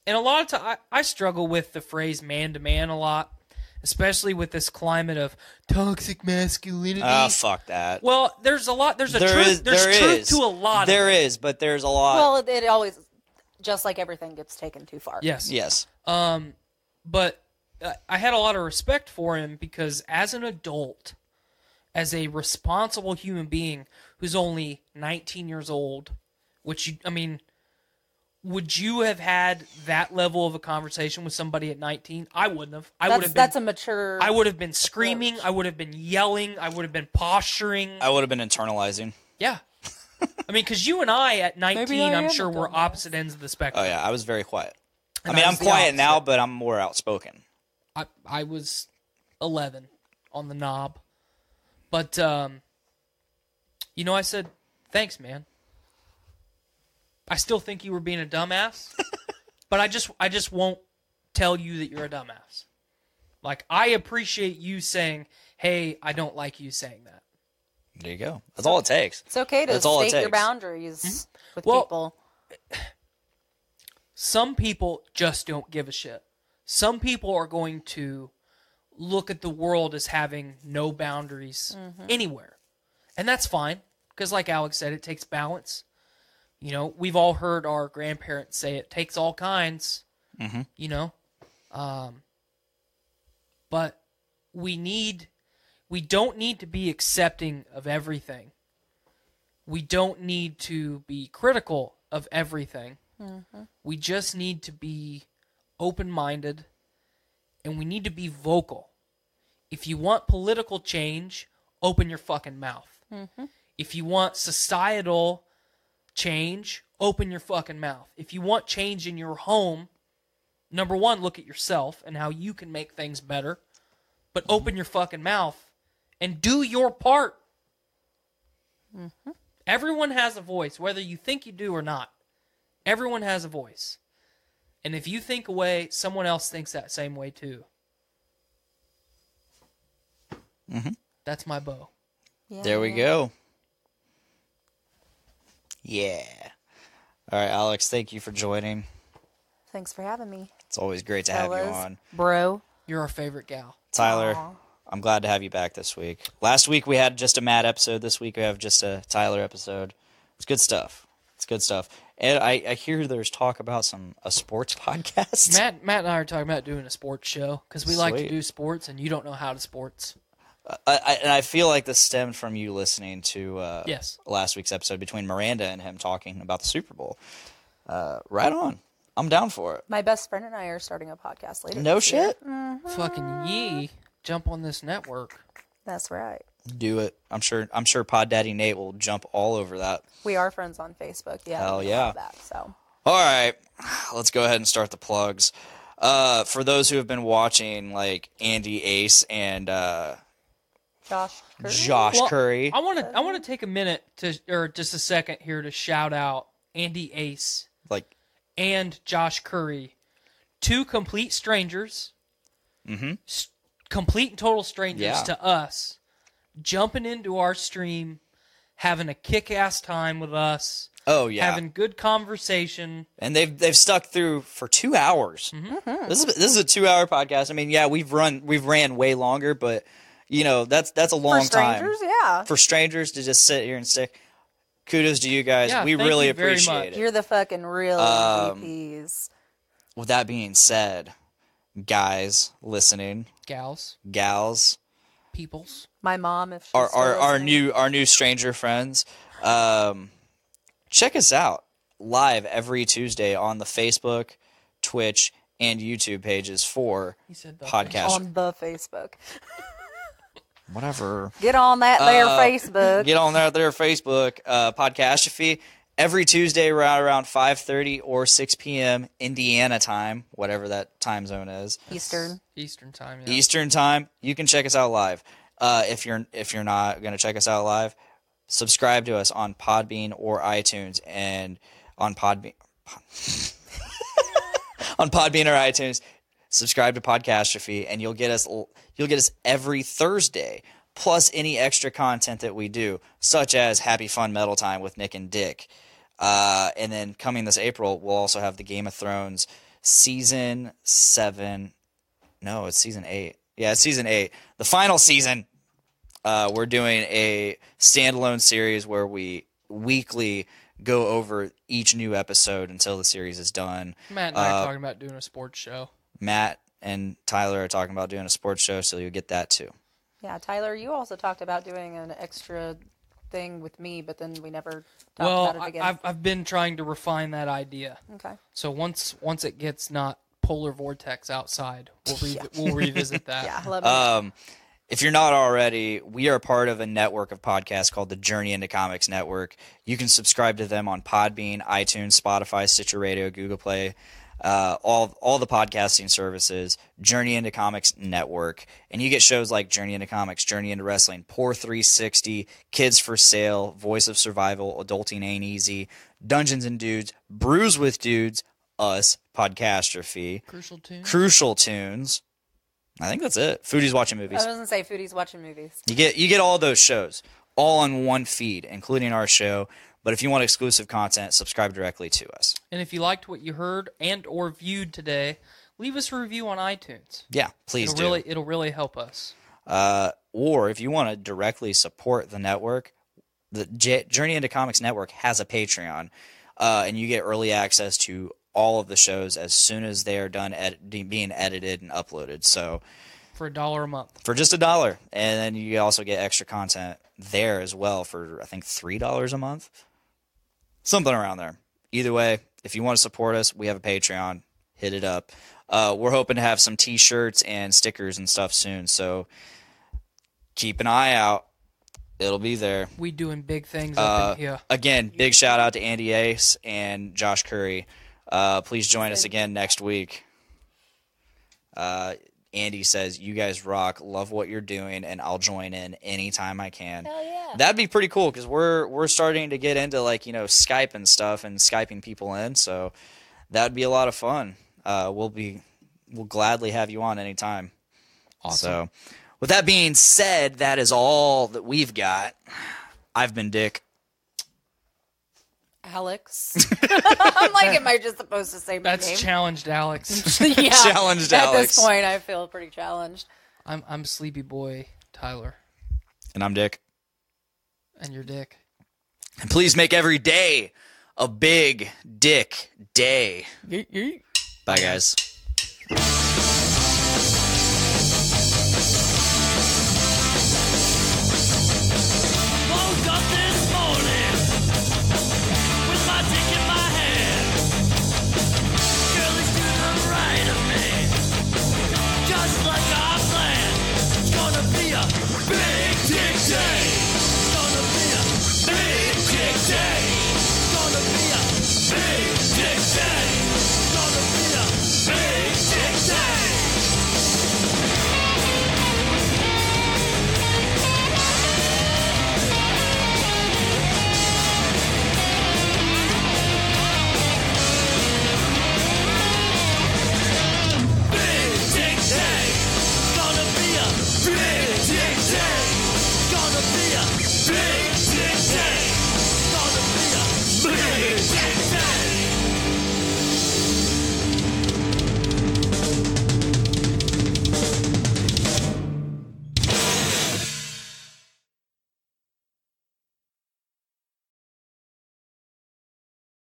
And a lot of times, I struggle with the phrase man to man a lot, especially with this climate of toxic masculinity. Oh, fuck that. Well, there's truth to a lot of it. There is, but there's a lot. Well, it always, just like everything, gets taken too far. Yes. But I had a lot of respect for him because as an adult, as a responsible human being who's only 19 years old, would you have had that level of a conversation with somebody at 19? I wouldn't have. That's a mature. I would have been screaming. Approach. I would have been yelling. I would have been posturing. I would have been internalizing. Yeah. I mean, because you and I at 19, I'm sure we're opposite ends of the spectrum. Oh, yeah. I was very quiet. And I'm quiet now, but I'm more outspoken. I was 11 on the knob. But, I said, thanks, man. I still think you were being a dumbass, but I just won't tell you that you're a dumbass. Like, I appreciate you saying, hey, I don't like you saying that. There you go. That's all it takes. It's okay to state your boundaries with people. Some people just don't give a shit. Some people are going to look at the world as having no boundaries anywhere. And that's fine, because like Alex said, it takes balance. We've all heard our grandparents say it takes all kinds, but we don't need to be accepting of everything. We don't need to be critical of everything. We just need to be open-minded, and we need to be vocal. If you want political change, open your fucking mouth. If you want societal change, open your fucking mouth. If you want change in your home, number one, look at yourself and how you can make things better, but open your fucking mouth and do your part. Everyone has a voice, whether you think you do or not. Everyone has a voice. And if you think a way, someone else thinks that same way too. That's my bow. Yeah. There we go. Yeah. All right, Alex, thank you for joining. Thanks for having me. It's always great to have you on. Bro. You're our favorite gal. Tyler, I'm glad to have you back this week. Last week we had just a Matt episode. This week we have just a Tyler episode. It's good stuff. And I hear there's talk about a sports podcast. Matt and I are talking about doing a sports show because we like to do sports and you don't know how to sports. I feel like this stemmed from you listening to yes. last week's episode between Miranda and him talking about the Super Bowl. Right on. I'm down for it. My best friend and I are starting a podcast later. No shit? Fucking yee. Jump on this network. That's right. Do it. I'm sure Pod Daddy Nate will jump all over that. We are friends on Facebook. Yeah. Hell we do yeah. all that, so. All right, let's go ahead and start the plugs. For those who have been watching, like Andy Ace and Josh Curry? Josh Curry. I want to take a minute or just a second here to shout out Andy Ace and Josh Curry, two complete strangers, complete and total strangers to us, jumping into our stream, having a kick-ass time with us. Oh yeah, having good conversation, and they've stuck through for 2 hours. Mm-hmm. This is a 2-hour podcast. I mean, yeah, we've ran way longer, but that's a long time for strangers. Yeah, for strangers to just sit here and say, kudos to you guys. Yeah, we thank really you very appreciate much. it. You're the fucking real MVPs. With that being said, guys listening, gals, peoples, my mom, if she's our new stranger friends. Check us out live every Tuesday on the Facebook, Twitch, and YouTube pages for podcast. on the Facebook. Whatever. Get on that there Facebook. Get on there Facebook. Podcastrophe every Tuesday around 5:30 or 6 p.m. Indiana time, whatever that time zone is. Eastern time. Yeah. Eastern time. You can check us out live. If you're not gonna check us out live, subscribe to us on Podbean or iTunes, and on Podbean or iTunes. Subscribe to Podcastrophe, and you'll get us every Thursday, plus any extra content that we do, such as Happy Fun Metal Time with Nick and Dick. And then coming this April, we'll also have the Game of Thrones season 7. No, it's season 8. Yeah, it's season 8. The final season. We're doing a standalone series where we weekly go over each new episode until the series is done. Matt and I are talking about doing a sports show. Matt and Tyler are talking about doing a sports show, so you'll get that too. Yeah, Tyler, you also talked about doing an extra thing with me, but then we never talked about it again. I've been trying to refine that idea. Okay. So once it gets not polar vortex outside, we'll revisit that. Yeah, love it. If you're not already, we are part of a network of podcasts called the Journey into Comics Network. You can subscribe to them on Podbean, iTunes, Spotify, Stitcher Radio, Google Play, all the podcasting services, Journey into Comics Network. And you get shows like Journey into Comics, Journey into Wrestling, Poor 360, Kids for Sale, Voice of Survival, Adulting Ain't Easy, Dungeons and Dudes, Brews with Dudes, us, Podcastrophe, Crucial Tunes. I think that's it. Foodies Watching Movies. I was going to say Foodies Watching Movies. You get all those shows, all on one feed, including our show. But if you want exclusive content, subscribe directly to us. And if you liked what you heard and or viewed today, leave us a review on iTunes. Yeah, please do. It'll really help us. Or if you want to directly support the network, the Journey into Comics Network has a Patreon, and you get early access to all of the shows as soon as they are done being edited and uploaded. So for $1 a month. For just $1. And then you also get extra content there as well for, I think, $3 a month. Something around there. Either way, if you want to support us, we have a Patreon. Hit it up. We're hoping to have some T-shirts and stickers and stuff soon. So keep an eye out. It'll be there. We doing big things up in here. Again, big shout out to Andy Ace and Josh Curry. Please join us again next week. Andy says, "You guys rock. Love what you're doing, and I'll join in anytime I can." Hell yeah. That'd be pretty cool because we're starting to get into Skype and stuff and Skyping people in. So that'd be a lot of fun. We'll gladly have you on anytime. Awesome. So, with that being said, that is all that we've got. I've been Dick. Alex. I'm like, am I just supposed to say my name? That's challenged Alex. Yeah. Challenged At Alex. this point, I feel pretty challenged. I'm Sleepy Boy Tyler. And I'm Dick. And you're Dick. And please make every day a big Dick day. Bye, guys. Woke up this morning with my dick in my hand. Girl is to the right of me, just like I planned. It's gonna be a big dick day. big dick day. Gonna be a big dick day. Gonna be a big dick day.